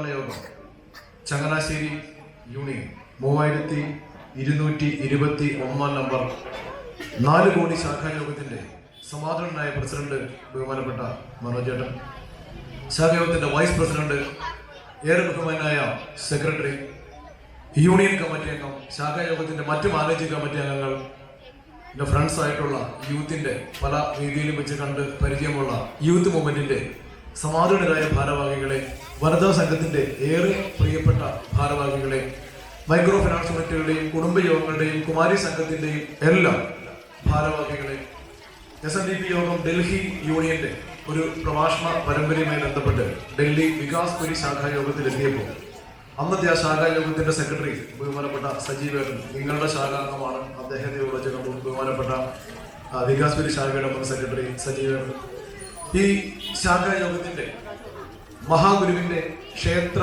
സമ്മേളന യോഗം Changanassery union 3221 number 4 കോടി ശാഖായോഗത്തിന്റെ സമാധാനനായ പ്രസിഡന്റ് ബഹുമാനപ്പെട്ട മനോജേട്ടൻ, ശാഖായോഗത്തിന്റെ വൈസ് പ്രസിഡന്റ്, ഏറെ ബഹുമാനായ സെക്രട്ടറി, യൂണിയൻ കമ്മിറ്റി അംഗം, ശാഖായോഗത്തിന്റെ മറ്റ് മാനേജിംഗ് കമ്മിറ്റി അംഗങ്ങൾ, എൻ്റെ ഫ്രണ്ട്സ് ആയിട്ടുള്ള യൂത്തിന്റെ പല രീതിയിലും വെച്ച് കണ്ട് പരിചയമുള്ള യൂത്ത് മൂവ്മെന്റിന്റെ സമാധാനരായ ഭാരവാഹികളെ, വനിതാ സംഘത്തിന്റെ ഏറെ പ്രിയപ്പെട്ട ഭാരവാഹികളെ, മൈക്രോ ഫിനാൻസ് യൂണിറ്റുകളുടെയും കുടുംബയോഗങ്ങളുടെയും കുമാരി സംഘത്തിന്റെയും എല്ലാം ഭാരവാഹികളെ, SNDP യോഗം ഡൽഹി യൂണിയന്റെ ഒരു പ്രഭാഷണ പരമ്പരയുമായി ബന്ധപ്പെട്ട് ഡൽഹി വികാസ് പുരി ശാഖായോഗത്തിൽ എത്തിയപ്പോൾ അന്നത്തെ ആ ശാഖായോഗത്തിന്റെ സെക്രട്ടറി ബഹുമാനപ്പെട്ട സജീവേട്ടൻ, നിങ്ങളുടെ ശാഖാംഗമാണ്, അദ്ദേഹത്തെ വിളിച്ച് കണ്ടു. ബഹുമാനപ്പെട്ട വികാസ് പുരി ശാഖയുടെ മുൻ സെക്രട്ടറി സജീവേട്ടൻ, ഈ ശാഖായോഗത്തിന്റെ മഹാഗുരുവിന്റെ ക്ഷേത്ര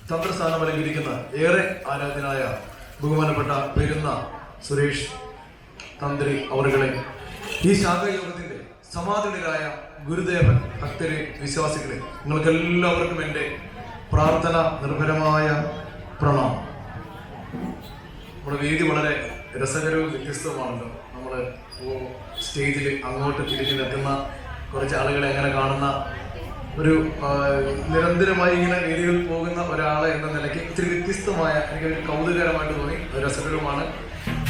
തന്ത്രസ്ഥാനം അലങ്കരിക്കുന്ന ഏറെ ആരാധനായ ബഹുമാനപ്പെട്ട പെരുന്ന സുരേഷ് തന്ത്രി അവറുകളെ, ഈ ശാഖായോഗത്തിന്റെ സമാധാനരായ ഗുരുദേവൻ ഭക്തരെ, വിശ്വാസികളെ, നിങ്ങൾക്ക് എല്ലാവർക്കും എൻ്റെ പ്രാർത്ഥന നിർഭരമായ പ്രണാമം. നമ്മുടെ വേദി വളരെ രസകരവും വ്യത്യസ്തവുമാണല്ലോ. നമ്മൾ സ്റ്റേജിൽ അങ്ങോട്ട് തിരിഞ്ഞു നിൽക്കുന്ന കുറച്ച് ആളുകളെ എങ്ങനെ കാണുന്ന ഒരു നിരന്തരമായി ഇങ്ങനെ വേദികളിൽ പോകുന്ന ഒരാളെ എന്ന നിലയ്ക്ക് ഇത്തിരി വ്യത്യസ്തമായ, എനിക്കൊരു കൗതുകരമായിട്ട് തോന്നി. രസകരവുമാണ്.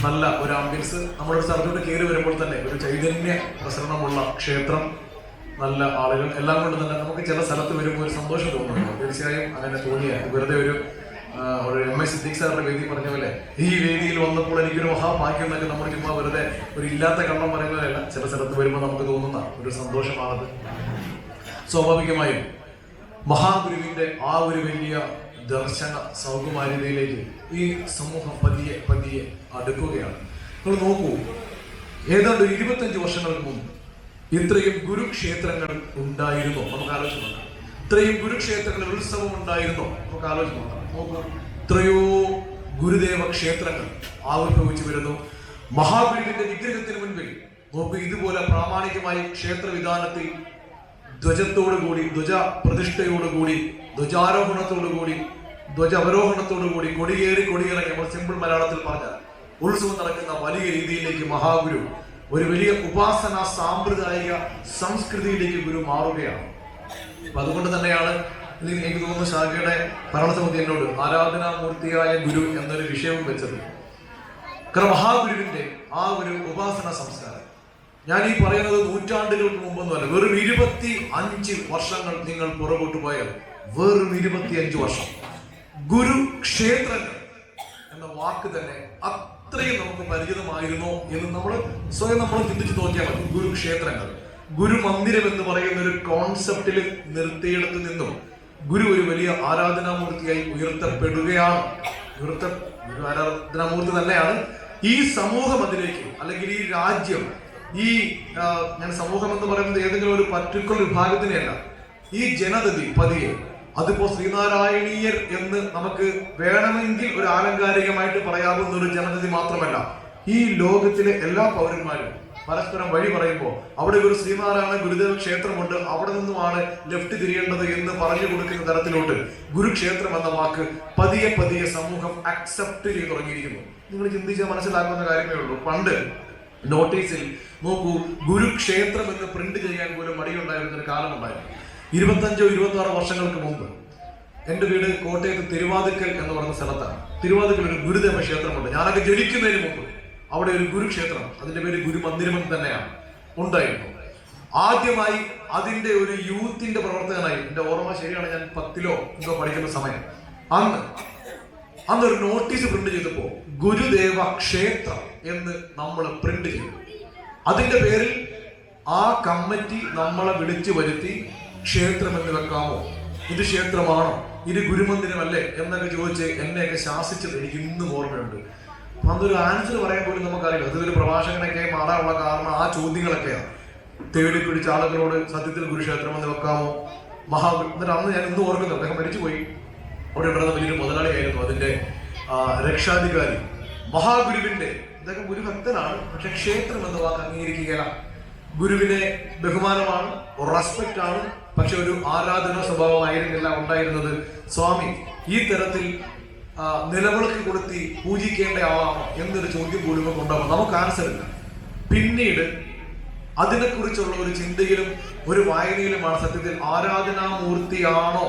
നല്ല ഒരു ആംബിയൻസ്. നമ്മളൊരു സ്ഥലത്തോട്ട് കയറി വരുമ്പോൾ തന്നെ ഒരു ചൈതന്യ പ്രസരണമുള്ള ക്ഷേത്രം, നല്ല ആളുകൾ, എല്ലാം കൊണ്ട് തന്നെ നമുക്ക് ചില സ്ഥലത്ത് വരുമ്പോൾ ഒരു സന്തോഷം തോന്നുന്നു. തീർച്ചയായും അങ്ങനെ തോന്നിയ വെറുതെ ഒരു MI സിദ്ദീഖ് സാറിന്റെ വേദി പറഞ്ഞ പോലെ ഈ വേദിയിൽ വന്നപ്പോൾ എനിക്കൊരു മഹാഭാഗ്യം എന്നൊക്കെ നമ്മൾ ചുമ്മാ വെറുതെ ഒരു ഇല്ലാത്ത കള്ളം പറയുന്നതല്ല, ചില സ്ഥലത്ത് വരുമ്പോൾ നമുക്ക് തോന്നുന്ന ഒരു സന്തോഷമാണത്. സ്വാഭാവികമായും മഹാഗുരുവിന്റെ ആ ഒരു വലിയ ദർശന സൗകുമാര്യതയിലേക്ക് ഈ സമൂഹം പതിയെ പതിയെ അടുക്കുകയാണ്. നിങ്ങൾ നോക്കൂ, ഏതാണ്ട് 25 വർഷങ്ങൾക്ക് മുമ്പ് ഇത്രയും ഗുരുക്ഷേത്രങ്ങൾ ഉണ്ടായിരുന്നോ? നമുക്ക് ആലോചിച്ച് നോക്കാം. ഇത്രയും ഗുരുക്ഷേത്രങ്ങളിൽ ഉത്സവം ഉണ്ടായിരുന്നോ? നമുക്ക് ആലോചിച്ച് നോക്കാം. നോക്കൂ, എത്രയോ ഗുരുദേവ ക്ഷേത്രങ്ങൾ ആവിർഭവിച്ചു വരുന്നു. മഹാഗുരുവിന്റെ വിഗ്രഹത്തിന് മുൻപിൽ നോക്കൂ, ഇതുപോലെ പ്രാമാണികമായി ക്ഷേത്രവിധാനത്തിൽ ധ്വജത്തോടുകൂടി, ധ്വജ പ്രതിഷ്ഠയോടുകൂടി, ധ്വജാരോഹണത്തോടുകൂടി, ധ്വജ അവരോഹണത്തോടുകൂടി, കൊടിയിറങ്ങി, നമ്മൾ സിമ്പിൾ മലയാളത്തിൽ പറഞ്ഞാൽ ഉത്സവം നടക്കുന്ന വലിയ രീതിയിലേക്ക് മഹാഗുരു ഒരു വലിയ ഉപാസന സാമ്പ്രദായിക സംസ്കൃതിയിലേക്ക് ഗുരു മാറുകയാണ്. അപ്പൊ അതുകൊണ്ട് തന്നെയാണ് എനിക്ക് തോന്നുന്നു ശാഖയുടെ ഭരണസമിതി എന്നോട് ആരാധനാമൂർത്തിയായ ഗുരു എന്നൊരു വിഷയവും വെച്ചത്. കാരണം മഹാഗുരുവിന്റെ ആ ഒരു ഉപാസന സംസ്കാരം, ഞാൻ ഈ പറയുന്നത് നൂറ്റാണ്ടുകൾക്ക് മുമ്പൊന്നുമല്ല, വെറും 25 വർഷങ്ങൾ നിങ്ങൾ പുറകോട്ട് പോയാൽ, വെറും 25 വർഷം ഗുരുക്ഷേത്രങ്ങൾ എന്ന വാക്ക് തന്നെ അത്രയും നമുക്ക് പരിചിതമായിരുന്നോ എന്ന് നമ്മൾ സ്വയം ചിന്തിച്ചു നോക്കിയാൽ മതി. ഗുരുക്ഷേത്രങ്ങൾ, ഗുരുമന്ദിരം എന്ന് പറയുന്ന ഒരു കോൺസെപ്റ്റിൽ നിർത്തിയിടത്ത് നിന്നും ഗുരു ഒരു വലിയ ആരാധനാമൂർത്തിയായി ഉയർത്തപ്പെടുകയാണ്. ഗുരു ആരാധനാമൂർത്തി തന്നെയാണ്. ഈ സമൂഹം അതിലേക്ക്, അല്ലെങ്കിൽ ഈ രാജ്യം, ഈ ഞാൻ സമൂഹം എന്ന് പറയുന്നത് ഏതെങ്കിലും ഒരു പർട്ടിക്കുലർ വിഭാഗത്തിനെയല്ല, ഈ ജനതതി പതിയെ, അതിപ്പോ ശ്രീനാരായണീയർ എന്ന് നമുക്ക് വേണമെങ്കിൽ ഒരു ആലങ്കാരികമായിട്ട് പറയാവുന്ന ഒരു ജനതതി മാത്രമല്ല, ഈ ലോകത്തിലെ എല്ലാ പൗരന്മാരും പരസ്പരം വഴി പറയുമ്പോൾ അവിടെ ഒരു ശ്രീനാരായണ ഗുരുദേവ ക്ഷേത്രമുണ്ട്, അവിടെ നിന്നുമാണ് ലെഫ്റ്റ് തിരിയേണ്ടത് എന്ന് പറഞ്ഞു കൊടുക്കുന്ന തരത്തിലോട്ട് ഗുരുക്ഷേത്രം എന്ന വാക്ക് പതിയെ പതിയെ സമൂഹം അക്സെപ്റ്റ് ചെയ്ത് തുടങ്ങിയിരിക്കുന്നു. നിങ്ങൾ ചിന്തിച്ചാൽ മനസ്സിലാക്കുന്ന കാര്യമേ ഉള്ളൂ. പണ്ട് നോട്ടീസിൽ നോക്കൂ, ഗുരുക്ഷേത്രം എന്ന് പ്രിന്റ് ചെയ്യാൻ പോലും മടിയുണ്ടായിരുന്ന ഒരു കാലമുണ്ടായിരുന്നു. 25-26 വർഷങ്ങൾക്ക് മുമ്പ് എൻ്റെ വീട് കോട്ടയത്ത് തിരുവാതിക്കൽ എന്ന് പറയുന്ന സ്ഥലത്താണ്. തിരുവാതിക്കൽ ഒരു ഗുരുദേവ ക്ഷേത്രമുണ്ട്. ഞാനൊക്കെ ജനിക്കുന്നതിന് മുമ്പ് അവിടെ ഒരു ഗുരുക്ഷേത്രം, അതിന്റെ പേര് ഗുരുമന്ദിരം തന്നെയാണ്, ഉണ്ടായിരുന്നു. ആദ്യമായി അതിന്റെ ഒരു യൂത്തിന്റെ പ്രവർത്തകനായി, എന്റെ ഓർമ്മ ശരിയാണ്, ഞാൻ 10ലോ എന്തോ പഠിക്കുന്ന സമയം, അന്നൊരു നോട്ടീസ് പ്രിന്റ് ചെയ്തപ്പോ ഗുരുദേവ ക്ഷേത്രം എന്ന് നമ്മൾ പ്രിന്റ് ചെയ്തു. അതിന്റെ പേരിൽ ആ കമ്മിറ്റി നമ്മളെ വിളിച്ചു വരുത്തി, ക്ഷേത്രം എന്ന് വെക്കാമോ, ഇത് ക്ഷേത്രമാണോ, ഇത് ഗുരുമന്ദിരമല്ലേ എന്നൊക്കെ ചോദിച്ച് എന്നെയൊക്കെ ശാസിച്ചത് എനിക്ക് ഇന്നും ഓർമ്മയുണ്ട്. അതൊരു ആൻസർ പറയാൻ പോലും നമുക്കറിയില്ല. അതൊരു പ്രഭാഷകനൊക്കെ മാറാനുള്ള കാരണം ആ ചോദ്യങ്ങളൊക്കെയാണ്. തേടി പിടിച്ച ആളുകളോട് സത്യത്തിൽ ഗുരുക്ഷേത്രം എന്ന് വെക്കാമോ, എന്നിട്ട് അന്ന് ഞാൻ ഇന്ന് ഓർക്കുന്നത്, അദ്ദേഹം മരിച്ചുപോയി, അവിടെ ഉണ്ടായിരുന്ന വലിയൊരു മുതലാളിയായിരുന്നു അതിന്റെ രക്ഷാധികാരി. മഹാഗുരുവിന്റെ, ഇതൊക്കെ ഗുരുഭക്തനാണ്, പക്ഷെ ക്ഷേത്രം എന്ന വാക്ക് അംഗീകരിക്കുകയില്ല. ഗുരുവിനെ ബഹുമാനമാണ്, റെസ്പെക്റ്റ് ആണ്, പക്ഷെ ഒരു ആരാധന സ്വഭാവമായിരുന്നില്ല ഉണ്ടായിരുന്നത്. സ്വാമി ഈ തരത്തിൽ നിലവിളക്ക് കൊളുത്തി പൂജിക്കേണ്ട ആളാണോ എന്നൊരു ചോദ്യം പോലും ഉണ്ടാവും. നമുക്ക് ആൻസർ ഇല്ല. പിന്നീട് അതിനെക്കുറിച്ചുള്ള ഒരു ചിന്തയിലും ഒരു വായനയിലുമാണ് സത്യത്തിൽ ആരാധനാമൂർത്തിയാണോ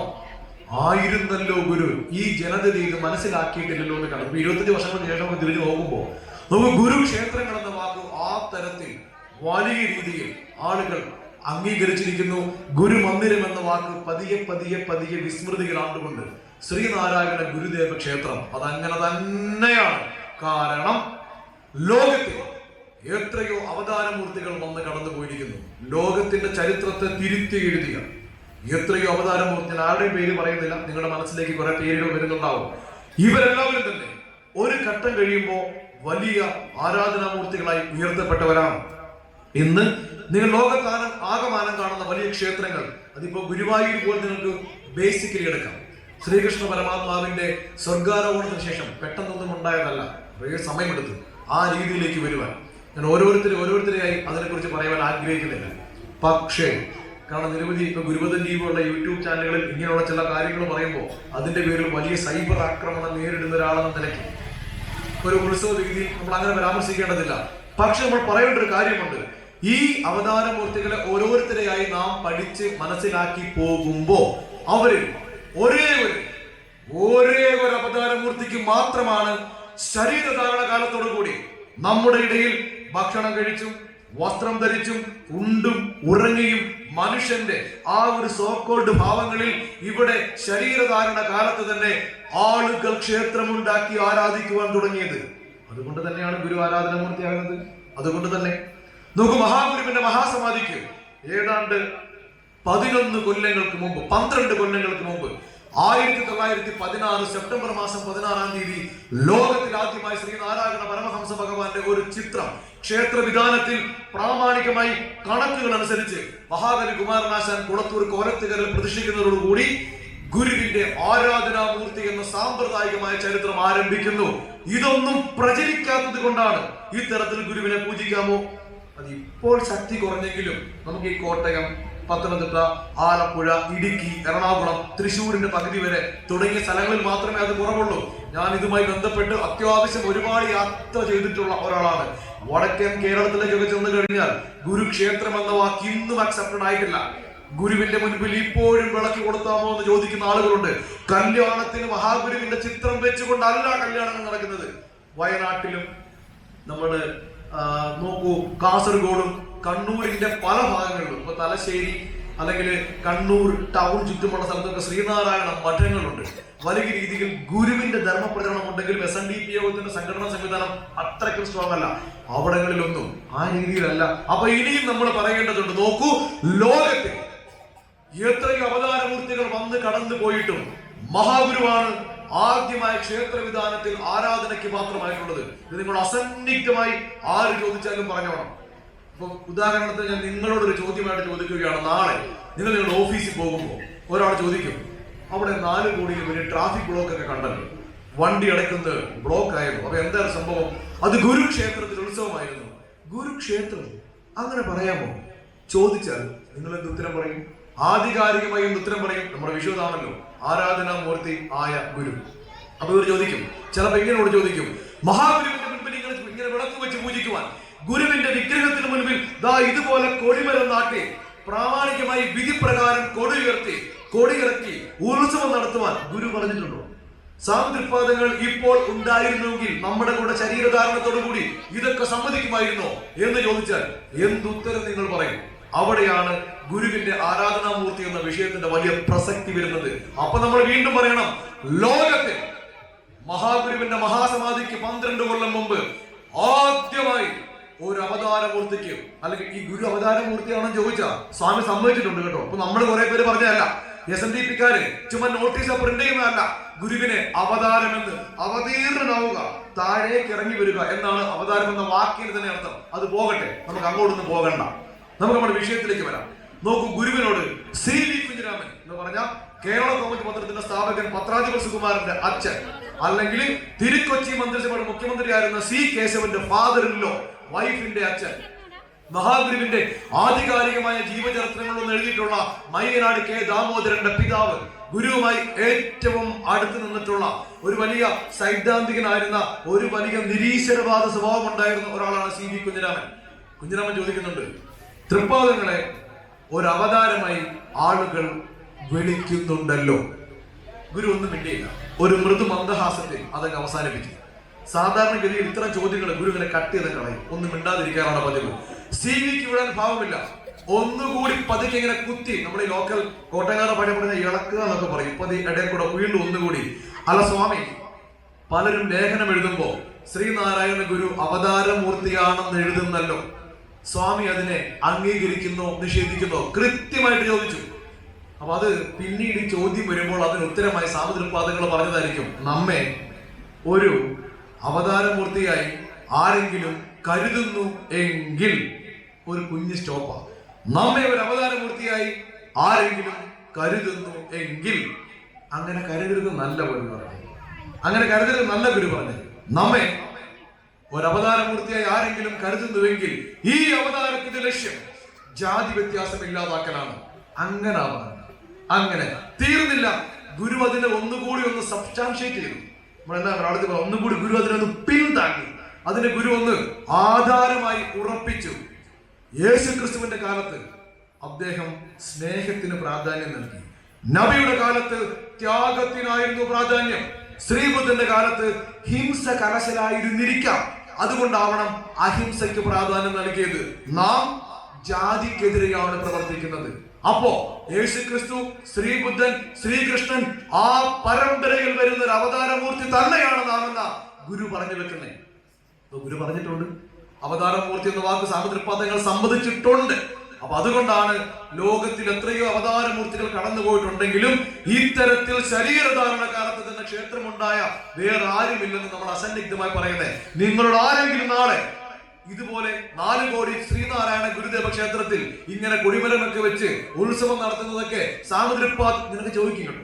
ആയിരുന്നല്ലോ ഗുരു, ഈ ജനതയെ ഇത് മനസ്സിലാക്കിയിട്ടില്ലല്ലോ എന്ന് കാണും. 25 വർഷങ്ങൾക്ക് ശേഷം നമ്മൾ തിരിഞ്ഞു നോക്കുമ്പോൾ നമുക്ക് ഗുരുക്ഷേത്രങ്ങൾ എന്ന വാക്ക് ആ തരത്തിൽ വലിയ രീതിയിൽ ആളുകൾ അംഗീകരിച്ചിരിക്കുന്നു. ഗുരുമന്ദിരം എന്ന വാക്ക് പതിയെ പതിയെ പതിയെ വിസ്മൃതികൾ ആണ്ടുകൊണ്ട് ശ്രീനാരായണ ഗുരുദേവ ക്ഷേത്രം അതങ്ങനെ തന്നെയാണ്. കാരണം ലോകത്തിൽ എത്രയോ അവതാരമൂർത്തികൾ വന്ന് കടന്നു പോയിരിക്കുന്നു. ലോകത്തിന്റെ ചരിത്രത്തെ തിരുത്തി എഴുതിയ എത്രയോ അവതാരമൂർത്തി, ആരുടെയും പേര് പറയുന്നില്ല, നിങ്ങളുടെ മനസ്സിലേക്ക് കുറെ പേരുകൾ വരുന്നുണ്ടാവും. ഇവരെല്ലാവരും തന്നെ ഒരു ഘട്ടം കഴിയുമ്പോൾ വലിയ ആരാധനാമൂർത്തികളായി ഉയർത്തപ്പെട്ടവരാണ്. ഇന്ന് നിങ്ങൾ ലോകത്താനം ആകമാനം കാണുന്ന വലിയ ക്ഷേത്രങ്ങൾ, അതിപ്പോ ഗുരുവായൂർ പോലെ നിങ്ങൾക്ക് ബേസിക്കലി എടുക്കാം. ശ്രീകൃഷ്ണ പരമാത്മാവിന്റെ സ്വർഗാരോഹണത്തിന് ശേഷം പെട്ടെന്നൊന്നും ഉണ്ടായതല്ല, കുറേ സമയമെടുത്തു ആ രീതിയിലേക്ക് വരുവാൻ. ഞാൻ ഓരോരുത്തരെയായി അതിനെക്കുറിച്ച് പറയാൻ ആഗ്രഹിക്കുന്നില്ല. പക്ഷേ കാരണം നിരവധി ഇപ്പൊ ഗുരുപദൻ ടിവിയുള്ള യൂട്യൂബ് ചാനലുകളിൽ ഇങ്ങനെയുള്ള ചില കാര്യങ്ങൾ പറയുമ്പോൾ അതിന്റെ പേരിൽ വലിയ സൈബർ ആക്രമണം നേരിടുന്ന ഒരാളെന്ന നിലയ്ക്ക് ഒരു ഉത്സവ രീതിയിൽ നമ്മൾ അങ്ങനെ പരാമർശിക്കേണ്ടതില്ല. പക്ഷെ നമ്മൾ പറയേണ്ട ഒരു കാര്യമുണ്ട്. ഈ അവതാരമൂർത്തികളെ ഓരോരുത്തരെയായി നാം പഠിച്ച് മനസ്സിലാക്കി പോകുമ്പോ അവരിൽ ഒരേ ഒരു അവതാരമൂർത്തിക്ക് മാത്രമാണ് ശരീരധാരണ കാലത്തോടു കൂടി നമ്മുടെ ഇടയിൽ ഭക്ഷണം കഴിച്ചും വസ്ത്രം ധരിച്ചും ഉണ്ടും ഉറങ്ങിയും മനുഷ്യന്റെ ആ ഒരു സോക്കോൾഡ് ഭാവങ്ങളിൽ ഇവിടെ ശരീരധാരണ കാലത്ത് തന്നെ ആളുകൾ ക്ഷേത്രമുണ്ടാക്കി ആരാധിക്കുവാൻ തുടങ്ങിയത്. അതുകൊണ്ട് തന്നെയാണ് ഗുരു ആരാധനാമൂർത്തിയാകുന്നത്. അതുകൊണ്ട് തന്നെ നോക്കൂ, മഹാഗുരുവിന്റെ മഹാസമാധിക്ക് ഏതാണ്ട് 11 കൊല്ലങ്ങൾക്ക് മുമ്പ് 12 കൊല്ലങ്ങൾക്ക് മുമ്പ് 1916 സെപ്റ്റംബർ മാസം 16-ാം തീയതി ലോകത്തിൽ ആദ്യമായി ശ്രീനാരായണ പരമഹംസ ഭഗവാന്റെ ഒരു ചിത്രം ക്ഷേത്ര വിധാനത്തിൽ പ്രാമാണികമായി കണക്കുകൾ അനുസരിച്ച് മഹാകവി കുമാരനാശാൻ കുളത്തൂർ കോലത്തുകരൽ പ്രതിഷ്ഠിക്കുന്നതോടുകൂടി ഗുരുവിന്റെ ആരാധനാമൂർത്തി എന്ന സാമ്പ്രദായികമായ ചരിത്രം ആരംഭിക്കുന്നു. ഇതൊന്നും പ്രചരിക്കാത്തത് കൊണ്ടാണ് ഇത്തരത്തിൽ ഗുരുവിനെ പൂജിക്കാമോ. അത് ഇപ്പോൾ ശക്തി കുറഞ്ഞെങ്കിലും നമുക്ക് ഈ കോട്ടയം, പത്തനംതിട്ട, ആലപ്പുഴ, ഇടുക്കി, എറണാകുളം, തൃശ്ശൂരിന്റെ പകുതി വരെ തുടങ്ങിയ സ്ഥലങ്ങളിൽ മാത്രമേ അത് കുറവുള്ളൂ. ഞാൻ ഇതുമായി ബന്ധപ്പെട്ട് അത്യാവശ്യം ഒരുപാട് യാത്ര ചെയ്തിട്ടുള്ള ഒരാളാണ്. വടക്കൻ കേരളത്തിലേക്കൊക്കെ ചെന്ന് കഴിഞ്ഞാൽ ഗുരുക്ഷേത്രം എന്ന വാക്ക് ഇന്നും അക്സെപ്റ്റഡ് ആയിട്ടില്ല. ഗുരുവിന്റെ മുൻപിൽ ഇപ്പോഴും വിളക്ക് കൊടുത്താമോ എന്ന് ചോദിക്കുന്ന ആളുകളുണ്ട്. കല്യാണത്തിന് മഹാഗുരുവിന്റെ ചിത്രം വെച്ചുകൊണ്ടല്ല കല്യാണങ്ങൾ നടക്കുന്നത്. വയനാട്ടിലും നമ്മള് നോക്കൂ, കാസർഗോഡും കണ്ണൂരിന്റെ പല ഭാഗങ്ങളിലും, ഇപ്പൊ തലശ്ശേരി അല്ലെങ്കിൽ കണ്ണൂർ ടൗൺ ചുറ്റുമുള്ള സ്ഥലത്തൊക്കെ ശ്രീനാരായണ മഠങ്ങളുണ്ട്. വലിയ രീതിയിൽ ഗുരുവിന്റെ ധർമ്മപ്രചരണം ഉണ്ടെങ്കിലും SNDP യോഗത്തിന്റെ സംഘടനാ സംവിധാനം അത്രയ്ക്കും സ്ട്രോങ് അല്ല. അവിടങ്ങളിലൊന്നും ആ രീതിയിലല്ല. അപ്പൊ ഇനിയും നമ്മൾ പറയേണ്ടതുണ്ട്. നോക്കൂ, ലോകത്തിൽ എത്രയോ അവതാരമൂർത്തികൾ വന്ന് കടന്നു പോയിട്ടും മഹാഗുരുവാണ് ആദ്യമായ ക്ഷേത്ര വിധാനത്തിൽ ആരാധനയ്ക്ക് മാത്രമായിട്ടുള്ളത്. ഇത് നിങ്ങൾ അസന്നിഗ്ധമായി ആര് ചോദിച്ചാലും പറഞ്ഞോണം. ഇപ്പൊ ഉദാഹരണത്തിന് ഞാൻ നിങ്ങളോടൊരു ചോദ്യമായിട്ട് ചോദിക്കുകയാണ്. നാളെ നിങ്ങളുടെ ഓഫീസിൽ പോകുമ്പോൾ ഒരാൾ ചോദിക്കും, അവിടെ 4 കോടിയിൽ വലിയ ട്രാഫിക് ബ്ലോക്ക് ഒക്കെ കണ്ടല്ലോ, വണ്ടി അടയ്ക്കുന്നത് ബ്ലോക്ക് ആയിരുന്നു, അപ്പൊ എന്താണ് സംഭവം? അത് ഗുരുക്ഷേത്രത്തിൽ ഉത്സവമായിരുന്നു. ഗുരുക്ഷേത്രം അങ്ങനെ പറയാമോ ചോദിച്ചാൽ നിങ്ങൾ എന്ത് ഉത്തരം പറയും? ആധികാരികമായി ഉത്തരം പറയും, നമ്മുടെ വിശ്വതാണല്ലോ ആരാധനാമൂർത്തി ആയ ഗുരു. അപ്പൊ ഇവർ ചോദിക്കും, ചിലപ്പോ ഇങ്ങനോട് ചോദിക്കും, മഹാഗുരുവിന്റെ മുൻപിൽ ഇങ്ങനെ വിളക്ക് വെച്ച് പൂജിക്കുവാൻ, ഗുരുവിന്റെ വിഗ്രഹത്തിന് മുൻപിൽ ദാ ഇതുപോലെ കൊടിമരം നാട്ടി പ്രാമാണികമായി വിധിപ്രകാരം കൊടിയിറക്കി ഉത്സവം നടത്തുവാൻ ഗുരു പറഞ്ഞിട്ടുണ്ടോ? സാമതൃപാദങ്ങൾ ഇപ്പോൾ ഉണ്ടായിരുന്നെങ്കിൽ നമ്മുടെ കൂടെ ശരീരധാരണത്തോടു കൂടി ഇതൊക്കെ സമ്മതിക്കുമായിരുന്നോ എന്ന് ചോദിച്ചാൽ എന്തുത്തരം നിങ്ങൾ പറയും? അവിടെയാണ് ഗുരുവിന്റെ ആരാധനാമൂർത്തി എന്ന വിഷയത്തിന്റെ വലിയ പ്രസക്തി വരുന്നത്. അപ്പൊ നമ്മൾ വീണ്ടും പറയണം, ലോകത്തിൽ മഹാഗുരുവിന്റെ മഹാസമാധിക്ക് 12 കൊല്ലം മുമ്പ് ആദ്യമായി ഒരു അവതാരമൂർത്തിക്ക്, അല്ലെങ്കിൽ ഈ ഗുരു അവതാരമൂർത്തിയാണെന്ന് ചോദിച്ചാ സ്വാമി സമ്മതിച്ചിട്ടുണ്ട് കേട്ടോ. അപ്പൊ നമ്മൾ കുറെ പേര് പറഞ്ഞതല്ല, SNDP-ക്കാര് ചുമ്മാ നോട്ടീസ് പ്രിന്റ് ചെയ്യുന്നതല്ല. ഗുരുവിനെ അവതാരമെന്ന്, അവതീർണനാവുക, താഴേക്ക് ഇറങ്ങി വരിക എന്നാണ് അവതാരം എന്ന വാക്കിന് തന്നെ അർത്ഥം. അത് പോകട്ടെ, നമുക്ക് അങ്ങോട്ടൊന്നും പോകണ്ട, നമുക്ക് നമ്മുടെ വിഷയത്തിലേക്ക് വരാം. നോക്കൂ, ഗുരുവിനോട് CV കുഞ്ഞിരാമൻ എന്ന് പറഞ്ഞ കേരള കൗമുദി പത്രത്തിന്റെ സ്ഥാപകൻ പത്രാധിപർ സുകുമാരന്റെ അച്ഛൻ, അല്ലെങ്കിൽ തിരുക്കൊച്ചി മന്ത്രിസഭയുടെ മുഖ്യമന്ത്രിയായിരുന്ന C കേശവന്റെ ഫാദർ ഇൻ ലോ, വൈഫിന്റെ അച്ഛൻ, മഹാഗുരുവിന്റെ ആധികാരികമായ ജീവചരിത്രങ്ങളൊന്നും എഴുതിയിട്ടുള്ള മയ്യനാട് കെ ദാമോദരന്റെ പിതാവ്, ഗുരുവുമായി ഏറ്റവും അടുത്ത് നിന്നിട്ടുള്ള ഒരു വലിയ സൈദ്ധാന്തികനായിരുന്ന, ഒരു വലിയ നിരീശ്വരവാദ സ്വഭാവം ഉണ്ടായിരുന്ന ഒരാളാണ് സി വി കുഞ്ഞിരാമൻ. കുഞ്ഞിരാമൻ ചോദിക്കുന്നുണ്ട്, തൃപ്പാദങ്ങളെ ഒരു അവതാരമായി ആളുകൾ വിളിക്കുന്നുണ്ടല്ലോ. ഗുരു ഒന്നും മിണ്ടിയില്ല. ഒരു മൃദു മന്ദഹാസത്തിൽ അതങ്ങ് അവസാനിപ്പിച്ചു. സാധാരണഗതിയിൽ ഇത്തരം ചോദ്യങ്ങൾ ഗുരു ഇങ്ങനെ കട്ട് ചെയ്ത് കളയും, ഒന്നും മിണ്ടാതിരിക്കാനാണ് പതിവ്. സി വിക്ക് വിടാൻ ഭാവമില്ല. ഒന്നുകൂടി പതുക്കെ ഇങ്ങനെ കുത്തി, നമ്മുടെ ഈ ലോക്കൽ കോട്ടയക്കാരുടെ പഴയ പറഞ്ഞ ഇളക്കുക എന്നൊക്കെ പറയും. ഇപ്പൊ ഇടയിൽ കൂടെ വീണ്ടും ഒന്നുകൂടി, അല്ല സ്വാമി, പലരും ലേഖനം എഴുതുമ്പോ ശ്രീനാരായണ ഗുരു അവതാരമൂർത്തിയാണെന്ന് എഴുതുന്നല്ലോ, സ്വാമി അതിനെ അംഗീകരിക്കുന്നോ നിഷേധിക്കുന്നോ? കൃത്യമായിട്ട് ചോദിച്ചു. അപ്പൊ അത് പിന്നീട് ഈ ചോദ്യം വരുമ്പോൾ അതിന് ഉത്തരമായി സാമുദ്രികപാദങ്ങൾ പറഞ്ഞതായിരിക്കും, നമ്മെ ഒരു അവതാരമൂർത്തിയായി ആരെങ്കിലും കരുതുന്നു എങ്കിൽ, ഒരു കുഞ്ഞ് സ്റ്റോപ്പാ, നമ്മെ ഒരു അവതാരമൂർത്തിയായി ആരെങ്കിലും കരുതുന്നു എങ്കിൽ, അങ്ങനെ കരുതരുത് നല്ല ഗുരു പറഞ്ഞു. അങ്ങനെ കരുതരുത് നല്ല ഗുരു പറഞ്ഞു. നമ്മെ ഒരു അവതാരമൂർത്തിയായി ആരെങ്കിലും കരുതുന്നുവെങ്കിൽ ഈ അവതാരത്തിന്റെ ലക്ഷ്യം ജാതി വ്യത്യാസം ഇല്ലാതാക്കലാണ്. അങ്ങനെ അങ്ങനെ തീർന്നില്ല. ഗുരു അതിനെ ഒന്നുകൂടി ഒന്ന് സബ്സ്റ്റാൻഷിയേറ്റ് ചെയ്തു. നമ്മളെന്താ ഒന്നുകൂടി ഗുരു അതിനൊന്ന് പിന്താങ്ങി, അതിനെ ഗുരു ഒന്ന് ആധാരമായി ഉറപ്പിച്ചു. യേശു ക്രിസ്തുവിന്റെ കാലത്ത് അദ്ദേഹം സ്നേഹത്തിന് പ്രാധാന്യം നൽകി. നബിയുടെ കാലത്ത് ത്യാഗത്തിനായിരുന്നു പ്രാധാന്യം. ശ്രീബുദ്ധന്റെ കാലത്ത് ഹിംസ കലശലായിരുന്നിരിക്കാം. അതുകൊണ്ടാവണം അഹിംസയ്ക്ക് പ്രാധാന്യം നൽകിയത്. നാം ജാതിക്കെതിരെയാണ് പ്രവർത്തിക്കുന്നത്. അപ്പോ യേശു ക്രിസ്തു, ശ്രീബുദ്ധൻ, ശ്രീകൃഷ്ണൻ ആ പരമ്പരയിൽ വരുന്ന ഒരു അവതാരമൂർത്തി തന്നെയാണ് നാമെന്ന ഗുരു പറഞ്ഞു വെക്കുന്നത്. ഗുരു പറഞ്ഞിട്ടുണ്ട്, അവതാരമൂർത്തി എന്ന വാക്ക് സാമുദ്രികപാദങ്ങൾ സമ്മതിച്ചിട്ടുണ്ട്. അപ്പൊ അതുകൊണ്ടാണ് ലോകത്തിൽ എത്രയോ അവതാരമൂർത്തികൾ കടന്നുപോയിട്ടുണ്ടെങ്കിലും ഇത്തരത്തിൽ ശരീരധാരണ കാലത്ത് തന്നെ ക്ഷേത്രമുണ്ടായ വേറെ ആരുമില്ലെന്ന് നമ്മൾ അസന്നിഗ്ധമായി പറയുന്നത്. നിങ്ങളോട് ആരെങ്കിലും നാളെ ഇതുപോലെ 4 കോടി ശ്രീനാരായണ ഗുരുദേവ ക്ഷേത്രത്തിൽ ഇങ്ങനെ കൊടിമരമൊക്കെ വെച്ച് ഉത്സവം നടത്തുന്നതൊക്കെ സാമുദ്രികപാദ് നിനക്ക് ചോദിക്കുന്നുണ്ട്,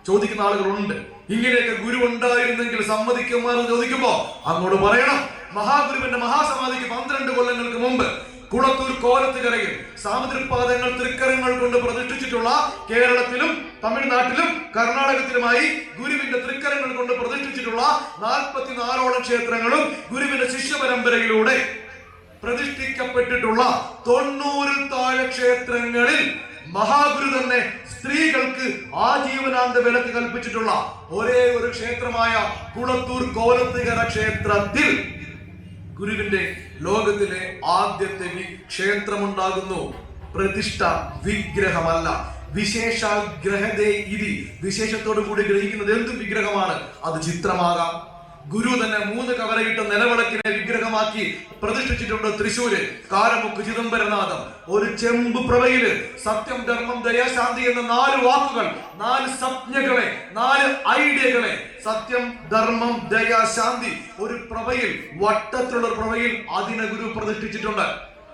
ചോദിക്കുന്ന ആളുകളുണ്ട്. ഇങ്ങനെയൊക്കെ ഗുരു ഉണ്ടായിരുന്നെങ്കിൽ സമ്മതിക്കുമാറെന്ന് ചോദിക്കുമ്പോ അങ്ങോട്ട് പറയണം, മഹാഗുരുവിന്റെ മഹാസമാധിക്ക് 12 കൊല്ലങ്ങൾക്ക് മുമ്പ് കുളത്തൂർ കോലത്തുകരയിൽ സാമുദ്രികപാദങ്ങൾ തൃക്കരങ്ങൾ കൊണ്ട് പ്രതിഷ്ഠിച്ചിട്ടുള്ള, കേരളത്തിലും തമിഴ്നാട്ടിലും കർണാടകത്തിലുമായി ഗുരുവിന്റെ തൃക്കരങ്ങൾ കൊണ്ട് പ്രതിഷ്ഠിച്ചിട്ടുള്ള 44ഓളം ക്ഷേത്രങ്ങളും ഗുരുവിന്റെ ശിഷ്യ പരമ്പരയിലൂടെ പ്രതിഷ്ഠിക്കപ്പെട്ടിട്ടുള്ള 90-ൽ താഴെ ക്ഷേത്രങ്ങളിൽ മഹാഗുരു തന്നെ സ്ത്രീകൾക്ക് ആജീവനാന്ത വിലക്ക് കൽപ്പിച്ചിട്ടുള്ള ഒരേ ഒരു ക്ഷേത്രമായ കുളത്തൂർ കോലത്തുകര ക്ഷേത്രത്തിൽ ഗുരുവിന്റെ ലോകത്തിലെ ആദ്യത്തെ ക്ഷേത്രമുണ്ടാകുന്നു. പ്രതിഷ്ഠ വിഗ്രഹമല്ല, വിശേഷാഗ്രഹതേ ഇതി, വിശേഷത്തോടു കൂടി ഗ്രഹിക്കുന്നത് എന്തും വിഗ്രഹമാണ്. അത് ചിത്രമാകാം. ഗുരു തന്നെ 3 കവരയിട്ട നിലവിളക്കിനെ വിഗ്രഹമാക്കി പ്രതിഷ്ഠിച്ചിട്ടുണ്ട് തൃശ്ശൂര് കാരമുക്ക് ചിദംബരനാഥം. ഒരു ചെമ്പ് പ്രഭയില് സത്യം, ധർമ്മം, ദയ, ശാന്തി എന്ന 4 വാക്കുകൾ, 4 സംജ്ഞകളെ, 4 ഐഡിയകളെ, സത്യം, ധർമ്മം, ദയ, ശാന്തി, ഒരു പ്രഭയിൽ, വട്ടത്തിലുള്ള ഒരു പ്രഭയിൽ അതിനെ ഗുരു പ്രതിഷ്ഠിച്ചിട്ടുണ്ട്.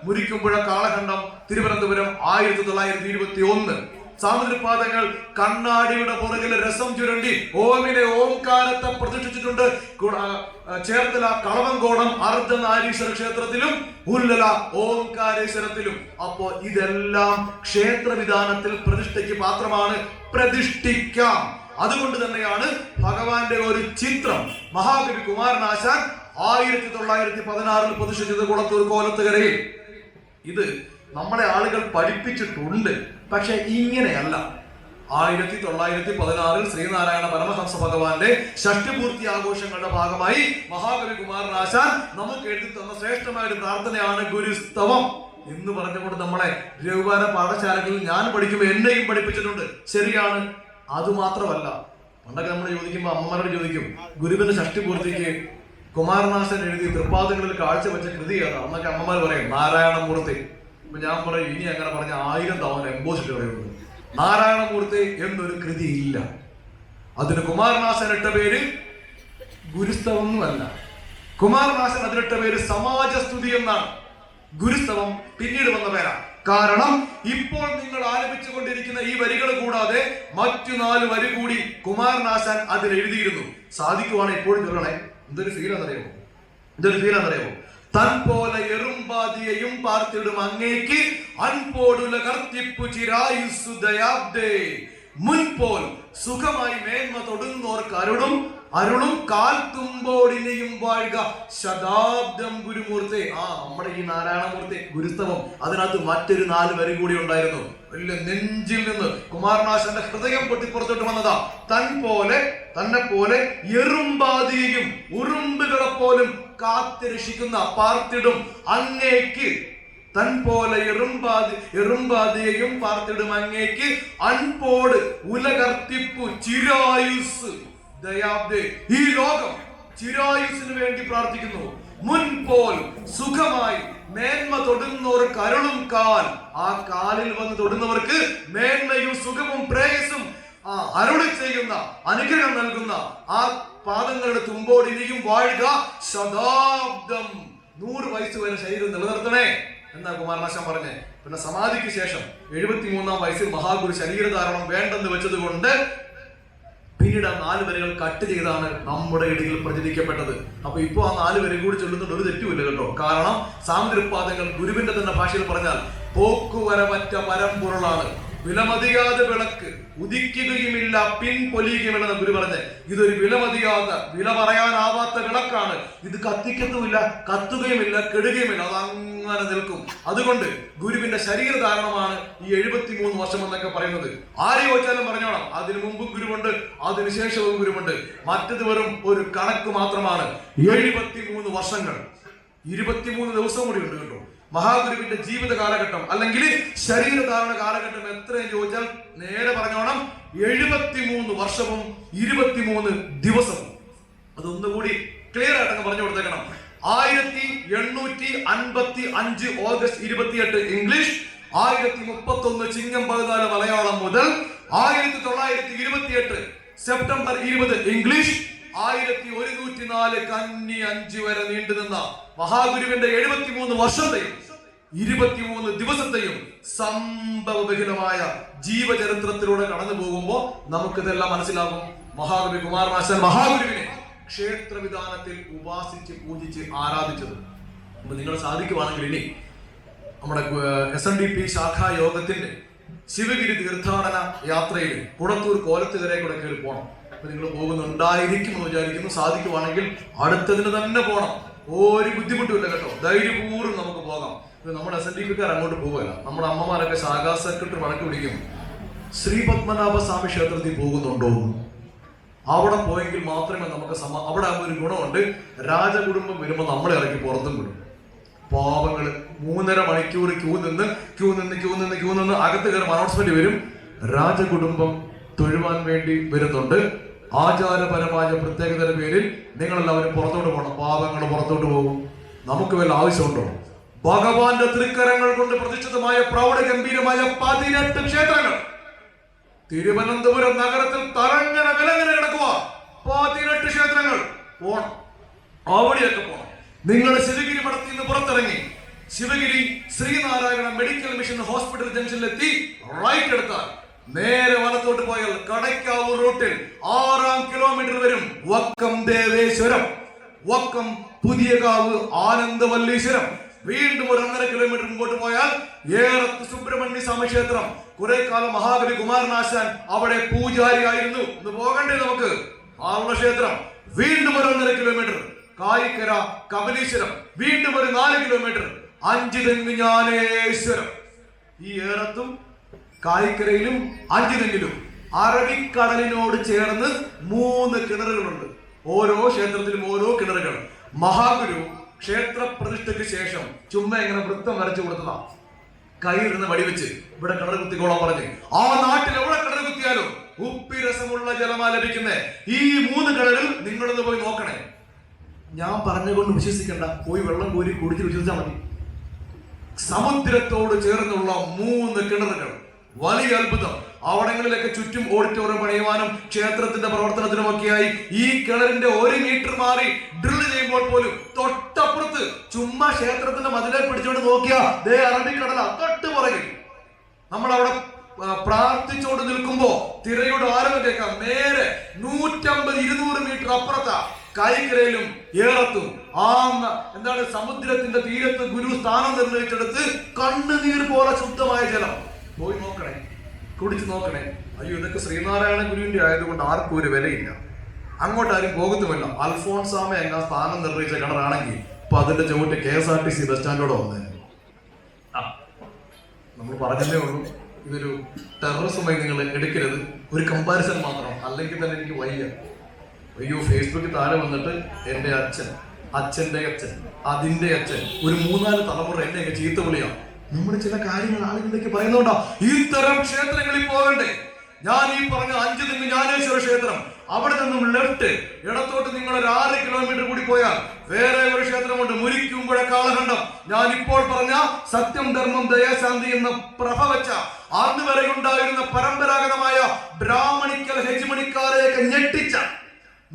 മുരിക്കുമ്പുഴ കാളകണ്ഠം, തിരുവനന്തപുരം 1921. സാമുദ്രികപാദങ്ങൾ കണ്ണാടിയുടെ പുറകിൽ രസം ചുരണ്ടി ഓമിനെ, ഓംകാരത്തെ പ്രതിഷ്ഠിച്ചിട്ടുണ്ട്. ചേർത്തല കളവങ്കോണം അർദ്ധനാരീശ്വര ക്ഷേത്രത്തിലും ഉല്ലല ഓംകാരേശ്വരത്തിലും. അപ്പോ ഇതെല്ലാം ക്ഷേത്രവിധാനത്തിൽ പ്രതിഷ്ഠയ്ക്ക് പാത്രമാണ്, പ്രതിഷ്ഠിക്കാം. അതുകൊണ്ട് തന്നെയാണ് ഭഗവാന്റെ ഒരു ചിത്രം മഹാകവി കുമാരനാശാൻ 1916 പ്രതിഷ്ഠിച്ചത് കുളത്തൂർ കോലത്തുകരയിൽ. ഇത് നമ്മളെ ആളുകൾ പഠിപ്പിച്ചിട്ടുണ്ട്, പക്ഷെ ഇങ്ങനെയല്ല. 1916 ശ്രീനാരായണ പരമഹംസ ഭഗവാന്റെ ഷഷ്ടിപൂർത്തി ആഘോഷങ്ങളുടെ ഭാഗമായി മഹാകവി കുമാരനാശാൻ നമുക്ക് എഴുതി തന്ന ശ്രേഷ്ഠമായ ഒരു പ്രാർത്ഥനയാണ് ഗുരുസ്തവം എന്ന് പറഞ്ഞുകൊണ്ട് നമ്മളെ രഘുവാര പാഠശാലകളിൽ ഞാൻ പഠിക്കുമ്പോൾ എന്നെയും പഠിപ്പിച്ചിട്ടുണ്ട്. ശരിയാണ്. അതുമാത്രമല്ല, പണ്ടൊക്കെ നമ്മൾ ചോദിക്കുമ്പോൾ അമ്മമാരോട് ചോദിക്കും, ഗുരുവിന്റെ ഷഷ്ടിപൂർത്തിക്ക് കുമാരനാശൻ എഴുതി തൃപ്പാദങ്ങളിൽ കാഴ്ചവെച്ച കൃതി ഏതാ? എന്നൊക്കെ അമ്മമാർ പറയും, നാരായണമൂർത്തി. അപ്പൊ ഞാൻ പറയും, ഇനി അങ്ങനെ പറഞ്ഞ 1000 തവണ എംബോസിറ്റ് പറയുന്നത്. നാരായണമൂർത്തി എന്നൊരു കൃതി ഇല്ല. അതിന് കുമാരനാശൻ ഇട്ട പേര് ഗുരുസ്തവമൊന്നുമല്ല. കുമാരനാശൻ അതിനിട്ട പേര് സമാജസ്തുതി എന്നാണ്. ഗുരുസ്തവം പിന്നീട് വന്ന പേരാ. കാരണം ഇപ്പോൾ നിങ്ങൾ ആലപിച്ചുകൊണ്ടിരിക്കുന്ന ഈ വരികൾ കൂടാതെ മറ്റു 4 വരി കൂടി കുമാരനാശാൻ അതിൽ എഴുതിയിരുന്നു. സാധിക്കുവാണ് എപ്പോഴും ചൊല്ലണേ. എന്തൊരു ഫീലാണെന്നറിയാമോ? തൻ പോലെ എറുമ്പാതിയെയും പാർത്തിടും അങ്ങേക്ക് അൻപോടുലകർത്തിപ്പു ചിരായുസ്സു ദയാബ്ദേ. മുൻപോൽ സുഖമായി മേന്മ തൊടുന്നോർക്ക് അരുളും കാൽത്തുമ്പോടിനെയും വാഴുക ശതാബ്ദം ഗുരുമൂർത്തി. നമ്മുടെ ഈ നാരായണമൂർത്തി ഗുരുസ്തവം, അതിനകത്ത് മറ്റൊരു 4 വരി കൂടി ഉണ്ടായിരുന്നു. വലിയ നെഞ്ചിൽ നിന്ന് കുമാരനാശന്റെ ഹൃദയം പൊട്ടിപ്പുറത്തോട്ട് വന്നതാ. തന്നെ പോലെ എറുമ്പാതിയും ഉറുമ്പുകളെ പോലും കാത്തുരക്ഷിക്കുന്ന പാർത്തിടും അങ്ങേക്ക്. തൻ പോലെ എറുമ്പാതിയെയും പാർത്തിടും അങ്ങേക്ക് അൻപോട് ഉലകർത്തിപ്പു ചിരായുസ് ദയാബ്ദേ. ഈ ലോകം ചിരായുസിന് വേണ്ടി പ്രാർത്ഥിക്കുന്നു. മുൻപോൽ സുഖമായി മേന്മ തൊടുന്നവർക്ക് അരുളും കാൽ. ആ കാലിൽ വന്ന് തൊടുന്നവർക്ക് മേന്മയും സുഖവും പ്രേയസും അരുളി ചെയ്യുന്ന, അനുഗ്രഹം നൽകുന്ന ആ പാദങ്ങളുടെ തുമ്പോട് ഇനിയും വാഴുക ശതാബ്ദം. 100 വയസ്സ് വരെ ശരീരം നിലനിർത്തണേ എന്നാ കുമാരനാശാൻ പറഞ്ഞേ. പിന്നെ സമാധിക്ക് ശേഷം 73-ാം വയസ്സിൽ മഹാഗുരു ശരീരധാരണം വേണ്ടെന്ന് വെച്ചത് കൊണ്ട് പിന്നീട് ആ 4 വരികൾ കട്ട് ചെയ്താണ് നമ്മുടെ ഇടയിൽ പ്രചരിക്കപ്പെട്ടത്. അപ്പൊ ഇപ്പൊ ആ 4 വരി കൂടി ചൊല്ലുന്നുണ്ട്, ഒരു തെറ്റുമില്ല കേട്ടോ. കാരണം സാമുദ്രപാദങ്ങൾ ഗുരുവിന്റെ തന്നെ ഭാഷയിൽ പറഞ്ഞാൽ പോക്കുവരവറ്റ പരമ്പൊരുളാണ്. വിലമതിയാതെ വിളക്ക് ഉദിക്കുകയുമില്ല പിൻപൊലിയുകയുമില്ലെന്ന് ഗുരു പറഞ്ഞ്. ഇതൊരു വിലമതിയാത്ത, വില പറയാനാവാത്ത വിളക്കാണ്. ഇത് കത്തിക്കത്തുമില്ല, കത്തുകയുമില്ല, കെടുകയുമില്ല, അതങ്ങനെ നിൽക്കും. അതുകൊണ്ട് ഗുരുവിന്റെ ശരീരധാരണമാണ് ഈ 73 വർഷം എന്നൊക്കെ പറയുന്നത്. ആരെ ചോദിച്ചാലും പറഞ്ഞോണം, അതിനു മുമ്പും ഗുരുവുണ്ട്, അതിനുശേഷവും ഗുരുവുണ്ട്. മറ്റത് വെറും ഒരു കണക്ക് മാത്രമാണ്. 73 വർഷങ്ങൾ, 23 ദിവസം കൂടി ഉണ്ട് കേട്ടോ. മഹാഗുരുവിന്റെ ജീവിത കാലഘട്ടം അല്ലെങ്കിൽ ശരീരധാരണ കാലഘട്ടം എത്രയെന്ന് ചോദിച്ചാൽ നേരെ പറഞ്ഞോണം 73 വർഷവും 23 ദിവസവും. അതൊന്നുകൂടി ക്ലിയർ ആയിട്ടങ്ങ് പറഞ്ഞു കൊടുത്തേക്കണം. 1855 ഓഗസ്റ്റ് 28 ഇംഗ്ലീഷ്, 1031 ചിങ്ങം 14 മലയാളം മുതൽ 1928 സെപ്റ്റംബർ 20 ഇംഗ്ലീഷ്, 1104 കന്നി 5 വരെ നീണ്ടുനിന്ന മഹാഗുരുവിന്റെ 73 വർഷത്തെയും 23 ദിവസത്തെയും സംഭവബഹുലമായ ജീവചരിത്രത്തിലൂടെ കടന്നു പോകുമ്പോൾ നമുക്കിതെല്ലാം മനസ്സിലാകും. മഹാകവി കുമാരനാശാൻ മഹാഗുരുവിനെ ക്ഷേത്രവിധാനത്തിൽ ഉപാസിച്ച് പൂജിച്ച് ആരാധിച്ചത്. അപ്പൊ നിങ്ങൾ സാധിക്കുവാണെങ്കിൽ ഇനി നമ്മുടെ SNDP ശാഖാ യോഗത്തിന്റെ ശിവഗിരി തീർത്ഥാടന യാത്രയിൽ കുടത്തൂർ കോലത്തുകരെ കൂടെ കയറി പോകണം. അപ്പൊ നിങ്ങൾ പോകുന്നുണ്ടായിരിക്കും എന്ന് വിചാരിക്കുന്നു. സാധിക്കുവാണെങ്കിൽ അടുത്തതിന് തന്നെ പോകണം. ഒരു ബുദ്ധിമുട്ടുമില്ല കേട്ടോ, ധൈര്യപൂർവ്വം നമുക്ക് പോകാം. നമ്മുടെ SNDPക്കാർ അങ്ങോട്ട് പോവുകയല്ല. നമ്മുടെ അമ്മമാരൊക്കെ ശാഖാ സെക്രട്ടറി വഴക്ക് പിടിക്കും, ശ്രീ പത്മനാഭ സ്വാമി ക്ഷേത്രത്തിൽ പോകുന്നുണ്ടോ? അവിടെ പോയെങ്കിൽ മാത്രമേ നമുക്ക് അവിടെ ഒരു ഗുണമുണ്ട്. രാജകുടുംബം വരുമ്പോൾ നമ്മളെ ഇറക്കി പുറത്തും വിടും. പാവങ്ങള് 3.5 മണിക്കൂർ ക്യൂ നിന്ന് അകത്ത് കയറും. അനൗൺസ്മെന്റ് വരും, രാജകുടുംബം തൊഴുവാൻ വേണ്ടി വരുന്നുണ്ട്, ആചാരപരമായ പ്രത്യേകതയുടെ പേരിൽ നിങ്ങളെല്ലാവരും പുറത്തോട്ട് പോകണം. പാവങ്ങൾ പുറത്തോട്ട് പോകും. നമുക്ക് വല്ല ആവശ്യമുണ്ടോ? ഭഗവാന്റെ തൃക്കരങ്ങൾ കൊണ്ട് പ്രതിഷ്ഠിതമായ പ്രൗഢഗംഭീരമായ 18 ക്ഷേത്രങ്ങൾ തിരുവനന്തപുരം നഗരത്തിൽ തലങ്ങനെ വിലങ്ങനെ കിടക്കുക. 18 ക്ഷേത്രങ്ങൾ പോണം, അവിടെയൊക്കെ പോണം. നിങ്ങൾ ശിവഗിരി മഠത്തിൽ നിന്ന് പുറത്തിറങ്ങി Sivagiri Sreenarayana medical mission hospital ജംഗ്ഷനിലെത്തി റൈറ്റ് എടുത്താൽ നേരെ വലത്തോട്ട് പോയാൽ കടയ്ക്കാവൂർ റൂട്ടിൽ 6-ാം കിലോമീറ്റർ വരും വക്കം ദേവേശ്വരം, വക്കം പുതിയകാവ് ആനന്ദവല്ലീശ്വരം. വീണ്ടും ഒരു 1.5 കിലോമീറ്റർ മുമ്പോട്ട് പോയാൽ ഏറത്ത് സുബ്രഹ്മണ്യ സ്വാമി ക്ഷേത്രം. കുറെ കാലം മഹാകവി കുമാരനാശാൻ അവിടെ പൂജാരിയായിരുന്നു. ഇന്ന് പോകണ്ടേ നമുക്ക്? ആറുള്ള ക്ഷേത്രം. വീണ്ടും ഒരു 1.5 കിലോമീറ്റർ കായിക്കര കപലീശ്വരം. വീണ്ടും ഒരു 4 കിലോമീറ്റർ അഞ്ചുതെങ്ങ് ജ്ഞാനേശ്വരം. ഈ ഏറത്തും കായിക്കരയിലും അഞ്ചുതെങ്ങിലും അറബിക്കടലിനോട് ചേർന്ന് 3 കിണറുകളുണ്ട്. ഓരോ ക്ഷേത്രത്തിലും ഓരോ കിണറുകൾ. മഹാഗുരു ക്ഷേത്ര പ്രതിഷ്ഠയ്ക്ക് ശേഷം ചുമ്മാ ഇങ്ങനെ വൃത്തം വരച്ചു കൊടുത്തതാ. കയ്യിലിരുന്ന് വടിവെച്ച് ഇവിടെ കിണർ കുത്തിക്കോളാൻ പറഞ്ഞ്. ആ നാട്ടിൽ എവിടെ കിണർ കുത്തിയാലും ഉപ്പിരസമുള്ള ജലമാ ലഭിക്കുന്നേ. ഈ 3 കിണറിൽ നിങ്ങളൊന്ന് പോയി നോക്കണേ. ഞാൻ പറഞ്ഞുകൊണ്ട് വിശ്വസിക്കണ്ട, പോയി വെള്ളം കോരി കുടിച്ച് വിശ്വസിച്ചാൽ മതി. സമുദ്രത്തോട് ചേർന്നുള്ള 3 കിണറുകൾ. വലിയ അത്ഭുതം. അവിടങ്ങളിലൊക്കെ ചുറ്റും ഓഡിറ്റോറിയം പണിയുവാനും ക്ഷേത്രത്തിന്റെ പ്രവർത്തനത്തിനുമൊക്കെയായി ഈ കിണറിന്റെ 1 മീറ്റർ മാറി ഡ്രിൽ ചെയ്യുമ്പോൾ പോലും തൊട്ടപ്പുറത്ത് ചുമ്മാ ക്ഷേത്രത്തിന്റെ മതിലെ പിടിച്ചോണ്ട് നോക്കിയാ ദേ അറബിക്കടല തൊട്ട് പുറകിൽ. നമ്മളവിടെ പ്രാർത്ഥിച്ചോണ്ട് നിൽക്കുമ്പോ തിരയുടെ ആരവം കേൾക്കാം. നേരെ 150-200 മീറ്റർ അപ്പുറത്താ കൈക്കരയിലും ഏറത്തും എന്താണ് സമുദ്രത്തിന്റെ തീരത്ത് ഗുരു സ്ഥാനം നിർണയിച്ചെടുത്ത് കണ്ണുനീർ പോലെ ശുദ്ധമായ ജലം. പോയി നോക്കണേ, കുടിച്ചു നോക്കണേ. അയ്യോ, ഇതൊക്കെ ശ്രീനാരായണ ഗുരുവിന്റെ ആയതുകൊണ്ട് ആർക്കും ഒരു വിലയില്ല, അങ്ങോട്ടാരും പോകുന്നുമില്ല. അൽഫോൺസാമ എന്ന സ്ഥാനം നിർണയിച്ച കിണറാണെങ്കിൽ ഇപ്പൊ അതിന്റെ ചുവട്ട് KSRTC ബസ് സ്റ്റാൻഡോടെ വന്നേ. നമ്മൾ പറഞ്ഞതേ ഉള്ളൂ, ഇതൊരു ടെററിസമായി നിങ്ങൾ എടുക്കരുത്. ഒരു കമ്പാരിസൺ മാത്രം, അല്ലെങ്കിൽ തന്നെ എനിക്ക് വയ്യ. അയ്യോ, ഫേസ്ബുക്കിൽ താഴെ വന്നിട്ട് എൻ്റെ അച്ഛൻ, അച്ഛൻ്റെ അച്ഛൻ, അതിൻ്റെ അച്ഛൻ, ഒരു 3-4 തലമുറ എന്നെയൊക്കെ ചീത്ത വിളിയാ. നമ്മൾ ചില കാര്യങ്ങൾ ആളുകളിലേക്ക് പറയുന്നുണ്ടോ? ഇത്തരം ക്ഷേത്രങ്ങളിൽ പോകണ്ടേ? ഞാൻ ഈ പറഞ്ഞ 5 തെങ്ങ് ജ്ഞാനേശ്വര ക്ഷേത്രം, അവിടെ നിന്നും ലെഫ്റ്റ് ഇടത്തോട്ട് നിങ്ങൾ ഒരു 6 കിലോമീറ്റർ കൂടി പോയാൽ വേറെ ഒരു ക്ഷേത്രമുണ്ട്, മുരിക്കുമ്പുഴ കാളകണ്ഠം. ഞാൻ ഇപ്പോൾ പറഞ്ഞ സത്യം ധർമ്മം ദയാശാന്തി എന്ന പ്രഭ വെച്ച അന്ന് വരെ ഉണ്ടായിരുന്ന പരമ്പരാഗതമായ ബ്രാഹ്മണിക്കൽ ഹെജിമണിക്കാരെയൊക്കെ ഞെട്ടിച്ച,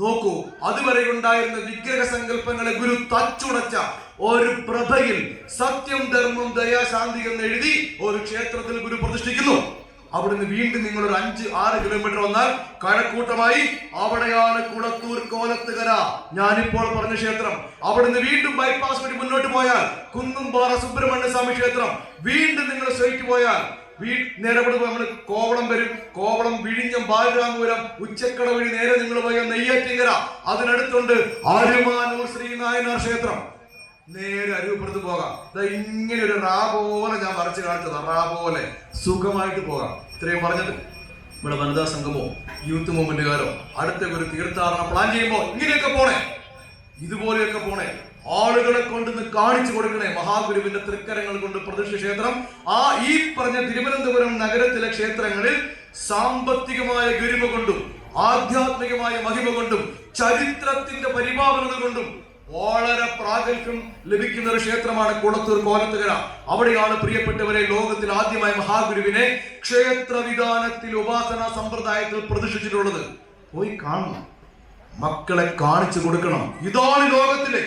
നോക്കൂ, അതുവരെ ഉണ്ടായിരുന്ന വിഗ്രഹ സങ്കല്പങ്ങളെ ഗുരു തച്ചുടച്ച ഒരു പ്രഭയിൽ സത്യം ധർമ്മം ദയാശാന്തി എന്ന് എഴുതി ഒരു ക്ഷേത്രത്തിൽ ഗുരു പ്രതിഷ്ഠിക്കുന്നു. അവിടുന്ന് വീണ്ടും നിങ്ങൾ ഒരു 5-6 കിലോമീറ്റർ വന്നാൽ കഴക്കൂട്ടമായി അവിടെയാണ് കുളത്തൂർ കോലത്തുകര ഞാനിപ്പോൾ പറഞ്ഞ ക്ഷേത്രം. അവിടുന്ന് വീണ്ടും ബൈപ്പാസ് വഴി മുന്നോട്ട് പോയാൽ കുന്നുംപാറ സുബ്രഹ്മണ്യ സ്വാമി ക്ഷേത്രം. വീണ്ടും നിങ്ങൾ സ്ട്രൈറ്റ് പോയാൽ നേരെ നമ്മൾ കോവളം വരും. കോവളം, വിഴിഞ്ഞം, ബാലരാമപുരം, ഉച്ചക്കട വഴി നേരെ നിങ്ങൾ പോയാൽ നെയ്യാറ്റിങ്കര. അതിനടുത്തുണ്ട് അരുമാനൂർ ശ്രീനാരായണ ക്ഷേത്രം. നേരെ അരുവപ്പുറത്ത് പോകാം. ഇങ്ങനെ ഒരു റാ പോലെ ഞാൻ വരച്ച് കാണിച്ചത്, റാ പോലെ സുഖമായിട്ട് പോകാം. ഇത്രയും പറഞ്ഞത് ഇവിടെ വനിതാ സംഘമോ യൂത്ത് മൂവ്മെന്റുകാരോ അടുത്ത ഒരു തീർത്ഥാടനം പ്ലാൻ ചെയ്യുമ്പോ ഇങ്ങനെയൊക്കെ പോണേ, ഇതുപോലെയൊക്കെ പോണേ. ആളുകളെ കൊണ്ടുവന്ന് കാണിച്ചു കൊടുക്കണേ. മഹാഗുരുവിന്റെ തൃക്കരങ്ങൾ കൊണ്ട് പ്രതിഷ്ഠ ക്ഷേത്രം. ഈ പറഞ്ഞ തിരുവനന്തപുരം നഗരത്തിലെ ക്ഷേത്രങ്ങളിൽ സാമ്പത്തികമായ ഗരിമ കൊണ്ടും ആധ്യാത്മികമായ മഹിമ കൊണ്ടും ചരിത്രത്തിന്റെ പരിപാലനത കൊണ്ടും വളരെ പ്രാഗൽഭ്യം ലഭിക്കുന്ന ഒരു ക്ഷേത്രമാണ് കുളത്തൂർ കോലത്തുകര. അവിടെയാണ് പ്രിയപ്പെട്ടവരെ ലോകത്തിൽ ആദ്യമായി മഹാഗുരുവിനെ ക്ഷേത്ര വിധാനത്തിൽ ഉപാസനാ സമ്പ്രദായത്തിൽ പ്രതിഷ്ഠിച്ചിട്ടുള്ളത്. പോയി കാണണം, മക്കളെ കാണിച്ചു കൊടുക്കണം. ഇതാണ് ലോകത്തിലെ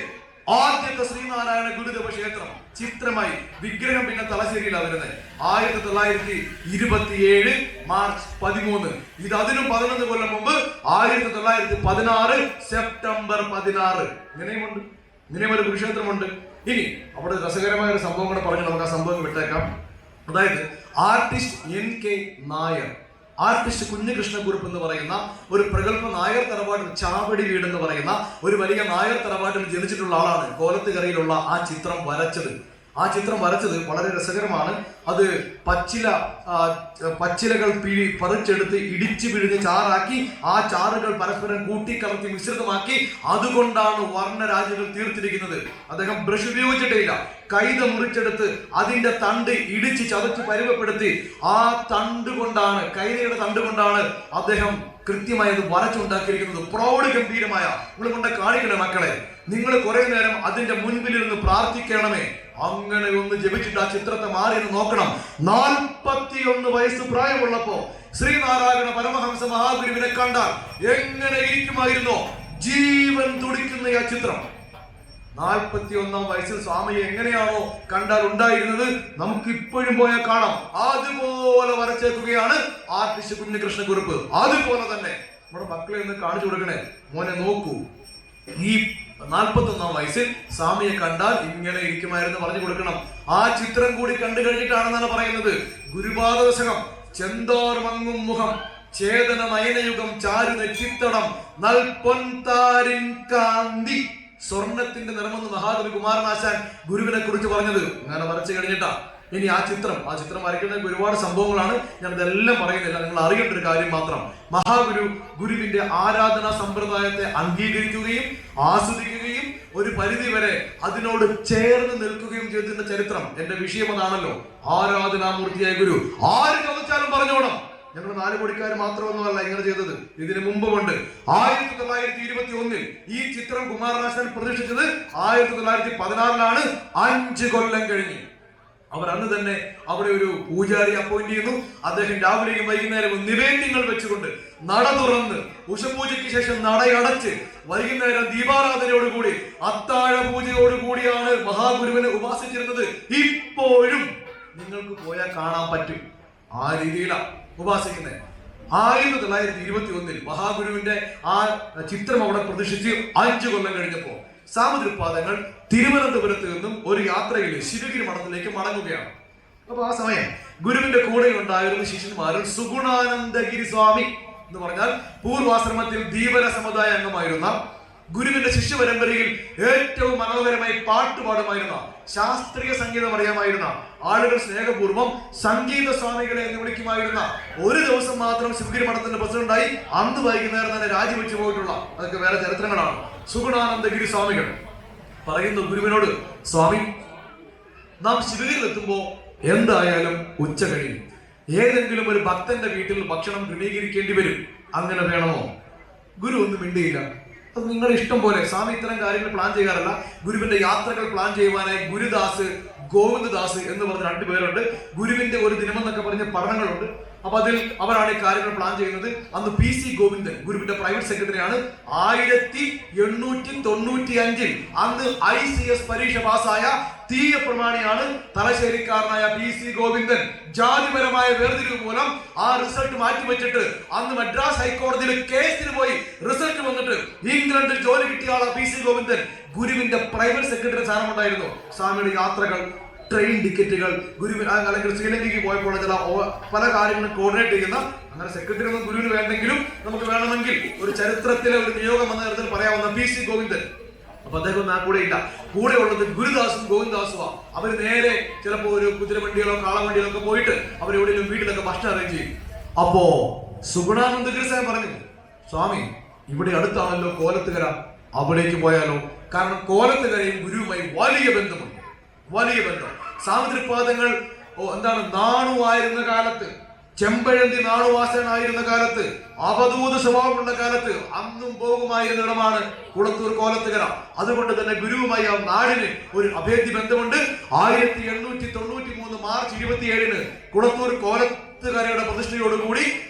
ആദ്യത്തെ ശ്രീനാരായണ ഗുരുദേവ ക്ഷേത്രം. ചിത്രമായി വിഗ്രഹം പിന്നെ തലശ്ശേരിയിലാണ് വരുന്നത്. 1927 മാർച്ച് 13. ഇത് അതിനും 11 കൊല്ലം മുമ്പ് 1916 സെപ്റ്റംബർ 16. ഇങ്ങനെയുമുണ്ട്, ഇങ്ങനെയും ഒരു ഗുരുക്ഷേത്രമുണ്ട്. ഇനി അവിടെ രസകരമായ ഒരു സംഭവം കൂടെ പറഞ്ഞ് നമുക്ക് ആ സംഭവം വിട്ടേക്കാം. അതായത് ആർട്ടിസ്റ്റ് NK നായർ, ആർട്ടിസ്റ്റ് കുഞ്ഞികൃഷ്ണക്കുറുപ്പ് എന്ന് പറയുന്ന ഒരു പ്രഗത്ഭ നായർ തറവാട്ടിൽ, ചാവടി വീട് എന്ന് പറയുന്ന ഒരു വലിയ നായർ തറവാട്ടിൽ ജനിച്ചിട്ടുള്ള ആളാണ് കോലത്തുകരയിലുള്ള ആ ചിത്രം വരച്ചത്. ആ ചിത്രം വരച്ചത് വളരെ രസകരമാണ്. അത് പച്ചിലകൾ പറിച്ചെടുത്ത് ഇടിച്ചു പിഴിഞ്ഞ് ചാറാക്കി ആ ചാറുകൾ പരസ്പരം കൂട്ടിക്കലർത്തി മിശ്രിതമാക്കി അതുകൊണ്ടാണ് വർണ്ണരാജകൾ തീർത്തിരിക്കുന്നത്. അദ്ദേഹം ബ്രഷ് ഉപയോഗിച്ചിട്ടില്ല, കൈത മുറിച്ചെടുത്ത് അതിന്റെ തണ്ട് ഇടിച്ച് ചതച്ച് പരുവപ്പെടുത്തി ആ തണ്ട് കൊണ്ടാണ്, കൈതയുടെ തണ്ട് കൊണ്ടാണ് അദ്ദേഹം കൃത്യമായത് വരച്ചുണ്ടാക്കിയിരിക്കുന്നത്. പ്രൗഢ ഗംഭീരമായ. നിങ്ങൾ കൊണ്ട് കാണിക്കണേ മക്കളെ, നിങ്ങൾ കുറെ നേരം അതിന്റെ മുൻപിലിരുന്ന് പ്രാർത്ഥിക്കണമേ. അങ്ങനെ ഒന്ന് ജപിച്ചിട്ട് ആ ചിത്രത്തെ മാറി എന്ന് നോക്കണം. 41 വയസ്സ് പ്രായമുള്ളപ്പോ ശ്രീനാരായണ പരമഹംസ മഹാഗുരുവിനെ കണ്ടാൽ എങ്ങനെ ഇരിക്കുമായിരുന്നോ ജീവൻ തുടിക്കുന്ന ആ ചിത്രം. 41 വയസ്സിൽ സ്വാമിയെ എങ്ങനെയാണോ കണ്ടാൽ ഉണ്ടായിരുന്നത് നമുക്ക് ഇപ്പോഴും പോയാൽ കാണാം. അതുപോലെ വരച്ചേക്കുകയാണ് ആർട്ടിസ്റ്റ് കുഞ്ഞികൃഷ്ണക്കുറുപ്പ്. അതുപോലെ തന്നെ നമ്മുടെ മക്കളെ ഒന്ന് കാണിച്ചു കൊടുക്കണേ. മോനെ നോക്കൂ, ഈ 41 വയസ്സിൽ സ്വാമിയെ കണ്ടാൽ ഇങ്ങനെ ഇരിക്കുമായിരുന്നു പറഞ്ഞു കൊടുക്കണം. ആ ചിത്രം കൂടി കണ്ടു കഴിഞ്ഞിട്ടാണെന്നാണ് പറയുന്നത്. ഗുരുപാദശകം ചെന്തോർ മങ്ങും മുഖം ചേതന നയനയുഗം ചാരു നെറ്റിത്തടം നൽപൊൻതാരിൻ കാന്തി. സ്വർണത്തിന്റെ നിറമെന്ന് മഹാകവി കുമാരനാശാൻ ഗുരുവിനെ കുറിച്ച് പറഞ്ഞത് അങ്ങനെ വരച്ചു കഴിഞ്ഞിട്ടാ. ഇനി ആ ചിത്രം വരയ്ക്കുന്നതിന് ഒരുപാട് സംഭവങ്ങളാണ്. ഞാൻ ഇതെല്ലാം പറയുന്നില്ല, നിങ്ങൾ അറിയേണ്ട ഒരു കാര്യം മാത്രം. ഗുരുവിന്റെ ആരാധനാ സമ്പ്രദായത്തെ അംഗീകരിക്കുകയും ആസ്വദിക്കുകയും ഒരു പരിധി വരെ അതിനോട് ചേർന്ന് നിൽക്കുകയും ചെയ്തിരുന്ന ചരിത്രം. എന്റെ വിഷയം അതാണല്ലോ, ആരാധനാമൂർത്തിയായ ഗുരു. ആര് ചോദിച്ചാലും പറഞ്ഞോണം. ഞങ്ങൾ 4 കോടിക്കാർ മാത്രമൊന്നുമല്ല ഇങ്ങനെ ചെയ്തത്, ഇതിനു മുമ്പുണ്ട്. 1921 ഈ ചിത്രം കുമാരനാശാൻ പ്രതിഷ്ഠിച്ചത് 1916 5 കൊല്ലം കഴിഞ്ഞ്. അവർ അന്ന് തന്നെ അവിടെ ഒരു പൂജാരി അപ്പോയിന്റ് ചെയ്യുന്നു. അദ്ദേഹം രാവിലെയും വൈകുന്നേരവും നിവേദ്യങ്ങൾ വെച്ചുകൊണ്ട് നട തുറന്ന് ഉഷപൂജയ്ക്ക് ശേഷം നടയടച്ച് വൈകുന്നേരം ദീപാരാധനയോടുകൂടി അത്താഴ പൂജയോടുകൂടിയാണ് മഹാഗുരുവിനെ ഉപാസിച്ചിരുന്നത്. ഇപ്പോഴും നിങ്ങൾക്ക് പോയാൽ കാണാൻ പറ്റും. ആ രീതിയിലാണ് ഉപാസിക്കുന്നത്. 1921 മഹാഗുരുവിന്റെ ആ ചിത്രം അവിടെ പ്രതിഷ്ഠിച്ച് 5 കൊല്ലം കഴിഞ്ഞപ്പോ സാമൂതിരിപ്പാദങ്ങൾ തിരുവനന്തപുരത്ത് നിന്നും ഒരു യാത്രയിൽ ശിവഗിരി മഠത്തിലേക്ക് മടങ്ങുകയാണ്. അപ്പൊ ആ സമയം ഗുരുവിന്റെ കൂടെ ഉണ്ടായിരുന്ന ശിഷ്യന്മാരിൽ സുഗുണാനന്ദഗിരി സ്വാമി എന്ന് പറഞ്ഞാൽ പൂർവാശ്രമത്തിൽ ധീവര സമുദായ അംഗമായിരുന്ന, ഗുരുവിന്റെ ശിഷ്യ പരമ്പരയിൽ ഏറ്റവും മനോഹരമായി പാട്ടുപാടുമായിരുന്ന, ശാസ്ത്രീയ സംഗീതം അറിയാമായിരുന്ന, ആളുകൾ സ്നേഹപൂർവ്വം സംഗീത സ്വാമികളെ എന്ന് വിളിക്കുമായിരുന്ന, ഒരു ദിവസം മാത്രം ശിവഗിരി മഠത്തിന്റെ പ്രസിഡന്റായി അന്ന് വൈകുന്നേരം തന്നെ രാജിവെച്ചു പോയിട്ടുള്ള, അതൊക്കെ വേറെ ചരിത്രങ്ങളാണ്, സുഗുണാനന്ദഗിരി സ്വാമികൾ പറയുന്നു ഗുരുവിനോട്, സ്വാമി, നാം ശിവഗിരിയിൽ എത്തുമ്പോ എന്തായാലും ഉച്ച കഴിയും. ഏതെങ്കിലും ഒരു ഭക്തന്റെ വീട്ടിൽ ഭക്ഷണം ക്രമീകരിക്കേണ്ടി വരും. അങ്ങനെ വേണമോ? ഗുരു ഒന്നും മിണ്ടിയില്ല. അത് നിങ്ങളുടെ ഇഷ്ടം പോലെ. സ്വാമി ഇത്തരം കാര്യങ്ങൾ പ്ലാൻ ചെയ്യാറില്ല. ഗുരുവിന്റെ യാത്രകൾ പ്ലാൻ ചെയ്യുവാനായി ഗുരുദാസ്, ഗോവിന്ദദാസ് എന്ന് പറഞ്ഞ 2 പേരുണ്ട്. ഗുരുവിന്റെ ഒരു ദിനം എന്നൊക്കെ പറഞ്ഞ പഠനങ്ങളുണ്ട്. അപ്പൊ അതിൽ അവരാണ് ഈ കാര്യങ്ങൾ പ്ലാൻ ചെയ്യുന്നത്. അന്ന് PC ഗോവിന്ദൻ ഗുരുവിന്റെ പ്രൈവറ്റ് സെക്രട്ടറിയാണ്. 1895 അന്ന് ICS പരീക്ഷ പാസ്സായ തീയ പ്രമാണിയാണ് തലശ്ശേരിക്കാരനായ PC ഗോവിന്ദൻ. ജാതിപരമായ വേർതിരിവ് മൂലം ആ റിസൾട്ട് മാറ്റിവെച്ചിട്ട് അന്ന് മദ്രാസ് ഹൈക്കോടതിയിൽ കേസിന് പോയി റിസൾട്ട് വന്നിട്ട് ഇംഗ്ലണ്ടിൽ ജോലി കിട്ടിയ ആളാ PC ഗോവിന്ദൻ. ഗുരുവിന്റെ പ്രൈവറ്റ് സെക്രട്ടറി സ്ഥാനമുണ്ടായിരുന്നു. സ്വാമിയുടെ യാത്രകൾ, ട്രെയിൻ ടിക്കറ്റുകൾ, ഗുരുവിന് അല്ലെങ്കിൽ ശ്രീലങ്കയ്ക്ക് പോയപ്പോൾ ചില പല കാര്യങ്ങളും കോർഡിനേറ്റ് ചെയ്യുന്ന, അങ്ങനെ സെക്രട്ടറി ഒന്നും ഗുരുവിന് വേണ്ടെങ്കിലും നമുക്ക് വേണമെങ്കിൽ ഒരു ചരിത്രത്തിലെ ഒരു നിയോഗം എന്ന തരത്തിൽ പറയാവുന്ന PC ഗോവിന്ദൻ. അപ്പൊ അദ്ദേഹം ഒന്നും ആ കൂടെ ഇല്ല. കൂടെ ഉള്ളത് ഗുരുദാസും ഗോവിന്ദാസുവാ. അവര് നേരെ ചിലപ്പോ ഒരു കുതിരവണ്ടികളോ കാളവണ്ടികളോ ഒക്കെ പോയിട്ട് അവരെവിടെയെങ്കിലും വീട്ടിലൊക്കെ ഭക്ഷണം അറേഞ്ച് ചെയ്യും. അപ്പോ സുഗുണാനന്ദഗിരി സാഹിബ് പറഞ്ഞു, സ്വാമി, ഇവിടെ അടുത്താണല്ലോ കോലത്തുകര, അവിടേക്ക് പോയാലോ? കാരണം കോലത്തുകരയും ഗുരുവുമായി വലിയ ബന്ധമുണ്ട്, വലിയ ബന്ധം. സാമൂതിരിപ്പാദങ്ങൾ എന്താണ് നാണുവായിരുന്ന കാലത്ത്, ചെമ്പഴന്തി നാണുവാസനായിരുന്ന കാലത്ത്, അവധൂത സ്വഭാവമുള്ള കാലത്ത് അന്നും പോകുമായിരുന്ന ഇടമാണ് കുളത്തൂർ കോലത്തുകര. അതുകൊണ്ട് തന്നെ ഗുരുവുമായി ആ നാടിന് ഒരു അഭേദ്യ ബന്ധമുണ്ട്. 1893 മാർച്ച് 27 കുളത്തൂർ കോലത്തുകരയുടെ പ്രതിഷ്ഠയോടുകൂടി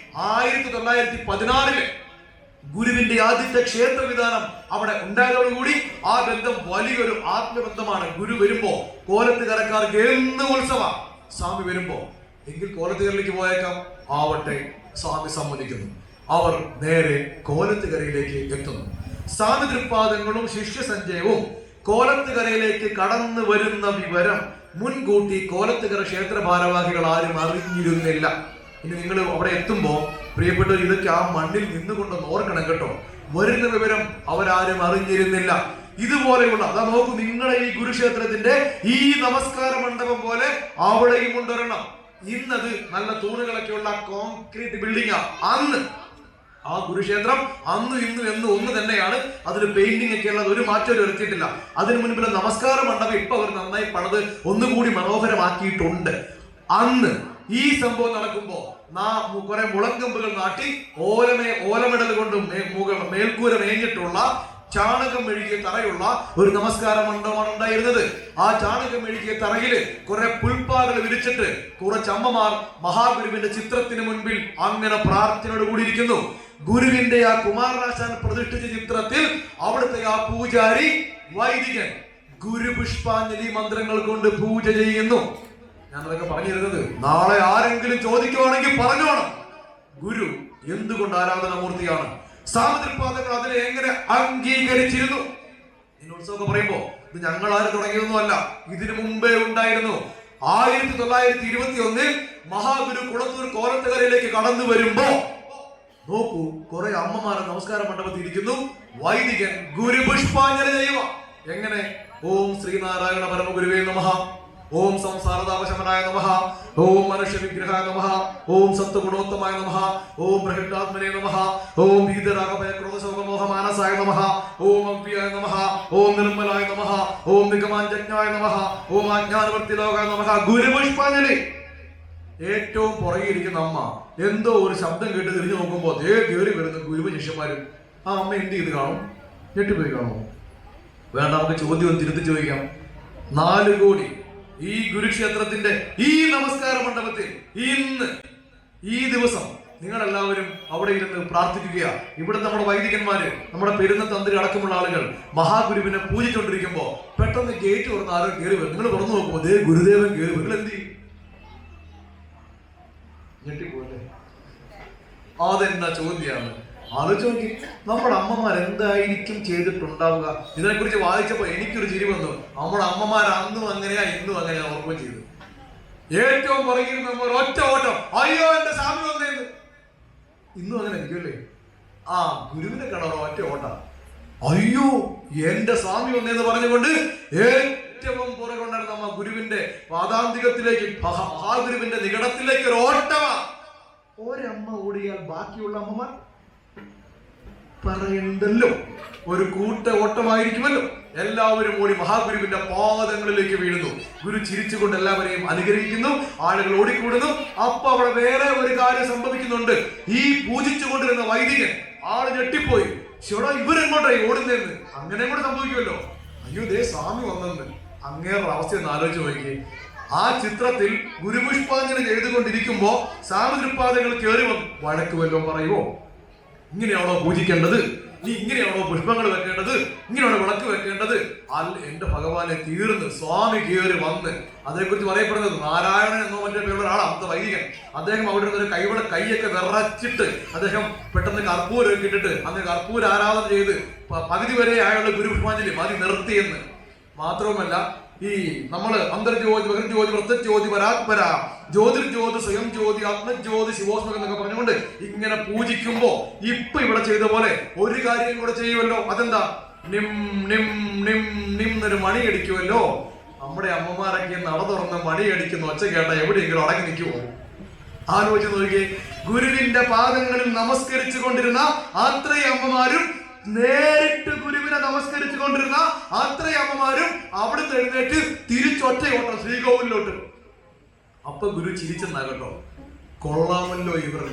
1914 ഗുരുവിന്റെ ആദ്യത്തെ ക്ഷേത്ര വിധാനം അവിടെ ഉണ്ടായതോടുകൂടി ആ ബന്ധം വലിയൊരു ആത്മബന്ധമാണ്. ഗുരു വരുമ്പോ കോലത്തുകരക്കാർക്ക് എന്നും ഉത്സവ. സ്വാമി വരുമ്പോ എങ്കിൽ കോലത്തുകരയിലേക്ക് പോയേക്കാം. ആവട്ടെ, സ്വാമി സമ്മതിക്കുന്നു. അവർ നേരെ കോലത്തുകരയിലേക്ക് എത്തുന്നു. സാമൂതിരിപ്പാദങ്ങളും ശിഷ്യസഞ്ചയവും കോലത്തുകരയിലേക്ക് കടന്നു വരുന്ന വിവരം മുൻകൂട്ടി കോലത്തുകര ക്ഷേത്ര ഭാരവാഹികൾ ആരും അറിഞ്ഞിരുന്നില്ല. ഇനി നിങ്ങൾ അവിടെ എത്തുമ്പോ പ്രിയപ്പെട്ടവർ, ഇതൊക്കെ ആ മണ്ണിൽ നിന്നുകൊണ്ടൊന്ന് ഓർക്കണം കേട്ടോ. വരുന്ന വിവരം അവരാരും അറിഞ്ഞിരുന്നില്ല. ഇതുപോലെയുള്ള, അതാ നോക്കൂ, നിങ്ങളെ ഈ കുരുക്ഷേത്രത്തിന്റെ ഈ നമസ്കാര മണ്ഡപം പോലെ അവിടെയും കൊണ്ടുവരണം. ഇന്നത് നല്ല തൂണുകളൊക്കെയുള്ള കോൺക്രീറ്റ് ബിൽഡിംഗാ. അന്ന് ആ കുരുക്ഷേത്രം അന്നും ഇന്നും എന്നും ഒന്ന് തന്നെയാണ്. അതിൽ പെയിന്റിംഗ് ഒക്കെ ഉള്ളത്, ഒരു മാറ്റം വരുത്തിയിട്ടില്ല. അതിനു മുൻപിലെ നമസ്കാര മണ്ഡപം ഇപ്പൊ അവർ നന്നായി പണിത് ഒന്നുകൂടി മനോഹരമാക്കിയിട്ടുണ്ട്. അന്ന് ഈ സംഭവം നടക്കുമ്പോ കുറെ മുളങ്കമ്പുകൾ നാട്ടി ഓലമെടൽ കൊണ്ട് മേൽക്കൂര മേഞ്ഞിട്ടുള്ള ചാണകം മെഴുകിയ തറയുള്ള ഒരു നമസ്കാര മണ്ഡപമാണ് ഉണ്ടായിരുന്നത്. ആ ചാണകം മെഴുകിയ തറയില് കുറെ പുൽപ്പാകൾ വിരിച്ചിട്ട് കുറച്ച് അമ്മമാർ മഹാഗുരുവിന്റെ ചിത്രത്തിന് മുൻപിൽ അങ്ങനെ പ്രാർത്ഥനയോട് കൂടിയിരിക്കുന്നു. ഗുരുവിന്റെ ആ കുമാരനാശാൻ പ്രതിഷ്ഠിച്ച ചിത്രത്തിൽ അവിടുത്തെ ആ പൂജാരി വൈദികൻ ഗുരുപുഷ്പാഞ്ജലി മന്ത്രങ്ങൾ കൊണ്ട് പൂജ ചെയ്യുന്നു. ഞാനതൊക്കെ പറഞ്ഞിരുന്നത് നാളെ ആരെങ്കിലും ചോദിക്കുവാണെങ്കിൽ പറഞ്ഞോണം, ഗുരു എന്തുകൊണ്ട് ആരാധനാമൂർത്തിയാണ്. സാമൂതിരിപ്പാദങ്ങൾ അതിനെ എങ്ങനെ അംഗീകരിച്ചിരുന്നു? ഉത്സവമൊക്കെ പറയുമ്പോ ഇത് ഞങ്ങൾ ആരും തുടങ്ങിയതൊന്നുമല്ല, ഇതിനു മുമ്പേ ഉണ്ടായിരുന്നു. 1921 മഹാഗുരു കുളത്തൂർ കോലത്തുകരയിലേക്ക് കടന്നു വരുമ്പോ നോക്കൂ, കുറെ അമ്മമാരെ നമസ്കാര മണ്ഡപത്തിൽ ഇരിക്കുന്നു. വൈദികൻ ഗുരുപുഷ്പാഞ്ജലി ചെയ്യുക. എങ്ങനെ? ഓം ശ്രീനാരായണ പരമഗുരുവേ നമഃ, ഓം സംസാരതാപശമനായ നമഃ, ഓം മനുഷ്യ വിഗ്രഹായ നമഃ, ഓം സത്വഗുണോത്തമായ നമഃ, ഓം പ്രഹൃതാത്മനേ നമഃ, ഓം ഭീതരാഗഭയ ക്രോധശോകമോഹമാനസായ നമഃ, ഓം അവ്യായ നമഃ, ഓം നിർമ്മലായ നമഃ, ഓം നിഗമാഞ്ജജ്ഞായ നമഃ, ഓം അജ്ഞാനവർത്തിലോകായ നമഃ. ഗുരുപുഷ്പാഞ്ജലി. ഏറ്റവും പുറകിലിരിക്കുന്ന അമ്മ എന്തോ ഒരു ശബ്ദം കേട്ട് തിരിഞ്ഞു നോക്കുമ്പോൾ ദേ കയറി വരുന്ന ഗുരുവും ശിഷ്യന്മാരും. ആ അമ്മ എന്ത് ചെയ്ത് കാണും? ഞെട്ടിപ്പോയി കാണുമോ? വേണ്ട, നമുക്ക് ചോദ്യം തിരുത്തി ചോദിക്കാം. 4 കോടി ഈ ഗുരുക്ഷേത്രത്തിന്റെ ഈ നമസ്കാര മണ്ഡപത്തിൽ ഇന്ന് ഈ ദിവസം നിങ്ങളെല്ലാവരും അവിടെ ഇരുന്ന് പ്രാർത്ഥിക്കുക. ഇവിടെ നമ്മുടെ വൈദികന്മാര്, നമ്മുടെ പെരുന്ന തന്ത്രി അടക്കമുള്ള ആളുകൾ മഹാഗുരുവിനെ പൂജിച്ചുകൊണ്ടിരിക്കുമ്പോ പെട്ടെന്ന് ഗേറ്റ് തുറന്ന് ആരോ കയറി വരും. നിങ്ങൾ തുറന്നു നോക്കുമ്പോ ദേ ഗുരുദേവൻ കയറി വരും. നിങ്ങൾ എന്ത് ചെയ്യും? ഞെട്ടിപ്പോലെ. അതെന്നാ ചോദ്യമാണ്. ആലോചിച്ച് നോക്കി, നമ്മുടെ അമ്മമാർ എന്തായിരിക്കും ചെയ്തിട്ടുണ്ടാവുക. ഇതിനെക്കുറിച്ച് വായിച്ചപ്പോ എനിക്കൊരു ചിരി വന്നു. നമ്മുടെ അമ്മമാർ അന്നും അങ്ങനെയാ ഇന്നും അങ്ങനെയാ ഓർക്കുകയും ചെയ്തു. ഏറ്റവും പുറകിൽ നമ്മൾ ഒറ്റ ഓട്ടം, അയ്യോ എന്റെ സ്വാമി വന്നേന്ന്. ഇന്നും അങ്ങനെ ഇരിക്കുമല്ലേ? ആ ഗുരുവിനെ കാണാറോ ഒറ്റ ഓട്ടം, അയ്യോ എന്റെ സ്വാമി വന്നേന്ന് പറഞ്ഞുകൊണ്ട് ഏറ്റവും പുറകൊണ്ടാണ് നമ്മ ഗുരുവിന്റെ പാദാന്തികത്തിലേക്ക്, മഹാഗുരുവിന്റെ നികടത്തിലേക്ക് ഒരു ഓട്ടമാ. ഒരമ്മ ഓടിയാൽ ബാക്കിയുള്ള അമ്മമാർ പറയണ്ടല്ലോ, ഒരു കൂട്ട ഓട്ടമായിരിക്കുമല്ലോ. എല്ലാവരും ഓടി മഹാഗുരുവിന്റെ പാദങ്ങളിലേക്ക് വീഴുന്നു. ഗുരു ചിരിച്ചുകൊണ്ട് എല്ലാവരെയും അനുഗ്രഹിക്കുന്നു. ആളുകൾ ഓടിക്കൂടുന്നു. അപ്പൊ അവിടെ വേറെ ഒരു കാര്യം സംഭവിക്കുന്നുണ്ട്. ഈ പൂജിച്ചുകൊണ്ടിരുന്ന വൈദികൻ ആള് ഞെട്ടിപ്പോയി. ചേടാ ഇവരെങ്ങോട്ടായി ഓടുന്നതെന്ന്. അങ്ങനെ കൂടെ സംഭവിക്കുമല്ലോ. അയ്യോ ദേ സ്വാമി വന്നെന്ന്. അങ്ങേറെ അവസ്ഥയൊന്ന് ആലോചിച്ച് നോക്കി. ആ ചിത്രത്തിൽ ഗുരുപുഷ്പാഞ്ജലി ചെയ്തുകൊണ്ടിരിക്കുമ്പോ സ്വാമിതൃപാദങ്ങൾ കയറി വന്നു. വഴക്ക് വല്ലതും പറയുവോ? ഇങ്ങനെയാണോ പൂജിക്കേണ്ടത്? നീ ഇങ്ങനെയാണോ പുഷ്പങ്ങൾ വെക്കേണ്ടത്? ഇങ്ങനെയാണോ വിളക്ക് വെക്കേണ്ടത്? അല്ല എന്റെ ഭഗവാനെ, തീർന്ന് സ്വാമി കയറി വന്ന്. അതേക്കുറിച്ച് പറയപ്പെടുന്നത് നാരായണൻ എന്നോ മറ്റേ പേരുള്ള ഒരാളാണ്, അന്നത്തെ വൈദികൻ. അദ്ദേഹം അവിടെ നിന്ന് കൈയൊക്കെ വിറച്ചിട്ട് അദ്ദേഹം പെട്ടെന്ന് കർപ്പൂരമൊക്കെ ഇട്ടിട്ട് അന്ന് കർപ്പൂര ആരാധന ചെയ്ത് പകുതി വരെ അയാളുടെ ഗുരുപുഷ്പാഞ്ജലി മതി നിർത്തിയെന്ന്. മാത്രവുമല്ല, ഈ നമ്മള് അന്തർജ്യോതി, ബഹിർജ്യോതി, വൃത്തജ്യോതി, പരാത്പര, ജ്യോതിർജ്യോതി, സ്വയം ജ്യോതി, ആത്മജ്യോതി, ശിവോസ്മകം എന്നൊക്കെ പറഞ്ഞുകൊണ്ട് ഇങ്ങനെ പൂജിക്കുമ്പോ ഇപ്പൊ ഇവിടെ ചെയ്ത പോലെ ഒരു കാര്യം കൂടെ ചെയ്യുമല്ലോ. അതെന്താ? നിം നിം നിം നിം എന്നൊരു മണി അടിക്കുമല്ലോ. നമ്മുടെ അമ്മമാരൊക്കെ നട തുറന്ന് മണി അടിക്കുന്ന ഒച്ച കേട്ട എവിടെയെങ്കിലും അടങ്ങി നിൽക്കുമോ? ആലോചിച്ച് നോക്കിയേ. ഗുരുവിന്റെ പാദങ്ങളിൽ നമസ്കരിച്ചു കൊണ്ടിരുന്ന അത്രയും അമ്മമാരും, നേരിട്ട് ഗുരുവിനെ നമസ്കരിച്ചു കൊണ്ടിരുന്ന അത്രയും അമ്മമാരും അവിടുന്ന് എഴുന്നേറ്റ് തിരിച്ചൊറ്റയോട്ടം ശ്രീകോവിലോട്ട്. അപ്പൊ ഗുരു ചിരിച്ചെന്നാകട്ടോ, കൊള്ളാമല്ലോ ഇവർ.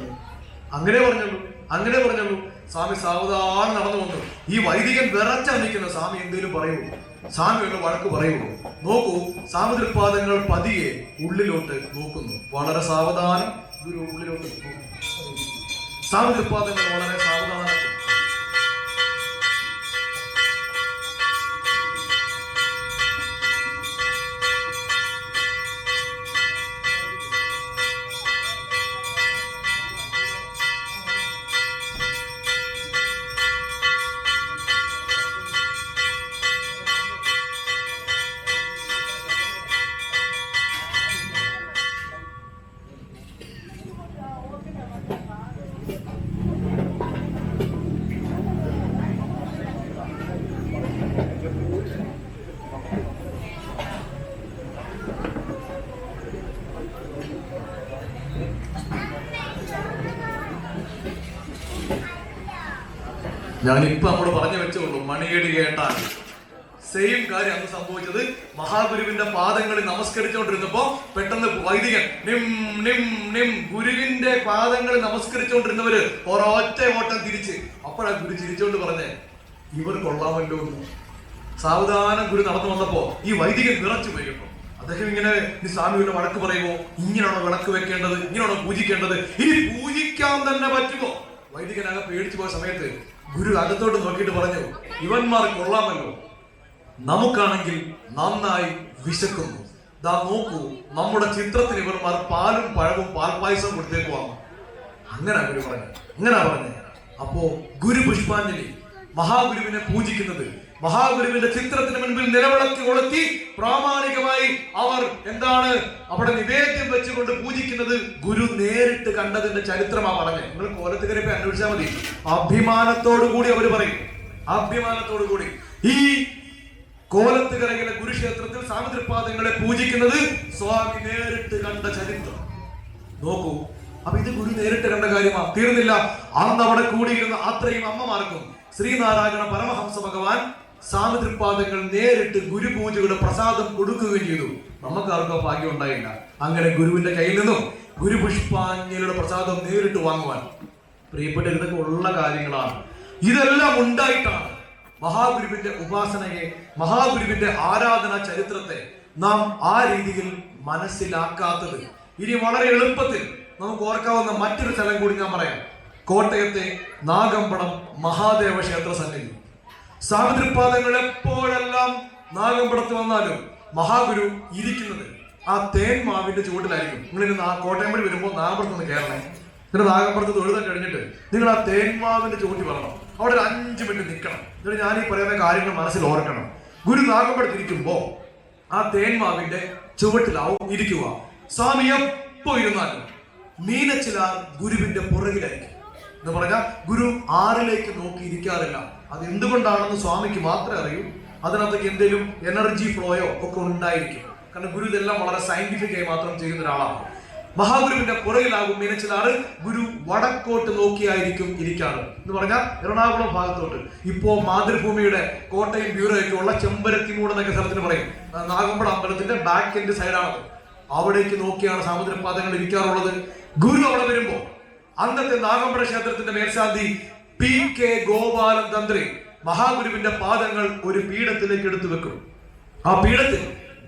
അങ്ങനെ പറഞ്ഞുള്ളൂ. സ്വാമി സാവധാനം നടന്നു വന്നു. ഈ വൈദികൻ വിറച്ചാ നിൽക്കുന്ന. സ്വാമി എന്തെങ്കിലും പറയുമോ? സ്വാമി ഒന്ന് വഴക്ക് പറയുമോ? നോക്കൂ, സ്വാമിതൃപാദങ്ങൾ പതിയെ ഉള്ളിലോട്ട് നോക്കുന്നു. വളരെ സാവധാനം ഗുരു ഉള്ളിലോട്ട് നോക്കുന്നു. സ്വാമിതൃപാദങ്ങൾ വളരെ സാവധാനം. ഞാനിപ്പോ അങ്ങോട്ട് പറഞ്ഞു വെച്ചോളൂ, മണിയടി കേട്ടാൽ സെയിം കാര്യം അന്ന് സംഭവിച്ചത്. മഹാഗുരുവിന്റെ പാദങ്ങളിൽ നമസ്കരിച്ചുകൊണ്ടിരുന്നപ്പോ പെട്ടെന്ന് വൈദികൻ നിം നിം നിം ഗുരുവിന്റെ പാദങ്ങളിൽ നമസ്കരിച്ചുകൊണ്ടിരുന്നവര് ഒരൊറ്റ ഓട്ടം തിരിച്ച്. അപ്പോഴാ ഗുരു ചിരിച്ചുകൊണ്ട് പറഞ്ഞേ, ഇവർ കൊള്ളാമല്ലോ എന്ന്. സാവധാനം ഗുരു നടന്നു വന്നപ്പോ ഈ വൈദികൻ വിറച്ചു പോയപ്പോ അദ്ദേഹം ഇങ്ങനെ, നീ സ്വാമിയുടെ വഴക്ക് പറയുമോ? ഇങ്ങനെയാണോ വിളക്ക് വെക്കേണ്ടത്? ഇങ്ങനെയാണോ പൂജിക്കേണ്ടത്? ഇനി പൂജിക്കാൻ തന്നെ പറ്റുമോ? വൈദികനാകെ പേടിച്ചു പോയ സമയത്ത് ഗുരു അകത്തോട്ട് നോക്കിയിട്ട് പറഞ്ഞു, ഇവന്മാർ കൊള്ളാമല്ലോ, നമുക്കാണെങ്കിൽ നന്നായി വിശക്കുന്നു. ദാ നോക്കൂ, നമ്മുടെ ചിത്രത്തിന് ഇവന്മാർ പാലും പഴവും പാൽപായസം കൊടുത്തേക്കുവാണ്. അങ്ങനെ ഗുരു പറഞ്ഞേ. അപ്പോ ഗുരു പുഷ്പാഞ്ജലി, മഹാഗുരുവിനെ പൂജിക്കുന്നത്, മഹാഗുരുവിന്റെ ചിത്രത്തിന് മുൻപിൽ നിലവിളക്കി കൊളുത്തി പ്രാമാണികമായി അവർ എന്താണ് അവിടെ നിവേദ്യം വെച്ചുകൊണ്ട് പൂജിക്കുന്നത് ഗുരു നേരിട്ട് കണ്ടതിന്റെ ചരിത്രമാണ് പറഞ്ഞത്. നിങ്ങൾ കോലത്തുകരെ പോയി അന്വേഷിച്ചാൽ മതി. അഭിമാനത്തോടു കൂടി അവർ പറയും, അഭിമാനത്തോടു കൂടി ഈ കോലത്തുകരയിലെ കുരുക്ഷേത്രത്തിൽ സ്വാമിതൃപാദങ്ങളെ പൂജിക്കുന്നത് സ്വാമി നേരിട്ട് കണ്ട ചരിത്രം നോക്കൂ. അപ്പൊ ഇത് ഗുരു നേരിട്ട് കണ്ട കാര്യമാണ്. തീർന്നില്ല, അന്ന് അവിടെ കൂടിയിരുന്ന അത്രയും അമ്മമാർക്കും ശ്രീനാരായണ പരമഹംസ ഭഗവാൻ സ്വാമിതൃപാദങ്ങൾ നേരിട്ട് ഗുരുപൂജയുടെ പ്രസാദം കൊടുക്കുകയും ചെയ്തു. നമുക്കാർക്കോ ഭാഗ്യം ഉണ്ടായില്ല അങ്ങനെ ഗുരുവിന്റെ കയ്യിൽ നിന്നും ഗുരുപുഷ്പാഞ്ജലിയുടെ പ്രസാദം നേരിട്ട് വാങ്ങുവാൻ. പ്രിയപ്പെട്ട, ഇതൊക്കെ ഉള്ള കാര്യങ്ങളാണ്. ഇതെല്ലാം ഉണ്ടായിട്ടാണ് മഹാഗുരുവിന്റെ ഉപാസനയെ, മഹാഗുരുവിന്റെ ആരാധനാ ചരിത്രത്തെ നാം ആ രീതിയിൽ മനസ്സിലാക്കാത്തത്. ഇനി വളരെ എളുപ്പത്തിൽ നമുക്ക് ഓർക്കാവുന്ന മറ്റൊരു സ്ഥലം കൂടി ഞാൻ പറയാം. കോട്ടയത്തെ നാഗമ്പടം മഹാദേവ ക്ഷേത്ര സന്നിധി. സ്വാമിതൃപാദങ്ങൾ എപ്പോഴെല്ലാം നാഗമ്പടത്ത് വന്നാലും മഹാഗുരു ഇരിക്കുന്നത് ആ തേൻ മാവിന്റെ ചുവട്ടിലായിരിക്കും. നിങ്ങളിന്ന് ആ കോട്ടയം വഴി വരുമ്പോൾ നാഗമ്പടത്ത് നിന്ന് കയറണേ. പിന്നെ നാഗമ്പടത്ത് തൊഴുതൊക്കെ കഴിഞ്ഞിട്ട് നിങ്ങൾ ആ തേന്മാവിന്റെ ചുവട്ടി വരണം. അവിടെ ഒരു 5 മിനിറ്റ് നിൽക്കണം. എന്നിട്ട് ഞാൻ ഈ പറയുന്ന കാര്യങ്ങൾ മനസ്സിൽ ഓർക്കണം. ഗുരു നാഗമ്പടത്തിരിക്കുമ്പോ ആ തേന്മാവിന്റെ ചുവട്ടിലാവും ഇരിക്കുക. സ്വാമി എപ്പോ ഇരുന്നാലും മീനച്ചിലാർ ഗുരുവിന്റെ പുറകിലായിരിക്കും. എന്ന് പറഞ്ഞാൽ ഗുരു ആറിലേക്ക് നോക്കി ഇരിക്കാറില്ല. അത് എന്തുകൊണ്ടാണെന്ന് സ്വാമിക്ക് മാത്രമേ അറിയൂ. അതിനകത്തേക്ക് എന്തെങ്കിലും എനർജി ഫ്ലോയോ ഒക്കെ ഉണ്ടായിരിക്കും. കാരണം ഗുരു ഇതെല്ലാം വളരെ സയന്റിഫിക് ആയി മാത്രം ചെയ്യുന്ന ഒരാളാണ്. മഹാഗുരുവിന്റെ പുറകിലാകും മീനച്ചിലാറ്. ഗുരു വടക്കോട്ട് നോക്കിയായിരിക്കും ഇരിക്കാറ്. എന്ന് പറഞ്ഞാൽ എറണാകുളം ഭാഗത്തോട്ട്. ഇപ്പോ മാതൃഭൂമിയുടെ കോട്ടയം ബ്യൂറോ ഒക്കെ ഉള്ള ചെമ്പരത്തിമൂട് എന്നൊക്കെ സ്ഥലത്തിന് പറയും. നാഗമ്പട അമ്പലത്തിന്റെ ബാക്ക് എൻഡ് സൈഡാണത്. അവിടേക്ക് നോക്കിയാണ് സാമുദ്രപാദങ്ങൾ ഇരിക്കാറുള്ളത്. ഗുരു അവിടെ വരുമ്പോ അന്നത്തെ നാഗമ്പട ക്ഷേത്രത്തിന്റെ മേൽശാന്തി P.K. ഗോപാലൻ തന്ത്രി മഹാഗുരുവിന്റെ പാദങ്ങൾ ഒരു പീഠത്തിലേക്ക് എടുത്തു വെക്കും. ആ പീഠത്തിൽ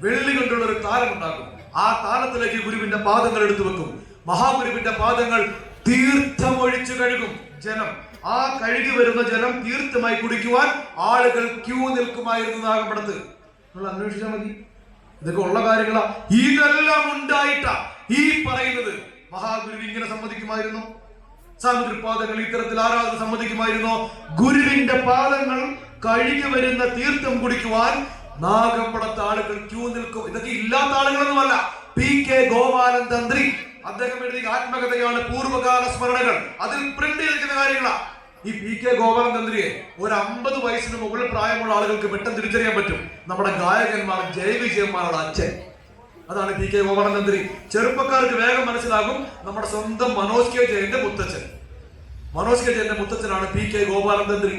വെള്ളി കൊണ്ടുള്ള ഒരു താരം ഉണ്ടാക്കും. ആ താരത്തിലേക്ക് ഗുരുവിന്റെ പാദങ്ങൾ എടുത്തു വെക്കും. മഹാഗുരുവിന്റെ പാദങ്ങൾ തീർത്ഥമൊഴിച്ചു കഴുകും ജനം. ആ കഴുകി വരുന്ന ജലം തീർത്ഥമായി കുടിക്കുവാൻ ആളുകൾ ക്യൂ നിൽക്കുമായിരുന്നു നാഗമ്പടത്ത്. നിങ്ങൾ അന്വേഷിച്ചാൽ മതി. ഇതൊക്കെ ഉള്ള കാര്യങ്ങളാ. ഇതെല്ലാം ഉണ്ടായിട്ടാ ഈ പറയുന്നത് മഹാഗുരു ഇങ്ങനെ സമ്മതിക്കുമായിരുന്നു. സാമുദ്രപാദങ്ങൾ ഇത്തരത്തിൽ ആരാധന സമ്മതിക്കുമായിരുന്നോ? ഗുരുവിന്റെ പാദങ്ങൾ കഴുകി വരുന്ന തീർത്ഥം കുടിക്കുവാൻ നാഗമ്പടത്തെ ആളുകൾ ക്യൂ നിൽക്കും. ഇതൊക്കെ ഇല്ലാത്ത ആളുകളൊന്നുമല്ല. P.K. ഗോപാലൻ തന്ത്രി അദ്ദേഹം എഴുതിയ ആത്മകഥയാണ് പൂർവ്വകാല സ്മരണകൾ. അതിൽ പ്രിന്റ് ചെയ്തിരിക്കുന്ന കാര്യങ്ങളാ. ഈ P.K. ഗോപാലൻ തന്ത്രിയെ ഒരു 50 വയസ്സിന് മുകളിൽ പ്രായമുള്ള ആളുകൾക്ക് പെട്ടെന്ന് തിരിച്ചറിയാൻ പറ്റും. നമ്മുടെ ഗായകന്മാർ ജയവിജയന്മാരുടെ അച്ഛൻ. അതാണ് P.K. ഗോപാലൻ തന്ത്രി. ചെറുപ്പക്കാർക്ക് വേഗം മനസ്സിലാകും. നമ്മുടെ സ്വന്തം മനോജ് കെ ജയന്റെ മുത്തച്ഛൻ. മനോജ് കെ ജയന്റെ മുത്തച്ഛനാണ് P.K. ഗോപാലൻ തന്ത്രി.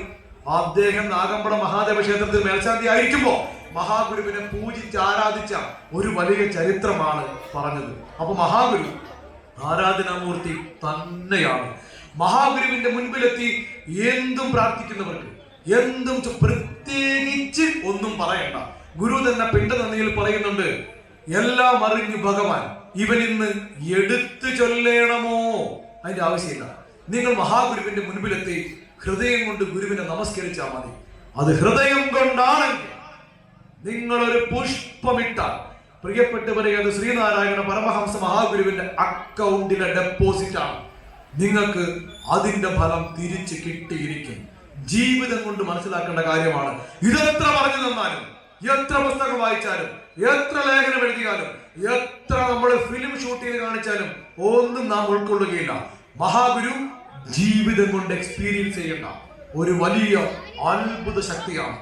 അദ്ദേഹം നാഗമ്പട മഹാദേവ ക്ഷേത്രത്തിൽ മേൽശാന്തി ആയിരിക്കുമ്പോ മഹാഗുരുവിനെ പൂജിച്ച് ആരാധിച്ച ഒരു വലിയ ചരിത്രമാണ് പറഞ്ഞത്. അപ്പൊ മഹാഗുരു ആരാധനാമൂർത്തി തന്നെയാണ്. മഹാഗുരുവിന്റെ മുൻപിലെത്തി എന്തും പ്രാർത്ഥിക്കുന്നവർക്ക് എന്തും പ്രത്യേകിച്ച് ഒന്നും പറയണ്ട. ഗുരു തന്നെ പിണ്ടനന്ദിയിൽ പറയുന്നുണ്ട്, എല്ലാം അറിഞ്ഞു ഭഗവാൻ ഇവൻ ഇന്ന് എടുത്തു ചൊല്ലേണമോ. അതിന്റെ ആവശ്യമില്ല. നിങ്ങൾ മഹാഗുരുവിന്റെ മുൻപിലെത്തി ഹൃദയം കൊണ്ട് ഗുരുവിനെ നമസ്കരിച്ചാൽ മതി. അത് ഹൃദയം കൊണ്ടാണെങ്കിൽ നിങ്ങളൊരു പുഷ്പമിട്ടാൽ പ്രിയപ്പെട്ടവരെ അത് ശ്രീനാരായണ പരമഹംസ മഹാഗുരുവിന്റെ അക്കൗണ്ടിലെ ഡെപ്പോസിറ്റ് ആണ്. നിങ്ങൾക്ക് അതിന്റെ ഫലം തിരിച്ചു കിട്ടിയിരിക്കും. ജീവിതം കൊണ്ട് മനസ്സിലാക്കേണ്ട കാര്യമാണ്. ഇതെത്ര പറഞ്ഞു തന്നാലും, എത്ര പുസ്തകം വായിച്ചാലും, എത്ര ലേഖനം എഴുതിയാലും, എത്ര നമ്മൾ ഫിലിം ഷൂട്ട് ചെയ്ത് കാണിച്ചാലും ഒന്നും നാം ഉൾക്കൊള്ളുകയില്ല. മഹാഗുരു ജീവിതം കൊണ്ട് എക്സ്പീരിയൻസ് ചെയ്യേണ്ട ഒരു വലിയ അത്ഭുത ശക്തിയാണ്.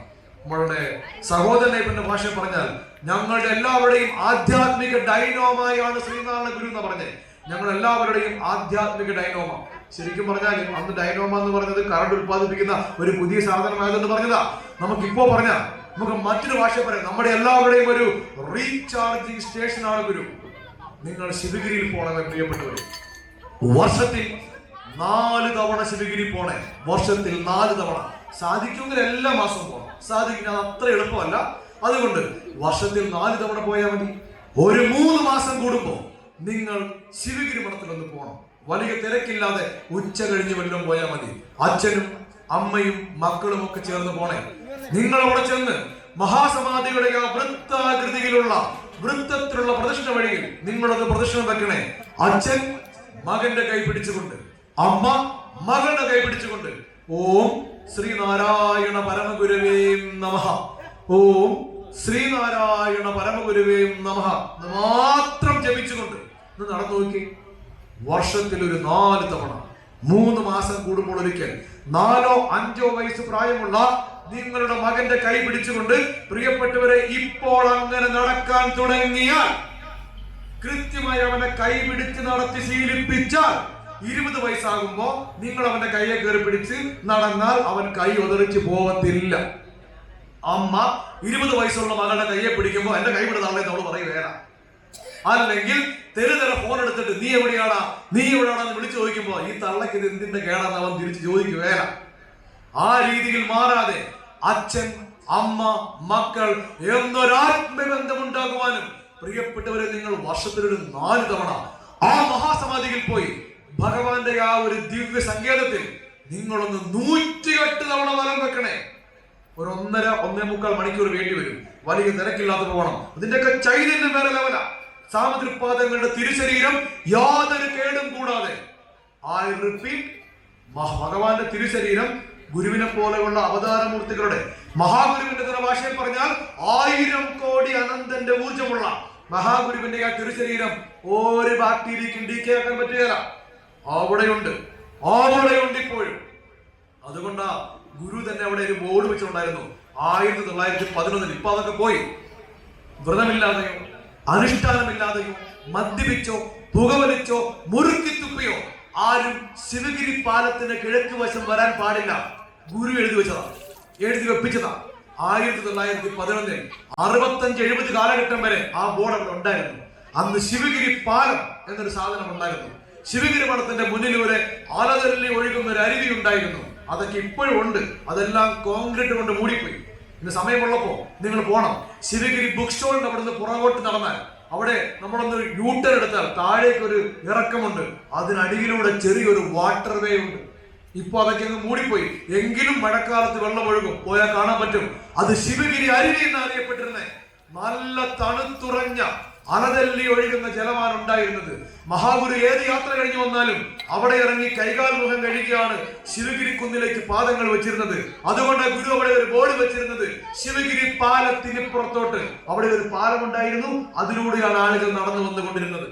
നമ്മളുടെ സഹോദരനെ പിന്നെ ഭാഷ പറഞ്ഞാൽ ഞങ്ങളുടെ എല്ലാവരുടെയും ആധ്യാത്മിക ഡൈനോമയാണ് ശ്രീനാരായണ ഗുരു എന്ന് പറഞ്ഞത്. ഞങ്ങൾ എല്ലാവരുടെയും ആധ്യാത്മിക ഡൈനോമ. ശരിക്കും പറഞ്ഞാൽ അന്ന് ഡൈനോമ എന്ന് പറഞ്ഞത് കറണ്ട് ഉത്പാദിപ്പിക്കുന്ന ഒരു പുതിയ സാധനമായതെന്ന് പറഞ്ഞതാ. നമുക്കിപ്പോ പറഞ്ഞാൽ നമുക്ക് മറ്റൊരു ഭാഷ പറയാം. നമ്മുടെ എല്ലാവരുടെയും ഒരു റീചാർജിങ് സ്റ്റേഷനാണ് ഗുരു. നിങ്ങൾ ശിവഗിരിയിൽ പോണേ പ്രിയപ്പെട്ടവർ. വർഷത്തിൽ 4 തവണ ശിവഗിരി പോണേ. വർഷത്തിൽ 4 തവണ. സാധിക്കുമെങ്കിൽ എല്ലാ മാസവും പോകണം. സാധിക്കുന്നത് അത്ര എളുപ്പമല്ല. അതുകൊണ്ട് വർഷത്തിൽ 4 തവണ പോയാൽ മതി. ഒരു 3 മാസം കൂടുമ്പോ നിങ്ങൾ ശിവഗിരി മഠത്തിലൊന്ന് പോകണം. വലിയ തിരക്കില്ലാതെ ഉച്ച കഴിഞ്ഞ് വല്ലതും പോയാൽ മതി. അച്ഛനും അമ്മയും മക്കളും ഒക്കെ ചേർന്ന് പോണേ. നിങ്ങൾ അവിടെ ചെന്ന് മഹാസമാധിയുടെ ആ വൃത്താകൃതിയിലുള്ള വൃത്തത്തിലുള്ള പ്രദക്ഷിണ വഴിയിൽ നിങ്ങളത് പ്രദക്ഷിണം വെക്കണേ. അച്ഛൻ മകന്റെ കൈ പിടിച്ചുകൊണ്ട്, അമ്മ മകളുടെ കൈ പിടിച്ചുകൊണ്ട് ഓം ശ്രീനാരായണ പരമഗുരുവേ നമഃ, ഓം ശ്രീനാരായണ പരമഗുരുവേ നമഃ മാത്രം ജപിച്ചുകൊണ്ട് നടന്നു നോക്കി. വർഷത്തിൽ ഒരു 4 തവണ, 3 മാസം കൂടുമ്പോൾ ഒരിക്കൽ 4ഓ 5ഓ വയസ്സ് പ്രായമുള്ള നിങ്ങളുടെ മകന്റെ കൈ പിടിച്ചുകൊണ്ട് പ്രിയപ്പെട്ടവരെ ഇപ്പോൾ അങ്ങനെ നടക്കാൻ തുടങ്ങിയാൽ, കൃത്യമായി അവന്റെ കൈ പിടിച്ച് നടത്തി ശീലിപ്പിച്ചാൽ 20 വയസ്സാകുമ്പോ നിങ്ങൾ അവന്റെ കൈയെ കയറി പിടിച്ച് നടന്നാൽ അവൻ കൈ ഒതറിച്ച് പോവത്തില്ല. അമ്മ 20 വയസ്സുള്ള മകളുടെ കൈയെ പിടിക്കുമ്പോ എന്റെ കൈ വിടുന്നാളെ നമ്മൾ പറയും വേണം. അല്ലെങ്കിൽ തെരുതര ഫോൺ എടുത്തിട്ട് നീ എവിടെയാടാ എന്ന് വിളിച്ചു ചോദിക്കുമ്പോ ഈ തള്ളക്ക് ഇത് എന്തിന്റെ കേടാന്ന് അവൻ തിരിച്ച് ചോദിക്കും വേല. ആ രീതിയിൽ മാറാതെ അച്ഛൻ, അമ്മ, മക്കൾ എന്നൊരാത്മബന്ധം ഉണ്ടാകുവാനും പ്രിയപ്പെട്ടവരെ നിങ്ങൾ വർഷത്തിലൊരു 4 തവണ ആ മഹാസമാധിയിൽ പോയി ഭഗവാന്റെ ആ ഒരു ദിവ്യ സങ്കേതത്തിൽ നിങ്ങളൊന്ന് 108 തവണ വലം വെക്കണേ. ഒരു 1.5 മണിക്കൂർ വേണ്ടി വരും. വലിയ തിരക്കില്ലാതെ പോകണം. ഇതിന്റെയൊക്കെ ചൈതന്യം വേറെ ലെവല. സാമുദ്രപാദങ്ങളുടെ തിരുശരീരം യാതൊരു കേടും കൂടാതെ ഐ റിപ്പീറ്റ്, ഭഗവാന്റെ തിരുശരീരം ഗുരുവിനെ പോലെയുള്ള അവതാരമൂർത്തികളുടെ, മഹാഗുരുവിന്റെ തന്നെ ഭാഷയിൽ പറഞ്ഞാൽ 1000 കോടി അനന്തന്റെ ഊർജമുള്ള മഹാഗുരുവിന്റെ ആ തിരുശരീരം ഒരു ബാക്ടീരിയക്കും ഡീക്കേയാക്കാൻ പറ്റുകയില്ല. അവിടെയുണ്ട് ഇപ്പോഴും. അതുകൊണ്ടാ ഗുരു തന്നെ അവിടെ ഒരു ബോർഡ് വെച്ചിട്ടുണ്ടായിരുന്നു 1911. ഇപ്പൊ അതൊക്കെ പോയി. വ്രതമില്ലാതെയോ അനുഷ്ഠാനമില്ലാതെയോ മദ്യപിച്ചോ പുകവലിച്ചോ മുറുക്കി തുപ്പിയോ ആരും ശിവഗിരി പാലത്തിന് കിഴക്ക് വശം വരാൻ പാടില്ല. ഗുരു എഴുതി വെപ്പിച്ചതാ 1911. 65-70 കാലഘട്ടം വരെ ആ ബോർഡ് അവിടെ ഉണ്ടായിരുന്നു. അന്ന് ശിവഗിരി പാലം എന്നൊരു സാധനം ഉണ്ടായിരുന്നു. ശിവഗിരി മഠത്തിന്റെ മുന്നിലൂടെ ആലതല്ലി ഒഴുകുന്ന ഒരു അരുവി ഉണ്ടായിരുന്നു. അതൊക്കെ ഇപ്പോഴും ഉണ്ട്. അതെല്ലാം കോൺക്രീറ്റ് കൊണ്ട് മൂടിപ്പോയി. ഇന്ന് സമയമുള്ളപ്പോ നിങ്ങൾ പോണം. ശിവഗിരി ബുക്ക് സ്റ്റോളിന്റെ അവിടെ നിന്ന് പുറകോട്ട് നടന്നാൽ അവിടെ നമ്മളൊന്ന് യൂട്ടർ എടുത്താൽ താഴേക്ക് ഒരു ഇറക്കമുണ്ട്. അതിനടിയിലൂടെ ചെറിയൊരു വാട്ടർ വേ ഉണ്ട്. ഇപ്പൊ അതൊക്കെ അങ്ങ് മൂടിപ്പോയി. എങ്കിലും മഴക്കാലത്ത് വെള്ളം ഒഴുകും, പോയാൽ കാണാൻ പറ്റും. അത് ശിവഗിരി അരുവി എന്ന് അറിയപ്പെട്ടിരുന്നേ. നല്ല തണുത്തുറഞ്ഞ അലതല്ലി ഒഴുകുന്ന ജലമാണ് ഉണ്ടായിരുന്നത്. മഹാഗുരു ഏത് യാത്ര കഴിഞ്ഞു വന്നാലും അവിടെ ഇറങ്ങി കൈകാൽ മുഖം കഴിക്കുകയാണ് ശിവഗിരി കുന്നിലേക്ക് പാദങ്ങൾ വെച്ചിരുന്നത്. അതുകൊണ്ട് ഗുരു അവിടെ ഒരു ബോർഡ് വെച്ചിരുന്നത് ശിവഗിരി പാലത്തിന് പുറത്തോട്ട്. അവിടെ ഒരു പാലം ഉണ്ടായിരുന്നു, അതിലൂടെയാണ് ആളുകൾ നടന്നു വന്നുകൊണ്ടിരുന്നത്.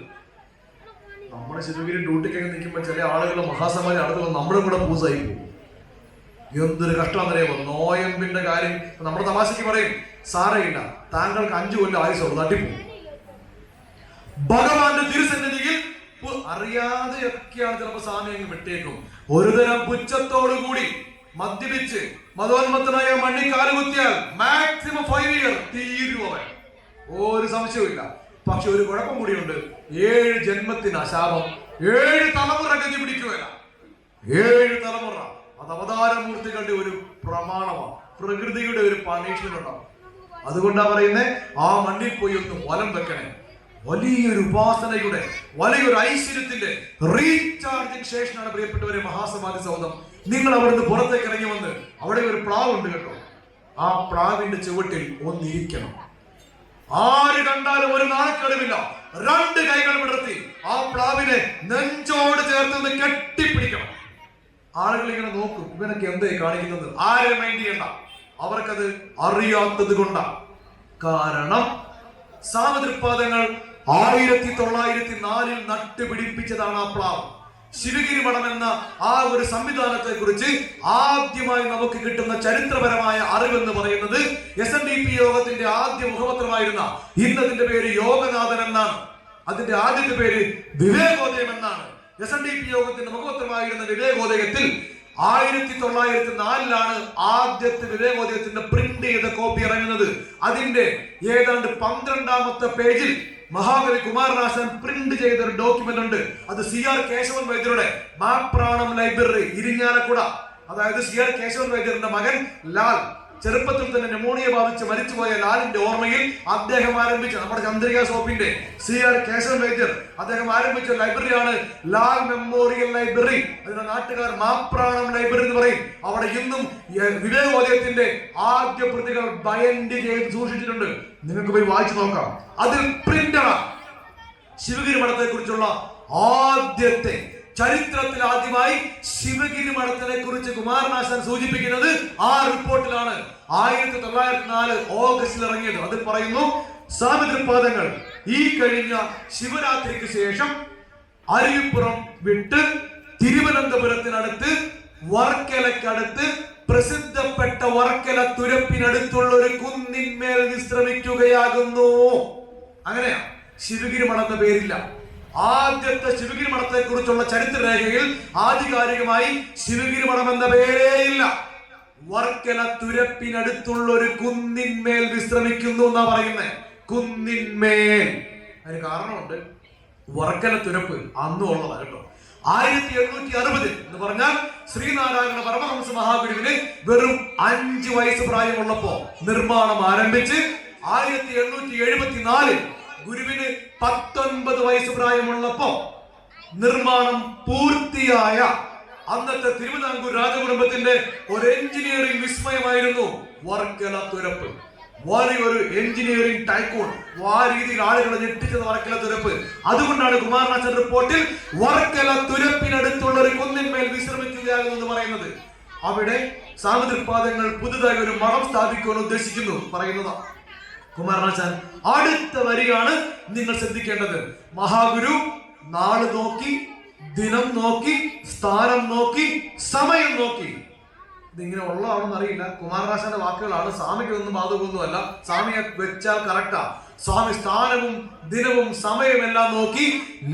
നമ്മുടെ ശിവഗിരി ഡ്യൂട്ടിക്കൊക്കെ നിൽക്കുമ്പോൾ ചില ആളുകൾ മഹാസമാധി നടത്തുമ്പോൾ നമ്മളും കൂടെ പൂസായി പോകും. എന്തൊരു കഷ്ടമാണെന്നറിയാമോ? നോയമ്പിന്റെ കാര്യം നമ്മുടെ തമാശക്ക് പറയും, സാരയില്ല, താങ്കൾക്ക് 5 കൊല്ലം ആയുസുള്ളൂ, തട്ടിപ്പോകും. ഭഗവാന്റെ തിരുസന്നിധിയിൽ അറിയാതെയൊക്കെയാണ് ചിലപ്പോൾ സാമ്യം വിട്ടേക്കും. ഒരുതരം പുച്ഛത്തോടു കൂടി മദ്യപിച്ച് മതോന്മത്തനായ മണ്ണി കാലുകുത്തിയാൽ മാക്സിമം 5 ഇയർ തീരുവൻ, ഒരു സംശയവും. പക്ഷെ ഒരു കുഴപ്പം കൂടിയുണ്ട്. 7 ജന്മത്തിന് അശാപം, 7 തലമുറ ഗതി പിടിക്കുകയല്ല. 7 തലമുറ. അത് അവതാരമൂർത്തികളുടെ ഒരു പ്രമാണമാണ്, പ്രകൃതിയുടെ ഒരു പണിഷ്മെന്റ് ഉണ്ടാവും. അതുകൊണ്ടാ പറയുന്നത്, ആ മണ്ണിൽ പോയി ഒന്ന് വലം വെക്കണേ. വലിയൊരു ഉപാസനയുടെ, വലിയൊരു ഐശ്വര്യത്തിന്റെ റീചാർജിങ് സ്റ്റേഷനാണ് പ്രിയപ്പെട്ടവരെ മഹാസമാധി സൗധം. നിങ്ങൾ അവിടുന്ന് പുറത്തേക്ക് ഇറങ്ങി വന്ന് അവിടെ ഒരു പ്ലാവ് ഉണ്ട് കേട്ടോ. ആ പ്ലാവിന്റെ ചുവട്ടിൽ ഒന്നിരിക്കണം. ആര് കണ്ടാലും ഒരു നാണക്കേടുമില്ല. 2 കൈകൾ വിടർത്തി ആ പ്ലാവിനെ നെഞ്ചോട് ചേർത്ത് കെട്ടിപ്പിടിക്കണം. ആളുകൾ ഇങ്ങനെ നോക്കും, ഇവനൊക്കെ എന്തായി കാണിക്കുന്നത്? ആരെ മൈൻഡ് ചെയ്യണ്ട, അവർക്കത് അറിയാത്തത് കൊണ്ടാണ്. കാരണം സാമതൃപാദങ്ങൾ 1904 നട്ടുപിടിപ്പിച്ചതാണ് ആ പ്ലാവ്. ശിവഗിരി മഠം എന്ന ആ ഒരു സംവിധാനത്തെ കുറിച്ച് ആദ്യമായി നമുക്ക് കിട്ടുന്ന ചരിത്രപരമായ അറിവെന്ന് പറയുന്നത് SNDP യോഗത്തിന്റെ ആദ്യ മുഖപത്രമായിരുന്ന, ഇന്നതിന്റെ പേര് യോഗനാഥൻ എന്നാണ്, അതിന്റെ ആദ്യത്തെ പേര് വിവേകോദയം എന്നാണ്. SNDP യോഗത്തിന്റെ മുഖപത്രമായിരുന്ന വിവേകോദയത്തിൽ 1904 ആദ്യത്തെ വിവേകോദയത്തിന്റെ പ്രിന്റ് ചെയ്ത കോപ്പി ഇറങ്ങുന്നത്. അതിന്റെ ഏതാണ്ട് 12ാമത്തെ പേജിൽ മഹാകവി കുമാരനാശാൻ പ്രിന്റ് ചെയ്ത ഒരു ഡോക്യുമെന്റ് ഉണ്ട്. അത് CR കേശവൻ വൈദ്യരുടെ മാപ്രാണം ലൈബ്രറി, ഇരിങ്ങാലക്കുട. അതായത് CR കേശവൻ വൈദ്യരുടെ മകൻ ലാൽ ചെറുപ്പത്തിൽ തന്നെ ന്യൂമോണിയ ബാധിച്ച് മരിച്ചുപോയ ലാലിന്റെ ഓർമ്മയിൽ അദ്ദേഹം ആരംഭിച്ച, നമ്മുടെ ചന്ദ്രിക സോപ്പിന്റെ CR കേശവൻ വൈദ്യർ അദ്ദേഹം ആരംഭിച്ച ലൈബ്രറിയാണ് ലാൽ മെമ്മോറിയൽ ലൈബ്രറി. അതിന്റെ നാട്ടുകാർ മാപ്രാണം ലൈബ്രറി എന്ന് പറയും. അവിടെ ഇന്നും വിവേകോദയത്തിന്റെ ആദ്യ പ്രതികൾ ബയൻഡ് ചെയ്ത് സൂക്ഷിച്ചിട്ടുണ്ട്. നിങ്ങൾക്ക് പോയി വായിച്ചു നോക്കാം. അതിൽ പ്രിന്റാണ് ശിവഗിരി മഠത്തെ കുറിച്ചുള്ള ആദ്യത്തെ, ചരിത്രത്തിൽ ആദ്യമായി ശിവഗിരി മഠത്തിനെ കുറിച്ച് കുമാരനാശാൻ സൂചിപ്പിക്കുന്നത് ആ റിപ്പോർട്ടിലാണ്. 1904 ഓഗസ്റ്റിൽ ഇറങ്ങിയത്. അതിൽ പറയുന്നു, സാമതൃപാദങ്ങൾ ഈ കഴിഞ്ഞ ശിവരാത്രിക്ക് ശേഷം അരുവിപ്പുറം വിട്ട് തിരുവനന്തപുരത്തിനടുത്ത് വർക്കലക്കടുത്ത് പ്രസിദ്ധപ്പെട്ട വർക്കല തുരപ്പിനടുത്തുള്ള ഒരു കുന്നിന്മേൽ വിശ്രമിക്കുകയാകുന്നു. അങ്ങനെയാ, ശിവഗിരി മഠം എന്ന പേരില്ല. ആദ്യത്തെ ശിവഗിരി മഠത്തെ കുറിച്ചുള്ള ചരിത്രരേഖയിൽ ആധികാരികമായി ശിവഗിരി മഠം എന്ന പേരേയില്ല. വർക്കല തുരപ്പിനടുത്തുള്ള ഒരു കുന്നിന്മേൽ വിശ്രമിക്കുന്നു എന്നാ പറയുന്നത്. കുന്നിന്മേൽ. അതിന് കാരണമുണ്ട്. വർക്കല തുരപ്പ് അന്നും ഉള്ളതാ കേട്ടോ. 1860 എന്ന് പറഞ്ഞാൽ ശ്രീനാരായണ പരമഹംസ മഹാഗുരുവിന് വെറും 5 വയസ്സ് പ്രായമുള്ളപ്പോ നിർമ്മാണം ആരംഭിച്ച് 1874 ഗുരുവിന് 19 വയസ്സ് പ്രായമുള്ളപ്പോ നിർമ്മാണം പൂർത്തിയായ അന്നത്തെ തിരുവിതാംകൂർ രാജകുടുംബത്തിന്റെ ഒരു എഞ്ചിനീയറിംഗ് വിസ്മയമായിരുന്നു വർക്കല തുരപ്പ്. വലിയൊരു എഞ്ചിനീയറിംഗ് ടൈക്കൂൺ, ആ രീതിയിൽ ആളുകളെ ഞെട്ടിച്ചത് വർക്കല തുരപ്പ്. അതുകൊണ്ടാണ് കുമാരനാശൻ റിപ്പോർട്ടിൽ വർക്കല തുരപ്പിനടുത്തുള്ള ഒരു കുന്നിന്മേൽ വിശ്രമിക്കുകയാണെന്ന് പറയുന്നത്. അവിടെ സാമൂതിരിപ്പാദങ്ങൾ പുതുതായി ഒരു മഠം സ്ഥാപിക്കുവാൻ ഉദ്ദേശിക്കുന്നു പറയുന്നത് കുമാരനാശാൻ. അടുത്ത വരിയാണ് നിങ്ങൾ ശ്രദ്ധിക്കേണ്ടത്. മഹാഗുരു നാള് നോക്കി, ദിനം നോക്കി, സ്ഥാനം നോക്കി, സമയം നോക്കി. ഇതിങ്ങനെ ഉള്ളതാണെന്ന് അറിയില്ല, കുമാരനാശാന്റെ വാക്കുകളാണ്. സ്വാമിക്ക് ഒന്നും ബാധകമൊന്നുമല്ല, സ്വാമിയെ വെച്ചാൽ കറക്റ്റാ. സ്വാമി സ്ഥാനവും ദിനവും സമയവും എല്ലാം നോക്കി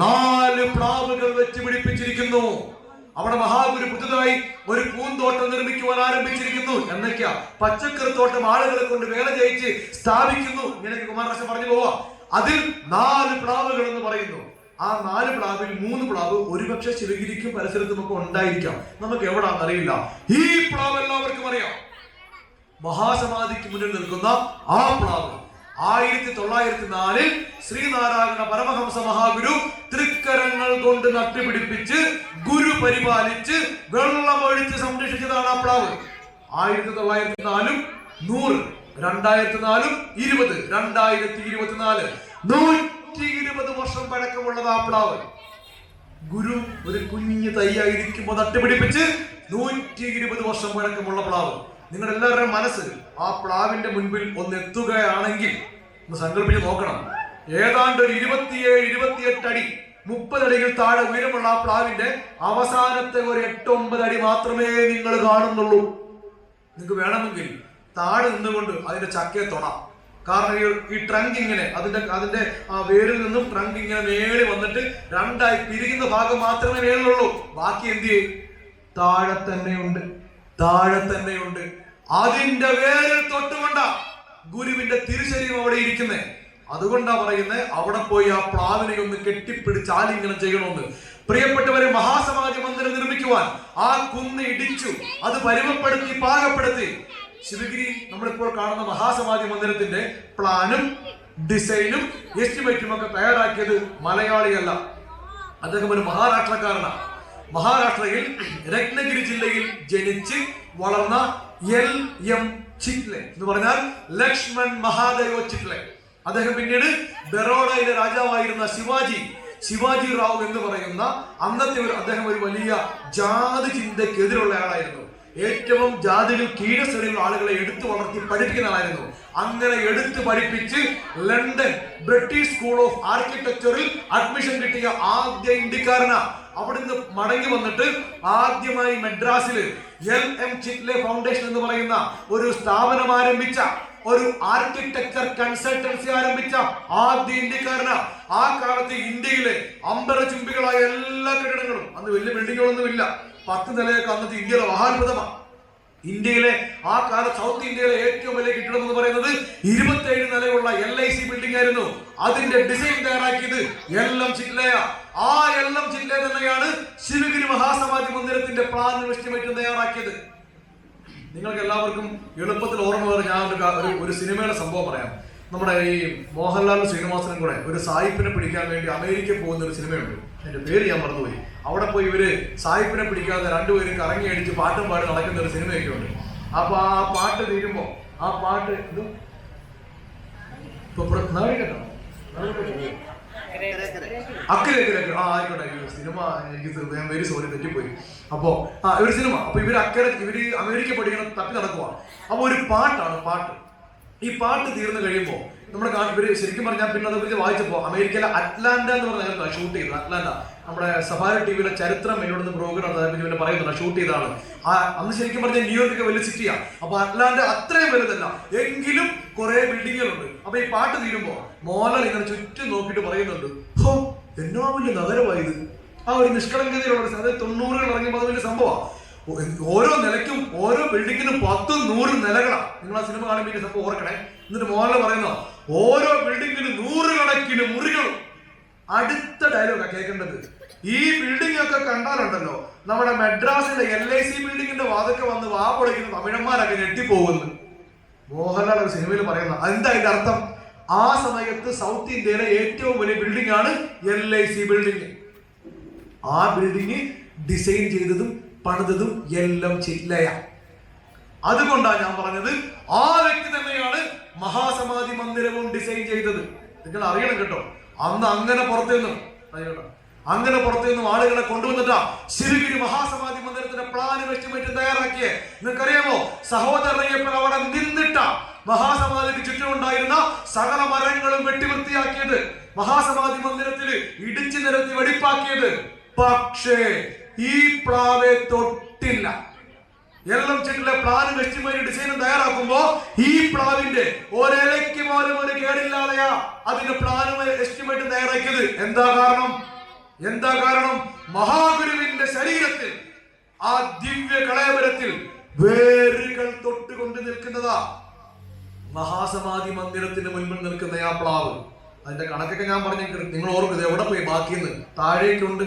4 പ്ലാവുകൾ വെച്ച് പിടിപ്പിച്ചിരിക്കുന്നു. അവിടെ മഹാഗുരു പുതുതായി ഒരു പൂന്തോട്ടം നിർമ്മിക്കുവാൻ ആരംഭിച്ചിരിക്കുന്നു. എന്നൊക്കെയാ പച്ചക്കറിത്തോട്ടം ആളുകളെ കൊണ്ട് വേല ചെയ്യിച്ച് സ്ഥാപിക്കുന്നു. ഇങ്ങനെ കുമാരനാശൻ പറഞ്ഞു പോവാ. അതിൽ 4 പ്ലാവുകൾ എന്ന് പറയുന്നു. ആ 4 പ്ലാവിൽ 3 പ്ലാവ് ഒരുപക്ഷെ ശിവഗിരിക്കും പരിസരത്തും ഒക്കെ ഉണ്ടായിരിക്കാം, നമുക്ക് എവിടാന്ന് അറിയില്ല. ഈ പ്ലാവ് എല്ലാവർക്കും അറിയാം. മഹാസമാധിക്ക് മുന്നിൽ നിൽക്കുന്ന ആ പ്ലാവ് 1904 ശ്രീനാരായണ പരമഹംസ മഹാഗുരു തൃക്കരങ്ങൾ കൊണ്ട് നട്ടുപിടിപ്പിച്ച് ഗുരു പരിപാലിച്ച് വെള്ളമൊഴിച്ച് സംരക്ഷിച്ചതാണ് ആ പ്ലാവ്. 1904 100, 2004 20, 2024 120 വർഷം പഴക്കമുള്ളത് ആ പ്ലാവ്. ഗുരു ഒരു കുഞ്ഞു തയ്യായിരിക്കുമ്പോൾ നട്ടുപിടിപ്പിച്ച് 120 വർഷം പഴക്കമുള്ള പ്ലാവ്. നിങ്ങൾ എല്ലാവരുടെയും മനസ്സ് ആ പ്ലാവിന്റെ മുൻപിൽ ഒന്ന് എത്തുകയാണെങ്കിൽ ഒന്ന് സങ്കല്പിച്ച് നോക്കണം. ഏതാണ്ട് ഒരു 27-28 അടി, 30 അടികൾ താഴെ ഉയരമുള്ള ആ പ്ലാവിന്റെ അവസാനത്തെ ഒരു 8-9 അടി മാത്രമേ നിങ്ങൾ കാണുന്നുള്ളൂ. നിങ്ങൾക്ക് വേണമെങ്കിൽ താഴെ നിന്നുകൊണ്ട് അതിന്റെ ചക്കയെ തൊടാം. കാരണം ഈ ട്രങ്ക് ഇങ്ങനെ അതിന്റെ ആ വേരിൽ നിന്നും ട്രങ്ക് ഇങ്ങനെ മേളി വന്നിട്ട് 2ആയി പിരിയുന്ന ഭാഗം മാത്രമേ മേളിലുള്ളൂ. ബാക്കി എന്ത് ചെയ്യും? താഴെ തന്നെയുണ്ട്. അതിന്റെ വേരിൽ തൊട്ടുകൊണ്ടാ ഗുരുവിന്റെ തിരുശരീരം അവിടെ ഇരിക്കുന്നേ. അതുകൊണ്ടാ പറയുന്നത് അവിടെ പോയി ആ പ്ലാവിനെ ഒന്ന് കെട്ടിപ്പിടിച്ച് ആലിംഗനം ചെയ്യണമെന്ന്. പ്രിയപ്പെട്ടവരെ, മഹാസമാധി മന്ദിരം നിർമ്മിക്കുവാൻ ആ കുന്ന് ഇടിച്ചു, അത് പരിമപ്പെടുത്തി പാകപ്പെടുത്തി. ശിവഗിരി നമ്മളിപ്പോൾ കാണുന്ന മഹാസമാധി മന്ദിരത്തിന്റെ പ്ലാനും ഡിസൈനും എസ്റ്റിമേറ്റും ഒക്കെ തയ്യാറാക്കിയത് മലയാളിയല്ല, അദ്ദേഹം ഒരു മഹാരാഷ്ട്രക്കാരനാണ്. മഹാരാഷ്ട്രയിൽ രത്നഗിരി ജില്ലയിൽ ജനിച്ച് വളർന്ന LM ചിറ്റ്ലെ എന്ന് പറഞ്ഞാൽ ലക്ഷ്മൺ മഹാദേവ ചിറ്റ്ലെ. അദ്ദേഹം പിന്നീട് ബറോഡയിലെ രാജാവായിരുന്ന ശിവാജി റാവു എന്ന് പറയുന്ന അന്നത്തെ അദ്ദേഹം ഒരു വലിയ ജാതി ചിന്തക്കെതിരുള്ള ആളായിരുന്നു. ഏറ്റവും ജാതികൾ കീഴശ്രേണിയുള്ള ആളുകളെ എടുത്തു വളർത്തി പഠിപ്പിക്കുന്ന ആളായിരുന്നു. അങ്ങനെ എടുത്തു പഠിപ്പിച്ച് ലണ്ടൻ ബ്രിട്ടീഷ് സ്കൂൾ ഓഫ് ആർക്കിടെക്ചറിൽ അഡ്മിഷൻ കിട്ടിയ ആദ്യ ഇന്ത്യക്കാരനാ. അവിടുന്ന് മടങ്ങി വന്നിട്ട് ആദ്യമായി മദ്രാസിൽ LM ചിറ്റ്ലെ ഫൗണ്ടേഷൻ എന്ന് പറയുന്ന ഒരു സ്ഥാപനം ആരംഭിച്ച, ഒരു ആർക്കിടെക്ചർ കൺസൾട്ടൻസി ആരംഭിച്ച ആദ്യ ഇന്ത്യക്കാരനാ. ആ കാലത്ത് ഇന്ത്യയിലെ അമ്പരചുംബികളായ എല്ലാ കെട്ടിടങ്ങളും, അന്ന് വലിയ ബിൽഡിങ്ങുകളൊന്നും ഇല്ല, 10 നിലയൊക്കെ അന്നത്തെ ഇന്ത്യയിലെ മഹാത്ഭുതമാണ്. ഇന്ത്യയിലെ ആ കാലത്ത് സൗത്ത് ഇന്ത്യയിലെ ഏറ്റവും വലിയ കെട്ടിടം എന്ന് പറയുന്നത് 27 നിലയുള്ള LIC ബിൽഡിംഗ് ആയിരുന്നു. അതിന്റെ ഡിസൈൻ തയ്യാറാക്കിയത് LM ചിറ്റ്ലെയ. ആ LM ചിറ്റ്ലെ തന്നെയാണ് ശിവഗിരി മഹാസമാധി മന്ദിരത്തിന്റെ പ്ലാൻ എസ്റ്റിമേറ്റ് തയ്യാറാക്കിയത്. നിങ്ങൾക്ക് എല്ലാവർക്കും എളുപ്പത്തിൽ ഓർമ്മ വരെ ഞാൻ ഒരു സിനിമയുടെ സംഭവം പറയാം. നമ്മുടെ ഈ മോഹൻലാലും ശ്രീനിവാസനും കൂടെ ഒരു സായിപ്പിനെ പിടിക്കാൻ വേണ്ടി അമേരിക്കയിൽ പോകുന്ന ഒരു സിനിമയുണ്ട്. എന്റെ പേര് ഞാൻ മറന്നുപോയി. അവിടെ പോയി ഇവര് സായിപ്പിനെ പിടിക്കാതെ 2 പേരും കറങ്ങി അടിച്ച് പാട്ടും പാടി നടക്കുന്ന ഒരു സിനിമയൊക്കെ ഉണ്ട്. അപ്പൊ ആ പാട്ട് തീരുമ്പോ ആ പാട്ട് അക്കരെ ആയിക്കോട്ടെ, സിനിമ എനിക്ക് വെരി സോറി തെറ്റിപ്പോയി. അപ്പോ ഒരു സിനിമ, അപ്പൊ ഇവര് അമേരിക്ക പഠിക്കണം തപ്പി നടക്കുക. അപ്പൊ ഒരു പാട്ട് ഈ പാട്ട് തീർന്നു കഴിയുമ്പോ നമ്മുടെ ഇവര് ശരിക്കും പറഞ്ഞാൽ പിന്നെ അതേക്കുറിച്ച് വായിച്ചപ്പോ അമേരിക്കയിലെ അറ്റ്ലാന്റ എന്ന് പറഞ്ഞ ഷൂട്ട് ചെയ്തത്. അറ്റ്ലാന്റ നമ്മുടെ സഫാരി ടിവിയിലെ ചരിത്രം എന്നോട് പ്രോഗ്രാം പറയുന്നുണ്ട്, ഷൂട്ട് ചെയ്താണ്. അന്ന് ശരിക്കും പറഞ്ഞാൽ ന്യൂയോർക്ക് വലിയ സിറ്റിയാ. അപ്പൊ അറ്റ്ലാന്റ അത്രയും വലുതല്ല, എങ്കിലും കുറെ ബിൽഡിങ്ങുകളുണ്ട്. അപ്പൊ ഈ പാട്ട് തീരുമ്പോ മോഹൻലാൽ ഇങ്ങനെ ചുറ്റും നോക്കിയിട്ട് പറയുന്നുണ്ട്, ഹോ എന്നോ വലിയ നഗരമായത്. ആ ഒരു നിഷ്കളങ്കതയിലുള്ള, അതായത് 90കൾ ഇറങ്ങിയപ്പോൾ അത് വലിയ സംഭവമാണ്. ഓരോ നിലയ്ക്കും ഓരോ ബിൽഡിങ്ങിനും 10-100 നിലകളാണ്. നിങ്ങൾ ആ സിനിമ കാണുമ്പോൾ ഈ സംഭവം ഓർക്കണേ. എന്നിട്ട് മോഹൻലാൽ പറയുന്ന ഓരോ ബിൽഡിങ്ങിനും 100 കണക്കിന് മുറികളും. അടുത്ത ഡയലോഗാണ് കേൾക്കേണ്ടത്. ഈ ബിൽഡിംഗ് ഒക്കെ കണ്ടാലുണ്ടല്ലോ, നമ്മുടെ മദ്രാസിലെ LIC ബിൽഡിങ്ങിന്റെ വാതൊക്കെ വന്ന് വാ പൊളിക്കുന്ന തമിഴന്മാരൊക്കെ ഞെട്ടിപ്പോകുന്നു. മോഹൻലാൽ ഒരു സിനിമയിൽ പറയുന്ന എന്താ അതിന്റെ അർത്ഥം? ആ സമയത്ത് സൗത്ത് ഇന്ത്യയിലെ ഏറ്റവും വലിയ ബിൽഡിംഗ് ആണ് LIC ബിൽഡിംഗ്. ആ ബിൽഡിംഗ് ഡിസൈൻ ചെയ്തതും പണിതതും LM ചിറ്റ്ലെയ. അതുകൊണ്ടാണ് ഞാൻ പറഞ്ഞത്, ആ വ്യക്തി തന്നെയാണ് മഹാസമാധി മന്ദിരവും ഡിസൈൻ ചെയ്തത്. നിങ്ങൾ അറിയണം കേട്ടോ. അന്ന് അങ്ങനെ പുറത്തുനിന്നും ആളുകളെ കൊണ്ടുവന്നിട്ടാ ശിവഗിരി മഹാസമാധി മന്ദിരത്തിന്റെ പ്ലാൻ എസ്റ്റിമേറ്റ് തയ്യാറാക്കിയേ. നിങ്ങൾക്കറിയാമോ, സഹോദരയ്യപ്പൻ അവിടെ നിന്നിട്ട മഹാസമാധിക്ക് ചുറ്റുമുണ്ടായിരുന്ന സകല മരങ്ങളും വെട്ടിവൃത്തിയാക്കിയത്, മഹാസമാധി മന്ദിരത്തിൽ ഇടിച്ചു നിരത്തി വെടിപ്പാക്കിയത്. പക്ഷേ ഈ പ്ലാവെ തൊട്ടില്ല. എല്ലാം ചെട്ടിലെ പ്ലാനും എസ്റ്റിമേറ്റ് ഡിസൈനും തയ്യാറാക്കുമ്പോ ഈ പ്ലാവിന്റെ ഒരിലയ്ക്ക് പോലും ഒരു കേടില്ലാതെയാ അതിന്റെ പ്ലാനും എസ്റ്റിമേറ്റും തയ്യാറാക്കിയത്. എന്താ കാരണം? മഹാഗുരുവിന്റെ ശരീരത്തിൽ, ആ ദിവ്യ കളയപുരത്തിൽ വേരുകൾ തൊട്ടുകൊണ്ട് നിൽക്കുന്നതാ മഹാസമാധി മന്ദിരത്തിന്റെ മുൻപിൽ നിൽക്കുന്ന ആ പ്ലാവ്. അതിന്റെ കണക്കൊക്കെ ഞാൻ പറഞ്ഞേക്കും. നിങ്ങൾ ഓർക്കുന്നത് എവിടെ പോയി ബാക്കിയെന്ന് താഴേക്കുണ്ട്.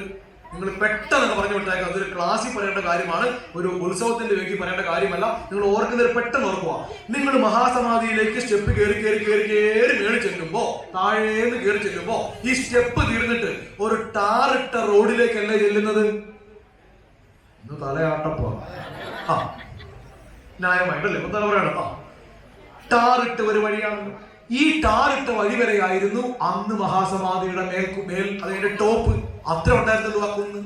നിങ്ങൾ പെട്ടെന്ന് പറഞ്ഞു വിട്ടേക്കാം. അതൊരു ക്ലാസ്സിൽ പറയേണ്ട കാര്യമാണ്, ഒരു ഉത്സവത്തിന്റെ വേണ്ടി പറയേണ്ട കാര്യമല്ല. നിങ്ങൾ ഓർക്കുന്നത് പെട്ടെന്ന് ഓർക്കുക. നിങ്ങൾ മഹാസമാധിയിലേക്ക് സ്റ്റെപ്പ് കയറി മേളിൽ ചെല്ലുമ്പോ, താഴേന്ന് കയറി ചെല്ലുമ്പോ ഈ സ്റ്റെപ്പ് തീർന്നിട്ട് ഒരു ടാറിട്ട റോഡിലേക്കല്ലേ ചെല്ലുന്നത്? തലയാട്ടപ്പോ ന്യായമായിട്ടല്ലേ തല പറയണം. ടാറിട്ട ഒരു വഴിയാണല്ലോ. ഈ ടാറിട്ട വഴി വരെയായിരുന്നു അന്ന് മഹാസമാധിയുടെ മേൽ അതിന്റെ ടോപ്പ്. അത്ര ഉണ്ടായിരുന്നല്ലോ ആ കുന്ന്.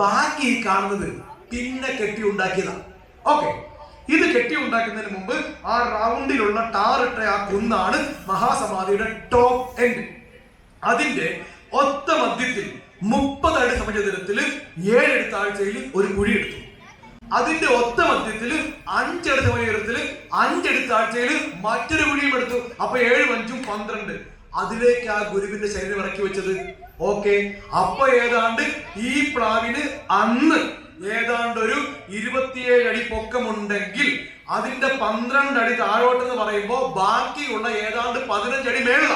ബാക്കി കാണുന്നത് പിന്നെ കെട്ടി ഉണ്ടാക്കിയതാണ്. ഓക്കെ, ഇത് കെട്ടി ഉണ്ടാക്കുന്നതിന് മുമ്പ് ആ റൗണ്ടിലുള്ള ടാറിട്ട ആ കുന്നാണ് മഹാസമാധിയുടെ ടോപ്പ് എൻഡ്. അതിന്റെ ഒത്ത മധ്യത്തിൽ 30 അടി സമചതുരത്തില് 7 അടി താഴ്ചയിൽ ഒരു കുഴി എടുത്തു. അതിന്റെ ഒത്ത മധ്യത്തില് 5 അടി സമചതുരത്തില് 5 അടി താഴ്ചയിൽ മറ്റൊരു കുഴിയും എടുത്തു. അപ്പൊ 7 5 12. അതിലേക്ക് ആ ഗുരുവിന്റെ ശരീരം ഇറക്കി വെച്ചത്. ഓക്കെ, അപ്പൊ ഏതാണ്ട് ഈ പ്ലാവിന് അന്ന് ഏതാണ്ട് ഒരു 27 അടി പൊക്കമുണ്ടെങ്കിൽ അതിന്റെ 12 അടി താഴോട്ടെന്ന് പറയുമ്പോ ബാക്കിയുള്ള ഏതാണ്ട് 15 അടി മേളില.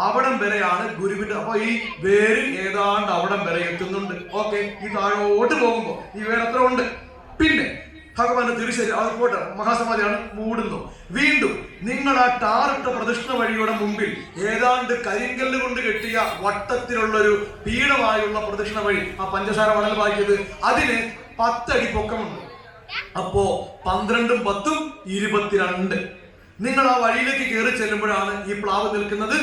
അവിടം വരെയാണ് ഗുരുവിന്റെ. അപ്പൊ ഈ വേര് ഏതാണ്ട് അവിടം വരെ എത്തുന്നുണ്ട്. ഓക്കെ, ഈ താഴോട്ട് പോകുമ്പോ ഈ വേര് എത്ര ഉണ്ട്? പിന്നെ ഭഗവാന്റെ തിരുശരി അതുപോട്ടെ, മഹാസമാധിയാണ് മൂടുന്നു. വീണ്ടും നിങ്ങൾ ആ ടാറിട്ട പ്രദക്ഷിണ വഴിയുടെ മുമ്പിൽ ഏതാണ്ട് കരിങ്കല്ല് കൊണ്ട് കെട്ടിയ വട്ടത്തിലുള്ളൊരു പീഠമായുള്ള പ്രദക്ഷിണ വഴി, ആ പഞ്ചസാര മണൽ പാക്കിയത്, അതിന് 10 അടി പൊക്കമുണ്ട്. അപ്പോ 12 10 22. നിങ്ങൾ ആ വഴിയിലേക്ക് കയറി ചെല്ലുമ്പോഴാണ് ഈ പ്ലാവ് നിൽക്കുന്നത്.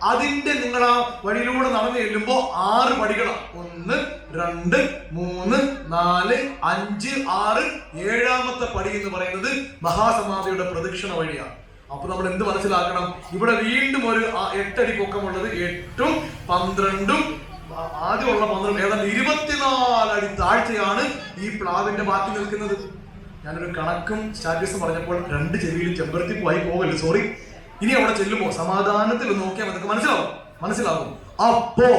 അതിന്റെ നിങ്ങൾ ആ വഴിയിലൂടെ നടന്നു ചെല്ലുമ്പോ 6 പടികളാണ്. 1 2 3 4 5 6. 7ാമത്തെ പടി എന്ന് പറയുന്നത് മഹാസമാധിയുടെ പ്രദക്ഷിണ വഴിയാണ്. അപ്പൊ നമ്മൾ എന്ത് മനസ്സിലാക്കണം? ഇവിടെ വീണ്ടും ഒരു 8 അടി പൊക്കമുള്ളത് 8ഉം 12ഉം ആദ്യമുള്ള 12 ഏതാണ്ട് 24 അടി താഴ്ചയാണ് ഈ പ്ലാവിന്റെ ബാക്കി നിൽക്കുന്നത്. ഞാനൊരു കണക്കും സ്റ്റാറ്റസും പറഞ്ഞപ്പോൾ 2 ചെവിയിൽ ചെമ്പരത്തിപ്പൂവായി പോകല്ലേ, സോറി. ഇനി അവിടെ ചെല്ലുമ്പോ സമാധാനത്തിൽ നോക്കിയാൽ അതൊക്കെ മനസ്സിലാകും. അപ്പോ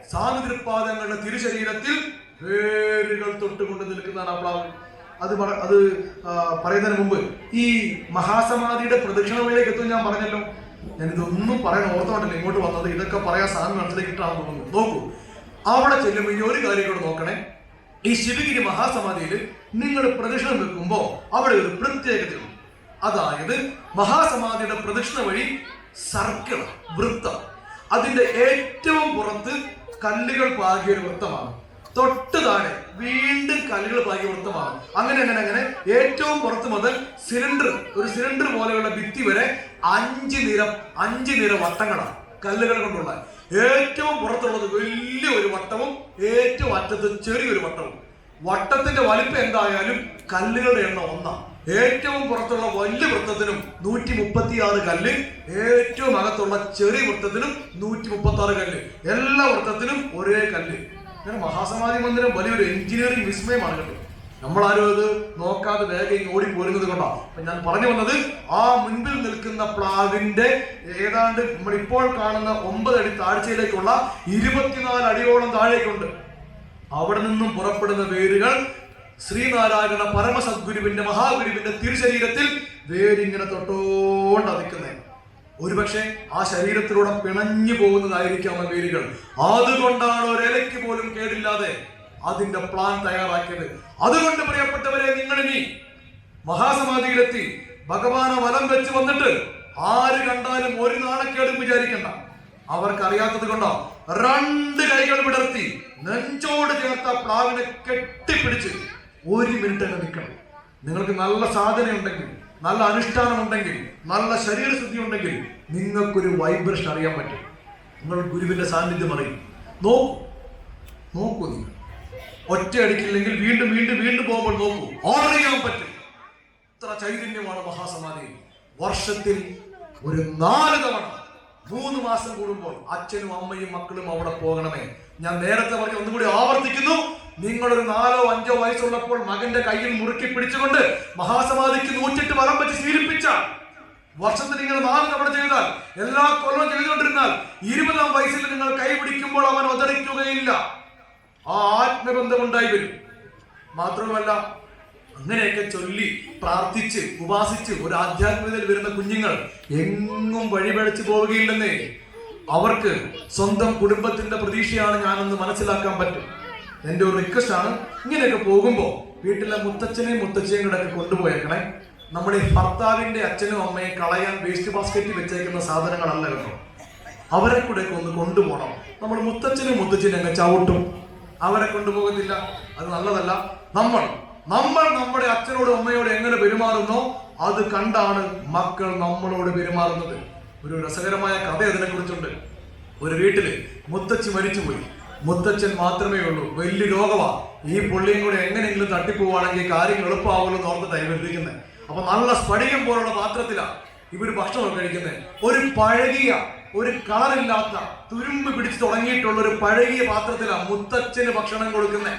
സ്വാമിതൃപാദങ്ങളുടെ തിരുശരീരത്തിൽ വേരുകൾ തൊട്ടുകൊണ്ട് നിൽക്കുന്നതാണ് ആ പ്ലാവ്. അത് പറയുന്നതിന് മുമ്പ് ഈ മഹാസമാധിയുടെ പ്രദക്ഷിണ വഴിയിലേക്ക് എത്തും ഞാൻ പറഞ്ഞല്ലോ. ഞാനിതൊന്നും പറയാൻ ഓർത്തോണ്ടല്ലോ ഇങ്ങോട്ട് വന്നത്. ഇതൊക്കെ പറയാൻ സാധനം മനസ്സിലേക്ക് ഇട്ടാണ് തോന്നുന്നത്. നോക്കൂ, അവിടെ ചെല്ലുമ്പോൾ ഇനി ഒരു കാര്യം കൂടെ നോക്കണേ. ഈ ശിവഗിരി മഹാസമാധിയിൽ നിങ്ങൾ പ്രദക്ഷിണം വെക്കുമ്പോ അവിടെ ഒരു പ്രത്യേകതയുണ്ട്. അതായത് മഹാസമാധിയുടെ പ്രദക്ഷിണ വഴി സർക്കിൾ, വൃത്തം. അതിന്റെ ഏറ്റവും പുറത്ത് കല്ലുകൾ പാകിയ ഒരു വൃത്തമാണ്. തൊട്ട് താഴെ വീണ്ടും കല്ലുകൾ പാകിയ വൃത്തമാണ്. അങ്ങനെ ഏറ്റവും പുറത്ത് മുതൽ ഒരു സിലിണ്ടർ പോലെയുള്ള ഭിത്തി വരെ 5 നിര വട്ടങ്ങളാണ് കല്ലുകൾ കൊണ്ടുള്ള. ഏറ്റവും പുറത്തുള്ളത് വലിയ ഒരു വട്ടവും ഏറ്റവും അറ്റത്ത് ചെറിയൊരു വട്ടവും. വട്ടത്തിന്റെ വലിപ്പം എന്തായാലും കല്ലുകളുടെ എണ്ണം 1. ഏറ്റവും പുറത്തുള്ള വലിയ വൃത്തത്തിനും 136 കല്ല്, ഏറ്റവും അകത്തുള്ള ചെറിയ വൃത്തത്തിനും 136 കല്ല്. എല്ലാ വൃത്തത്തിനും ഒരേ കല്ല്. മഹാസമാധി മന്ദിരം വലിയൊരു എഞ്ചിനീയറിംഗ് വിസ്മയമാണ് കേട്ടോ. നമ്മളാരും അത് നോക്കാതെ വേഗം ഓടിപ്പോരുന്നത് കൊണ്ടാ. ഞാൻ പറഞ്ഞു വന്നത്, ആ മുൻപിൽ നിൽക്കുന്ന പ്ലാവിന്റെ ഏതാണ്ട് നമ്മളിപ്പോൾ കാണുന്ന 9 അടി താഴ്ചയിലേക്കുള്ള 24 അടിയോളം താഴേക്കുണ്ട്. അവിടെ നിന്നും പുറപ്പെടുന്ന വേരുകൾ ശ്രീനാരായണ പരമസദ്ഗുരുവിന്റെ മഹാഗുരുവിന്റെ തിരുശരീരത്തിൽ വേരിങ്ങനെ തൊട്ടോണ്ട് അതിക്കുന്നേ. ഒരുപക്ഷെ ആ ശരീരത്തിലൂടെ പിണഞ്ഞു പോകുന്നതായിരിക്കാം ആ വേരുകൾ. അതുകൊണ്ടാണ് ഒരിലയ്ക്ക് പോലും കേടില്ലാതെ അതിന്റെ പ്ലാൻ തയ്യാറാക്കിയത്. അതുകൊണ്ട് പ്രിയപ്പെട്ടവരെ, നിങ്ങൾ ഇനി മഹാസമാധിയിലെത്തി ഭഗവാനെ വലം വെച്ച് വന്നിട്ട് ആര് കണ്ടാലും ഒരു നാണക്കേടും വിചാരിക്കണ്ട. അവർക്കറിയാത്തത് കൊണ്ടോ 2 കൈകൾ വിടർത്തി നെഞ്ചോട് ചേർത്ത പ്ലാവിനെ കെട്ടിപ്പിടിച്ച് 1 മിനിറ്റ് തന്നെ നിൽക്കണം. നിങ്ങൾക്ക് നല്ല സാധന ഉണ്ടെങ്കിൽ, നല്ല അനുഷ്ഠാനം ഉണ്ടെങ്കിൽ, നല്ല ശരീരശുദ്ധി ഉണ്ടെങ്കിൽ നിങ്ങൾക്കൊരു വൈബ്രേഷൻ അറിയാൻ പറ്റും. നിങ്ങൾ ഗുരുവിന്റെ സാന്നിധ്യം അറിയും. നോക്കൂ നിങ്ങൾ. ഒറ്റയടിക്കില്ലെങ്കിൽ വീണ്ടും വീണ്ടും വീണ്ടും പോകുമ്പോൾ നോക്കൂ, ഓർമ്മയാൻ പറ്റും. ഇത്ര ചൈതന്യമാണ് മഹാസമാധി. വർഷത്തിൽ ഒരു 4 തവണ 3 മാസം കൂടുമ്പോൾ അച്ഛനും അമ്മയും മക്കളും അവിടെ പോകണമേ. ഞാൻ നേരത്തെ പറഞ്ഞ ഒന്നുകൂടി ആവർത്തിക്കുന്നു. നിങ്ങളൊരു 4ഓ 5ഓ വയസ്സുള്ളപ്പോൾ മകന്റെ കയ്യിൽ മുറുക്കി പിടിച്ചുകൊണ്ട് മഹാസമാധിക്ക് 108 വലം വെച്ച് ശീലിപ്പിച്ച വർഷത്തിൽ നിങ്ങൾ 4 തവണ ചെയ്താൽ, എല്ലാ കൊല്ലവും ചെയ്തുകൊണ്ടിരുന്നാൽ 20ാം വയസ്സിൽ നിങ്ങൾ കൈ പിടിക്കുമ്പോൾ അവൻ ഒതറിക്കുകയില്ല. ആ ആത്മബന്ധം ഉണ്ടായി വരും. മാത്രമല്ല, അങ്ങനെയൊക്കെ ചൊല്ലി പ്രാർത്ഥിച്ച് ഉപാസിച്ച് ഒരു ആധ്യാത്മികതയിൽ വരുന്ന കുഞ്ഞുങ്ങൾ എങ്ങും വഴിപഴച്ചു പോവുകയില്ലെന്നേ. അവർക്ക് സ്വന്തം കുടുംബത്തിന്റെ പ്രതീക്ഷയാണ് ഞാനെന്ന് മനസ്സിലാക്കാൻ പറ്റും. എന്റെ ഒരു റിക്വസ്റ്റ് ആണ്, ഇങ്ങനെയൊക്കെ പോകുമ്പോ വീട്ടിലെ മുത്തച്ഛനെയും മുത്തച്ഛയും കൂടെ ഒക്കെ കൊണ്ടുപോയേക്കണേ. നമ്മുടെ ഭർത്താവിന്റെ അച്ഛനും അമ്മയും കളയാൻ വേസ്റ്റ് ബാസ്കറ്റിൽ വെച്ചേക്കുന്ന സാധനങ്ങളല്ല കേട്ടോ. അവരെ കൂടെ ഒക്കെ ഒന്ന് കൊണ്ടുപോകണം. നമ്മൾ മുത്തച്ഛനും മുത്തച്ഛനും അങ്ങ് ചവിട്ടും, അവരെ കൊണ്ടുപോകുന്നില്ല. അത് നല്ലതല്ല. നമ്മൾ നമ്മുടെ അച്ഛനോടും അമ്മയോട് എങ്ങനെ പെരുമാറുന്നോ അത് കണ്ടാണ് മക്കൾ നമ്മളോട് പെരുമാറുന്നത്. ഒരു രസകരമായ കഥ അതിനെ കുറിച്ചുണ്ട്. ഒരു വീട്ടില് മുത്തച്ഛി മരിച്ചുപോയി. മുത്തച്ഛൻ മാത്രമേ ഉള്ളൂ. വലിയ രോഗമാ. ഈ പുള്ളിയും കൂടെ എങ്ങനെയെങ്കിലും തട്ടിപ്പോവാണെങ്കിൽ കാര്യങ്ങൾ എളുപ്പമാവുമല്ലോ എന്ന് ഓർത്ത് ഇവരിക്കുന്നത്. അപ്പൊ നല്ല സ്ഫടികം പോലുള്ള പാത്രത്തിലാണ് ഇവര് ഭക്ഷണം കഴിക്കുന്നത്. ഒരു പഴകിയ, ഒരു കളറില്ലാത്ത, തുരുമ്പ് പിടിച്ച് തുടങ്ങിയിട്ടുള്ള ഒരു പഴകിയ പാത്രത്തിലാണ് മുത്തച്ഛന് ഭക്ഷണം കൊടുക്കുന്നത്.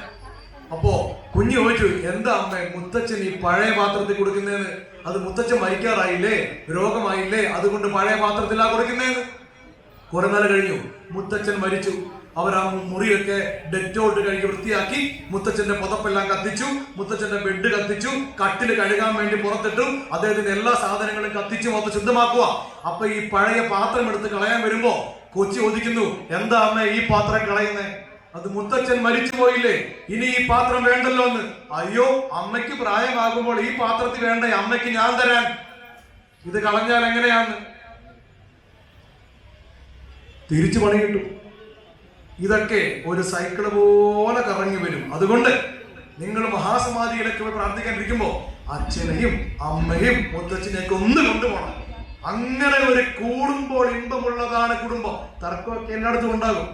അപ്പോ കുഞ്ഞ് ചോദിച്ചു, എന്താ അമ്മേ മുത്തച്ഛൻ ഈ പഴയ പാത്രത്തിൽ കൊടുക്കുന്നതെന്ന്? അത് മുത്തച്ഛൻ മരിക്കാറായില്ലേ, രോഗമായില്ലേ, അതുകൊണ്ട് പഴയ പാത്രത്തിലാ കൊടുക്കുന്നതെന്ന്. കുറെ നാൾ കഴിഞ്ഞു, മുത്തച്ഛൻ മരിച്ചു. അവർ ആ മുറിയൊക്കെ ഡെറ്റോട്ട് കഴുകി വൃത്തിയാക്കി, മുത്തച്ഛന്റെ പുതപ്പെല്ലാം കത്തിച്ചു, മുത്തച്ഛന്റെ ബെഡ് കത്തിച്ചു, കട്ടില് കഴുകാൻ വേണ്ടി പുറത്തിട്ടു, അദ്ദേഹത്തിന്റെ എല്ലാ സാധനങ്ങളും കത്തിച്ചു മൊത്തം ശുദ്ധമാക്കുക. അപ്പൊ ഈ പഴയ പാത്രം എടുത്ത് കളയാൻ വരുമ്പോ കൊച്ചി ചോദിക്കുന്നു, എന്താ അമ്മ ഈ പാത്രം കളയുന്നേ? അത് മുത്തച്ഛൻ മരിച്ചു പോയില്ലേ, ഇനി ഈ പാത്രം വേണ്ടല്ലോ എന്ന്. അയ്യോ, അമ്മയ്ക്ക് പ്രായമാകുമ്പോൾ ഈ പാത്രത്തിൽ വേണ്ടേ, അമ്മയ്ക്ക് ഞാൻ തരാൻ. ഇത് കളഞ്ഞാൽ എങ്ങനെയാന്ന്? തിരിച്ചു പണി കിട്ടും. ഇതൊക്കെ ഒരു സൈക്കിള് പോലെ കറങ്ങി വരും. അതുകൊണ്ട് നിങ്ങൾ മഹാസമാധിയിലൊക്കെ പോയി പ്രാർത്ഥിക്കാനിരിക്കുമ്പോ അച്ഛനെയും അമ്മയും മുത്തച്ഛനെയൊക്കെ ഒന്ന് കൊണ്ടുപോകണം. അങ്ങനെ ഒരു കൂടുമ്പോൾ ഇമ്പമുള്ളതാണ് കുടുംബം. തർക്കമൊക്കെ എല്ലായിടത്തും ഉണ്ടാകും,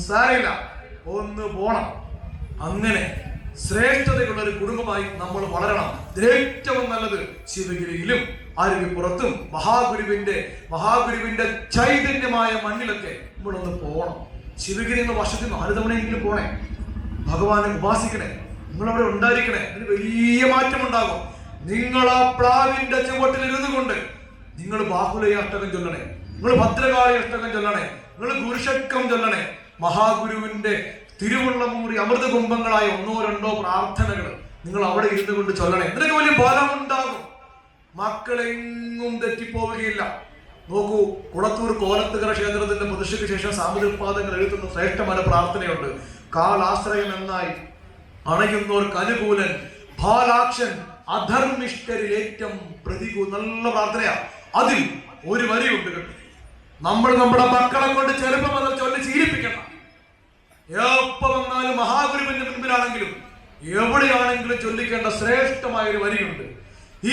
സാരമില്ല, ഒന്ന് പോണം. അങ്ങനെ ശ്രേഷ്ഠതയുള്ള ഒരു കുടുംബമായി നമ്മൾ വളരണം. ഏറ്റവും നല്ലത് ശിവഗിരിയിലും അരുവിപ്പുറത്തും മഹാഗുരുവിന്റെ ചൈതന്യമായ മണ്ണിലൊക്കെ നമ്മളൊന്ന് പോകണം. ശിവഗിരി എന്ന വർഷത്തിൽ 4 തവണയെങ്കിലും പോണേ. ഭഗവാനെ ഉപാസിക്കണേ. നിങ്ങളവിടെ ഉണ്ടായിരിക്കണേ. അതിന് വലിയ മാറ്റം ഉണ്ടാകും. നിങ്ങൾ ആ പ്ലാവിന്റെ ചുവട്ടിൽ ഇരുന്നു കൊണ്ട് നിങ്ങൾ ബാഹുലയ അഷ്ടകം ചൊല്ലണേ, നിങ്ങൾ ഭദ്രകാളി അഷ്ടകം ചൊല്ലണേ, നിങ്ങൾ ഗുരുഷക്കം ചൊല്ലണേ. മഹാഗുരുവിന്റെ തിരുവുള്ളമൂറി അമൃത കുംഭങ്ങളായ 1ഓ 2ഓ പ്രാർത്ഥനകൾ നിങ്ങൾ അവിടെ ഇരുന്നു കൊണ്ട് ചൊല്ലണേ. ഇതിനൊക്കെ വലിയ ഫലമുണ്ടാകും. മക്കളെങ്ങും തെറ്റിപ്പോവുകയില്ല. നോക്കൂ, കുളത്തൂർ കോലത്തുകര ക്ഷേത്രത്തിന്റെ പ്രതിഷ്ഠയ്ക്ക് ശേഷം സാമൂതിരിപ്പാദങ്ങൾ എഴുതുന്ന ശ്രേഷ്ഠമായ പ്രാർത്ഥനയുണ്ട്. കാലാശ്രയം എന്നായി അണയുന്നോർക്ക് അനുകൂലൻ, ബാലാക്ഷൻ അധർമ്മിഷ്കരിൽ ഏറ്റവും പ്രതികൂല. നല്ല പ്രാർത്ഥനയാ. അതിൽ ഒരു വരിയുണ്ട് കേട്ടോ, നമ്മൾ നമ്മുടെ മക്കളെ കൊണ്ട് ചെറുപ്പം മുതൽ ചൊല്ലി ശീലിപ്പിക്കണം. എപ്പോ വന്നാലും മഹാഗുരുവിന്റെ മുൻപിലാണെങ്കിലും എവിടെയാണെങ്കിലും ചൊല്ലിക്കേണ്ട ശ്രേഷ്ഠമായ ഒരു വരിയുണ്ട്.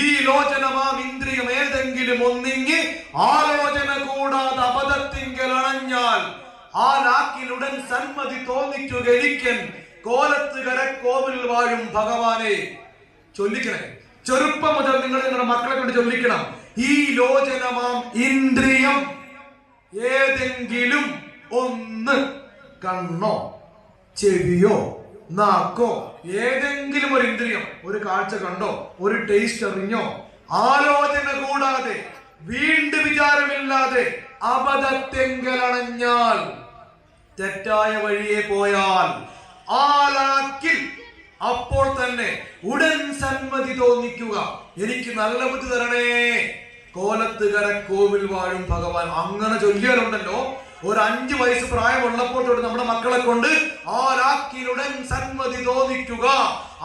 ഈ ലോചനമാം ഇന്ദ്രിയം ഏതെങ്കിലും ഒന്നിങ്ങി ആലോചന കൂടാതെ അബദ്ധത്തിങ്കൽ അണഞ്ഞാൽ ആ ലാക്കിലുടൻ സന്മതി തോന്നിക്കുകരിക്കൻ കോലത്തുകര കോവിൽ വാഴും ഭഗവാനെ. ചൊല്ലിക്കണേ. ചെറുപ്പം മുതൽ നിങ്ങൾ നിങ്ങളുടെ മക്കളെ കൊണ്ട് ചൊല്ലിക്കണം. ഈ ലോചനമാം ഇന്ദ്രിയം ഏതെങ്കിലും ഒന്ന്, കണ്ണോ ചെവിയോ നാക്കോ, ഏതെങ്കിലും ഒരു ഇന്ദ്രിയം, ഒരു കാഴ്ച കണ്ടോ, ഒരു ടേസ്റ്റ് അറിഞ്ഞോ, ആലോചന കൂടാതെ വീണ്ടും വിചാരമില്ലാതെ അബദ്ധത്തെങ്കലണഞ്ഞാൽ, തെറ്റായ വഴിയെ പോയാൽ ആലാക്കിൽ അപ്പോൾ തന്നെ ഉടൻ സന്മതി തോന്നിക്കുക, എനിക്ക് നല്ല ബുദ്ധി തരണേ, കോലത്തുകര കോവിൽ വാഴും ഭഗവാൻ. അങ്ങനെ ചൊല്ലിയാലുണ്ടല്ലോ, ഒരു 5 വയസ്സ് പ്രായമുള്ളപ്പോൾ തൊട്ട് നമ്മുടെ മക്കളെ കൊണ്ട് ആലാക്കിലുടൻ സന്മതി തോന്നിക്കുക.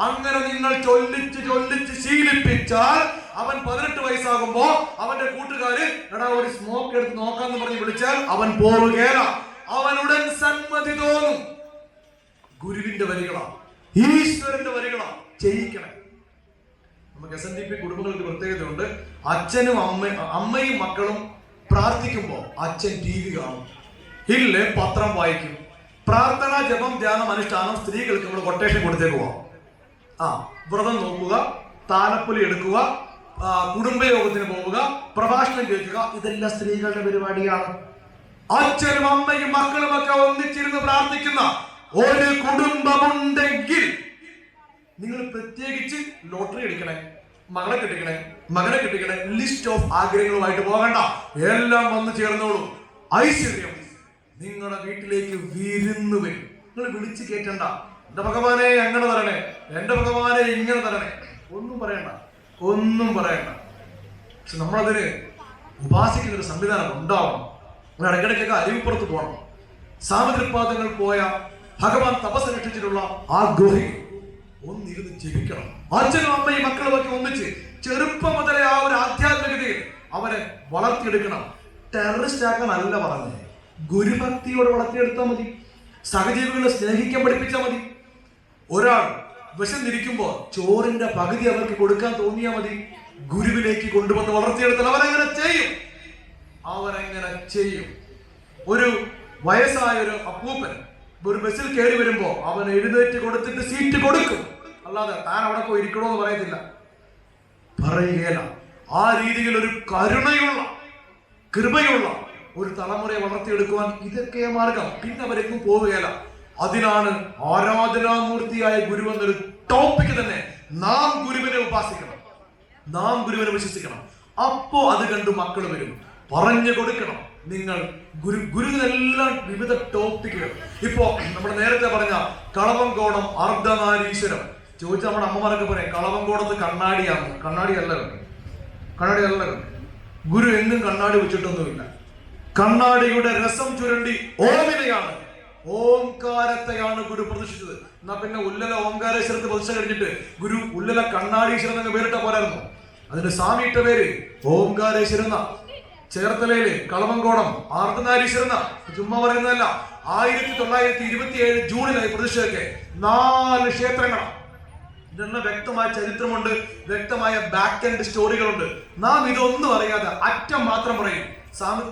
അങ്ങനെ നിങ്ങൾ ചൊല്ലിച്ച് ശീലിപ്പിച്ചാൽ അവൻ 18 വയസ്സാകുമ്പോ അവന്റെ കൂട്ടുകാര് എടാ ഒരു സ്മോക്ക് എടുത്ത് നോക്കാന്ന് പറഞ്ഞ് വിളിച്ചാൽ അവൻ പോവുകയില്ല. അവനുടൻ സന്മതി തോന്നും. ഗുരുവിന്റെ വരികളാണ്, ഈശ്വരന്റെ വരികളാണ്. ചെയ്യിക്കണം. നമുക്ക് SNDP കുടുംബങ്ങൾക്ക് പ്രത്യേകതയുണ്ട്. അച്ഛനും അമ്മയും മക്കളും പ്രാർത്ഥിക്കുമ്പോൾ അച്ഛൻ TV കാണും, ഇല്ലേ പത്രം വായിക്കും. പ്രാർത്ഥന, ജപം, ധ്യാനം, അനുഷ്ഠാനം സ്ത്രീകൾക്ക് നമ്മൾ കൊട്ടേഷൻ കൊടുത്തേക്ക് പോവാം. വ്രതം നോക്കുക, താലപ്പൊലി എടുക്കുക, കുടുംബയോഗത്തിന് പോവുക, പ്രഭാഷണം കേൾക്കുക, ഇതെല്ലാം സ്ത്രീകളുടെ പരിപാടിയാണ്. അച്ഛനും അമ്മയും മക്കളും ഒക്കെ ഒന്നിച്ചിരുന്ന് പ്രാർത്ഥിക്കുന്ന ഒരു കുടുംബമുണ്ടെങ്കിൽ നിങ്ങൾ പ്രത്യേകിച്ച് ലോട്ടറി അടിക്കണേ, മകളെ കിട്ടിക്കണേ, മകനെ കിട്ടിക്കണേ, ലിസ്റ്റ് ഓഫ് ആഗ്രഹങ്ങളുമായിട്ട് പോകണ്ട. എല്ലാം വന്ന് ചേർന്നോളൂ. ഐശ്വര്യം നിങ്ങളുടെ വീട്ടിലേക്ക് വിരുന്നു വരും. നിങ്ങൾ വിളിച്ചു കേൾക്കണ്ട, എന്റെ ഭഗവാനെ അങ്ങനെ തരണേ, എന്റെ ഭഗവാനെ ഇങ്ങനെ തരണേ, ഒന്നും പറയണ്ട, ഒന്നും പറയണ്ട. പക്ഷെ നമ്മളതിന് ഉപാസിക്കുന്ന ഒരു സംവിധാനം ഉണ്ടാവണം. ഇടയ്ക്കിടയ്ക്കൊക്കെ അരുവിപ്പുറത്ത് പോകണം. സാമദ്രിപാദങ്ങൾ പോയ ഭഗവാൻ തപസ്സനുഷ്ഠിച്ചിട്ടുള്ള ആ ഗുഹയിൽ ഒന്നിരുന്ന് ജപിക്കണം. അച്ഛനും അമ്മയും മക്കളും ഒക്കെ ഒന്നിച്ച് ചെറുപ്പം മുതലേ ആ ഒരു ആധ്യാത്മികതയിൽ അവരെ വളർത്തിയെടുക്കണം. ടെററിസ്റ്റ് ആക്കാനല്ല പറഞ്ഞത്, ഗുരുഭക്തിയോടെ വളർത്തിയെടുത്താൽ മതി. സഹജീവികളെ സ്നേഹിക്കാൻ പഠിപ്പിച്ചാൽ മതി. ഒരാൾ വിശന്നിരിക്കുമ്പോ ചോറിന്റെ പകുതി അവർക്ക് കൊടുക്കാൻ തോന്നിയാൽ മതി. ഗുരുവിലേക്ക് കൊണ്ടുവന്ന് വളർത്തിയെടുത്താൽ അവരെങ്ങനെ ചെയ്യും, അവരെങ്ങനെ ചെയ്യും. ഒരു വയസ്സായ ഒരു അപ്പൂപ്പൻ ഒരു ബസ്സിൽ കയറി വരുമ്പോ അവൻ എഴുന്നേറ്റ് കൊടുത്തിട്ട് സീറ്റ് കൊടുക്കും, അല്ലാതെ താൻ അവിടെ പോയി ഇരിക്കണോന്ന് പറയത്തില്ല, പറയുകയില്ല. ആ രീതിയിൽ ഒരു കരുണയുള്ള, കൃപയുള്ള ഒരു തലമുറയെ വളർത്തിയെടുക്കുവാൻ ഇതൊക്കെ മാർഗം. പിന്നെ അവരെങ്ങും പോവുകയില്ല. അതിനാണ് ആരാധനാമൂർത്തിയായ ഗുരു എന്നൊരു ടോപ്പിക് തന്നെ. നാം ഗുരുവിനെ ഉപാസിക്കണം, നാം ഗുരുവിനെ വിശ്വസിക്കണം. അപ്പോ അത് കണ്ടു മക്കൾ വരും. പറഞ്ഞു കൊടുക്കണം. നിങ്ങൾ ഗുരുവിനെല്ലാം വിവിധ ടോപ്പിക്കുകൾ. ഇപ്പോ നമ്മൾ നേരത്തെ പറഞ്ഞ കളവങ്കോടം അർദ്ധനാരീശ്വരം ചോദിച്ച നമ്മുടെ അമ്മമാരൊക്കെ പറയാം, കളവങ്കോടത്ത് കണ്ണാടിയാണ്. കണ്ണാടിയല്ല, കണ്ണാടിയല്ല. ഗുരു എങ്ങും കണ്ണാടി വെച്ചിട്ടൊന്നുമില്ല. കണ്ണാടിയുടെ രസം ചുരണ്ടി ഓമിനെയാണ്, ഓംകാരത്തെയാണ് ഗുരു പ്രതിഷ്ഠിച്ചത്. എന്നാ പിന്നെ ഉല്ലല ഓംകാരേശ്വരത്തെ പ്രതിഷ്ഠ കഴിഞ്ഞിട്ട് ഗുരു ഉല്ലല കണ്ണാടീശ്വരൻ എന്ന് പേരിട്ട പോരായിരുന്നു. അതിന്റെ സ്വാമി ഇട്ട പേര് ഓംകാരേശ്വരൻ. ചേർത്തലയില് കളവങ്കോടം ആർദ്ധനാരീശ്വരൻ ചുമ്മാ പറയുന്നതല്ല. 1927 ജൂണിലായി പ്രതിഷ്ഠയൊക്കെ 4 ക്ഷേത്രങ്ങളാണ്. ഇതെല്ലാം വ്യക്തമായ ചരിത്രമുണ്ട്, വ്യക്തമായ ബാക്ക് എൻഡ് സ്റ്റോറികളുണ്ട്. നാം ഇതൊന്നും അറിയാതെ അറ്റം മാത്രം പറയും.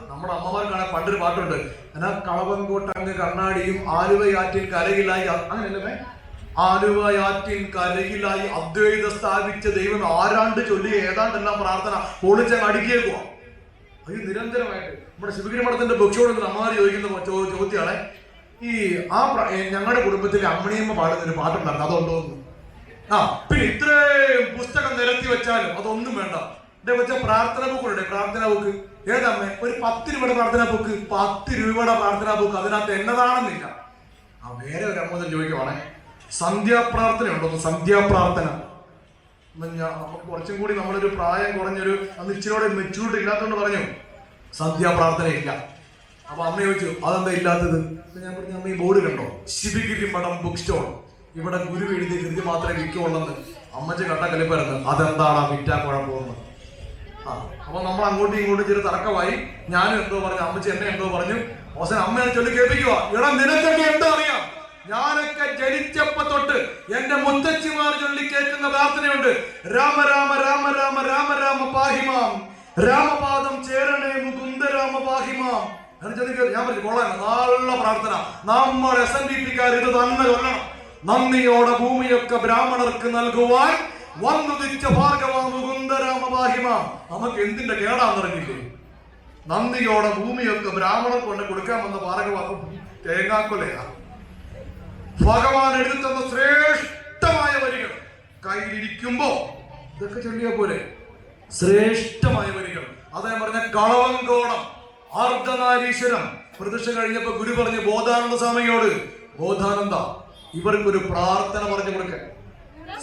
നമ്മുടെ അമ്മമാർക്കാണ് പണ്ടൊരു പാട്ടുണ്ട്, എന്നാ കളവങ്കോട്ടങ്ങ് കണ്ണാടിയും ആലുവയാറ്റിൻ കരയിലായി, അങ്ങനെയല്ലേ, ആലുവയാറ്റിൻ കരയിലായി അദ്വൈത സ്ഥാപിച്ച ദൈവം ആരാണ്ട് ചൊല്ലി ഏതാണ്ടെല്ലാം പ്രാർത്ഥന പൊളിച്ചങ്ങ് അടുക്കിയേക്കുക. അത് നിരന്തരമായിട്ട് നമ്മുടെ ശിവഗിരി മഠത്തിന്റെ ബുക്സോട് അമ്മമാർ ചോദിക്കുന്ന ചോദ്യമാണ്, ഈ ഞങ്ങളുടെ കുടുംബത്തിലെ അമ്മണിയമ്മ പാടുന്ന ഒരു പാട്ടുണ്ടായിരുന്നു, അതുണ്ടോന്ന്. പിന്നെ ഇത്രയും പുസ്തകം നിരത്തി വെച്ചാലും അതൊന്നും വേണ്ട. എന്റെ വെച്ച പ്രാർത്ഥന ബുക്കുണ്ട്, പ്രാർത്ഥന ബുക്ക് ഏതമ്മേ, ഒരു 10 രൂപയുടെ പ്രാർത്ഥനാ ബുക്ക്, 10 രൂപയുടെ പ്രാർത്ഥനാ ബുക്ക്, അതിനകത്ത് എന്നതാണെന്നില്ല. വേറെ ഒരു അമ്മ ചോദിക്കുവാണേ, സന്ധ്യാപ്രാർത്ഥന ഉണ്ടോ? സന്ധ്യാപ്രാർത്ഥന കുറച്ചും കൂടി നമ്മളൊരു പ്രായം കുറഞ്ഞൊരു അന്ന് ഇച്ചിരിയോടെ മെച്ചൂരിറ്റി ഇല്ലാത്തതുകൊണ്ട് പറഞ്ഞു സന്ധ്യാപ്രാർത്ഥന ഇല്ല. അപ്പൊ അമ്മ ചോദിച്ചു അതെന്താ ഇല്ലാത്തത്? ഞാൻ പറഞ്ഞു, അമ്മ ഈ ബോർഡ് കണ്ടോ, ശിവഗിരി മഠം ബുക്ക് സ്റ്റോൾ, ഇവിടെ ഗുരു എഴുതിയ കൃതി മാത്രമേ വിൽക്കുള്ളെന്ന്. അമ്മച്ച് കണ്ട കലിപ്പായിരുന്നു, അതെന്താണ് വിറ്റാ കുഴപ്പമെന്ന്. അപ്പൊ നമ്മൾ അങ്ങോട്ടും ഇങ്ങോട്ടും ചെറിയ തർക്കമായി. ഞാനും എന്തോ പറഞ്ഞു, അമ്മച്ചി എന്നെ എന്തോ പറഞ്ഞു. അവസാനം അമ്മയെ ചൊല്ലി കേൾപ്പിക്കുക, ഇടാ നിനക്കൊക്കെ എന്തോ അറിയാം, ഞാനൊക്കെ ജനിച്ചപ്പോ തൊട്ട് എന്റെ മുത്തച്ഛിമാർ ചൊല്ലി കേൾക്കുന്ന പ്രാർത്ഥനയുണ്ട്, രാമ രാമ രാമ രാമ രാമ രാമ പാഹിമാം, രാമപാദം ചേരണേ മുകുന്ദ രാമ പാഹിമാം. ഞാൻ പറഞ്ഞു കൊള്ളാം, നല്ല പ്രാർത്ഥന. നമ്മൾ SNDP-ക്കാർ ഇത് തന്നെ ചൊല്ലണം. നന്ദിയോടെ ഭൂമിയൊക്കെ ബ്രാഹ്മണർക്ക് നൽകുവാൻ വന്നുദിച്ച ഭാർഗവ മുകുന്ദ രാമ പാഹിമാം. നമുക്ക് എന്തിന്റെ കേടാന്നറിഞ്ഞില്ലേ? നന്ദിയോടെ ഭൂമിയൊക്കെ ബ്രാഹ്മണർ കൊണ്ട് കൊടുക്കാൻ വന്ന ഭാർഗവ തേങ്ങാക്കൊലയാ. ഭഗവാൻ എഴുതി തന്ന ശ്രേഷ്ഠമായ വരികൾ കയ്യിലിരിക്കുമ്പോ ഇതൊക്കെ ചൊല്ലിയ പോലെ ശ്രേഷ്ഠമായ വരികൾ. അതേ പറഞ്ഞ കളവങ്കോടം അർദ്ധനാരീശ്വരം പ്രതിഷ്ഠ കഴിഞ്ഞപ്പോ ഗുരു പറഞ്ഞു ബോധാനന്ദ സ്വാമിയോട്, ബോധാനന്ദ ഇവർക്കൊരു പ്രാർത്ഥന പറഞ്ഞു കൊടുക്കാൻ.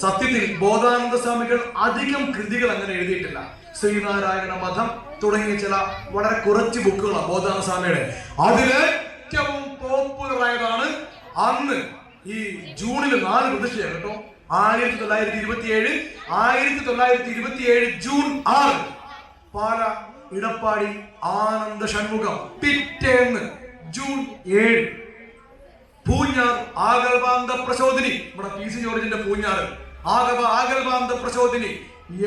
സത്യത്തിൽ ബോധാനന്ദ സ്വാമികൾ അധികം കൃതികൾ അങ്ങനെ എഴുതിയിട്ടില്ല. ശ്രീനാരായണ മഠം തുടങ്ങിയ ചില വളരെ കുറച്ച് ബുക്കുകളാണ് ബോധാനന്ദ സ്വാമിയുടെ. അതിലേറ്റവും പോപ്പുലർ ആയതാണ് അന്ന് ഈ ജൂണിൽ 4 പ്രതിഷ്ഠയാണ് കേട്ടോ. 1927 ജൂൺ 6 പാല ഇടപ്പാടി ആനന്ദ ഷൺമുഖം. പിറ്റേന്ന് ജൂൺ 7 പൂഞ്ഞാർ ആകൽവാന്ത പ്രചോദിനി, നമ്മുടെ PC ജോർജിന്റെ പൂഞ്ഞാറ് ആകൽവാന്ത പ്രചോദിനി.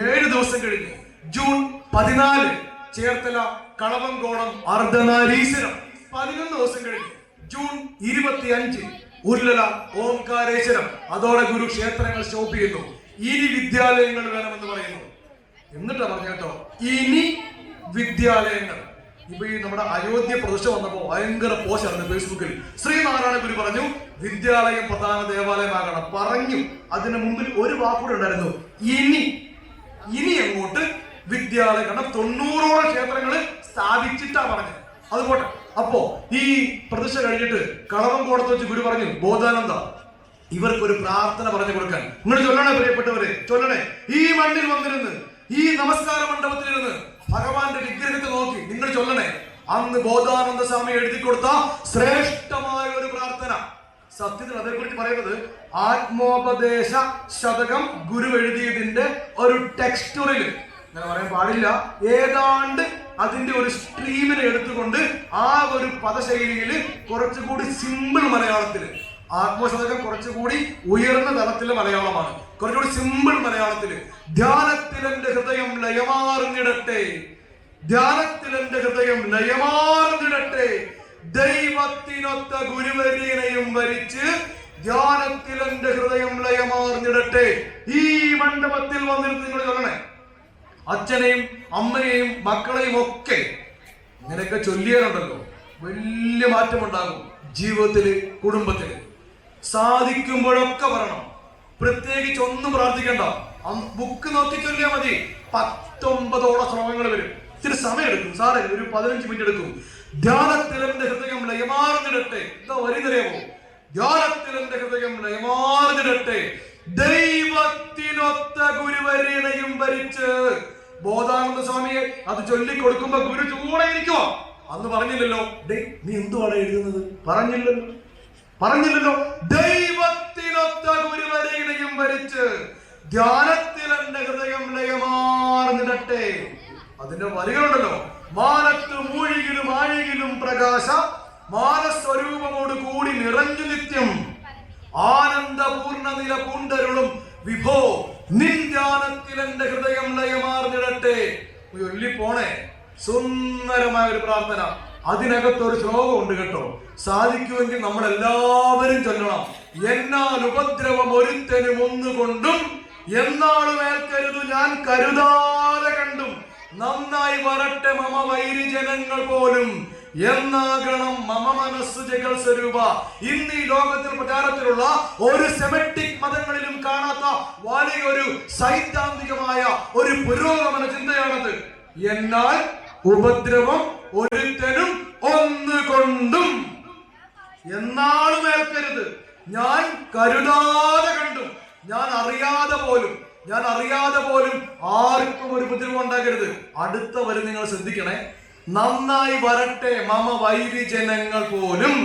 7 ദിവസം കഴിഞ്ഞ് ജൂൺ 14 ചേർത്തല കളവങ്കോണം അർദ്ധനാരീശ്വരം. 11 ദിവസം കഴിഞ്ഞു ജൂൺ 25 ഉല്ലല ഓംകാരേശ്വരം. അതോടെ ഗുരുക്ഷേത്രങ്ങൾ സ്റ്റോപ്പ് ചെയ്യുന്നു. ഇനി വിദ്യാലയങ്ങൾ വേണമെന്ന് പറയുന്നു. എന്നിട്ടാ പറഞ്ഞ കേട്ടോ, ഇനി വിദ്യാലയങ്ങൾ. ഇപ്പൊ ഈ നമ്മുടെ അയോധ്യ പ്രതിഷ്ഠ വന്നപ്പോ ഭയങ്കര പോസ്റ്റായിരുന്നു ഫേസ്ബുക്കിൽ. ശ്രീനാരായണ ഗുരു പറഞ്ഞു വിദ്യാലയം പ്രധാന ദേവാലയമാകണം പറഞ്ഞു. അതിന് മുമ്പിൽ ഒരു വാക്കുകൂടെ ഉണ്ടായിരുന്നു, ഇനി അങ്ങോട്ട് വിദ്യാലയം. കാരണം 90ഓളം ക്ഷേത്രങ്ങള് സ്ഥാപിച്ചിട്ടാ പറഞ്ഞത്. അതുപോലെ അപ്പോ ഈ പ്രതിഷ്ഠ കഴിഞ്ഞിട്ട് കളവങ്കോടത്ത് വെച്ച് ഗുരു പറഞ്ഞു, ബോധാനന്ദ ഇവർക്കൊരു പ്രാർത്ഥന പറഞ്ഞു കൊടുക്കാൻ. നിങ്ങൾ ചൊല്ലണേ പ്രിയപ്പെട്ടവരെ, ചൊല്ലണേ. ഈ മണ്ണിൽ വന്നിരുന്ന്, ഈ നമസ്കാര മണ്ഡപത്തിലിരുന്ന് ഭഗവാന്റെ വിഗ്രഹത്തെ നോക്കി നിങ്ങൾ ചൊല്ലണേ. അന്ന് ബോധാനന്ദ സ്വാമി എഴുതി കൊടുത്ത ശ്രേഷ്ഠമായ ഒരു പ്രാർത്ഥന. സത്യത്തിൽ അതേക്കുറിച്ച് പറയുന്നത് ആത്മോപദേശ ശതകം ഗുരു എഴുതിയതിന്റെ ഒരു ടെക്സ്റ്റുറിൽ, അങ്ങനെ പറയാൻ പാടില്ല, ഏതാണ്ട് അതിന്റെ ഒരു സ്ട്രീമിനെ എടുത്തുകൊണ്ട് ആ ഒരു പദശൈലിയിൽ കുറച്ചുകൂടി സിമ്പിൾ മലയാളത്തില്, ആത്മശതകം കുറച്ചുകൂടി ഉയർന്ന തലത്തിലെ മലയാളമാണ്, കുറച്ചുകൂടി സിമ്പിൾ മലയാളത്തില്. ധ്യാനത്തിൽ എന്റെ ഹൃദയം ലയമാർന്നിടട്ടെ, ധ്യാനത്തിൽ എന്റെ ഹൃദയം ലയമാർന്നിടട്ടെ, ദൈവത്തിനൊത്ത ഗുരുവര്യനെയും വരിച്ച് ധ്യാനത്തിൽ എന്റെ ഹൃദയം ലയമാർന്നിടട്ടെ. ഈ മണ്ഡപത്തിൽ വന്നിരുന്ന് നിങ്ങൾ ചൊല്ലണേ. അച്ഛനെയും അമ്മയെയും മക്കളെയും ഒക്കെ ഇങ്ങനെയൊക്കെ ചൊല്ലിയാലുണ്ടല്ലോ വലിയ മാറ്റമുണ്ടാകും ജീവിതത്തില്, കുടുംബത്തില്. സാധിക്കുമ്പോഴൊക്കെ പറയണം. പ്രത്യേകിച്ച് ഒന്നും പ്രാർത്ഥിക്കണ്ട, ബുക്ക് നോക്കി ചൊല്ലിയാൽ മതി. 19ഓളം ശ്രമങ്ങൾ വരും. ഇത്തിരി സമയം എടുക്കും സാറേ, ഒരു 15 മിനിറ്റ് എടുക്കും. ധ്യാനത്തിൽ എന്റെ ഹൃദയം ലയമാർന്നിടട്ടെ. എന്താ വരിതറിയാമോ? ധ്യാനത്തിൽ എന്റെ ഹൃദയം ലയമാർന്നിടട്ടെ, ദൈവത്തിനൊത്ത ഗുരുവര്യനെയും ഭരിച്ച്. ബോധാനന്ദ സ്വാമിയെ അത് ചൊല്ലിക്കൊടുക്കുമ്പോ ഗുരു ചൂടെ ഇരിക്കുവോ? അന്ന് പറഞ്ഞില്ലല്ലോ, ഡേ നീ എന്തുവാണ് എഴുതുന്നത്? പറഞ്ഞില്ലല്ലോ. ദൈവത്തിനൊത്ത ഗുരുവര്യനെയും ഭരിച്ച് ധ്യാനത്തിൽ എന്റെ ഹൃദയം ലയമാർന്നിടട്ടെ. അതിന്റെ വരികളുണ്ടല്ലോ, മാനത്ത് മൂഴികിലും ആഴികിലും പ്രകാശ മാനസ്വരൂപമോട് കൂടി നിറഞ്ഞു നിത്യം ആനന്ദപൂർണ്ണ നില പൂണ്ടരുളും വിഭോ നിൻ ധ്യാനത്തിൽ എന്റെ ഹൃദയം ലയമാർന്നിടട്ടെ. പോണേ സുന്ദരമായ ഒരു പ്രാർത്ഥന. അതിനകത്തൊരു ശ്ലോകം ഉണ്ട് കേട്ടോ. സാധിക്കുമെങ്കിൽ നമ്മൾ എല്ലാവരും ചൊല്ലണം. എന്നാൽ ഉപദ്രവം ഒരുത്തനും ഒന്നുകൊണ്ടും എന്നാളും ഏൽക്കരുതു ഞാൻ കരുതാതെ കണ്ടും, നന്നായി വരട്ടെ മമ വൈരി ജനങ്ങൾ പോലും എന്നാകണം മമ മനസ്സ് ജഗൽ സ്വരൂപ. ഇന്ന് ഈ ലോകത്തിൽ പ്രചാരത്തിലുള്ള ഒരു സെമറ്റിക് മതങ്ങളിലും കാണാത്ത വലിയൊരു സൈദ്ധാന്തികമായ ഒരു പുരോഗമന ചിന്തയാണത്. എന്നാൽ ഉപദ്രവം ഒരുത്തനും ഒന്നുകൊണ്ടും എന്നാളും ഏൽക്കരുത് ഞാൻ കരുതാതെ കണ്ടും. ഞാൻ അറിയാതെ പോലും ആർക്കും ഒരു ഉപദ്രവം ഉണ്ടാകരുത്. അടുത്ത വരും നിങ്ങൾ ശ്രദ്ധിക്കണേ. നന്നായി വരട്ടെ മമ വൈരി ജനങ്ങൾ പോലും,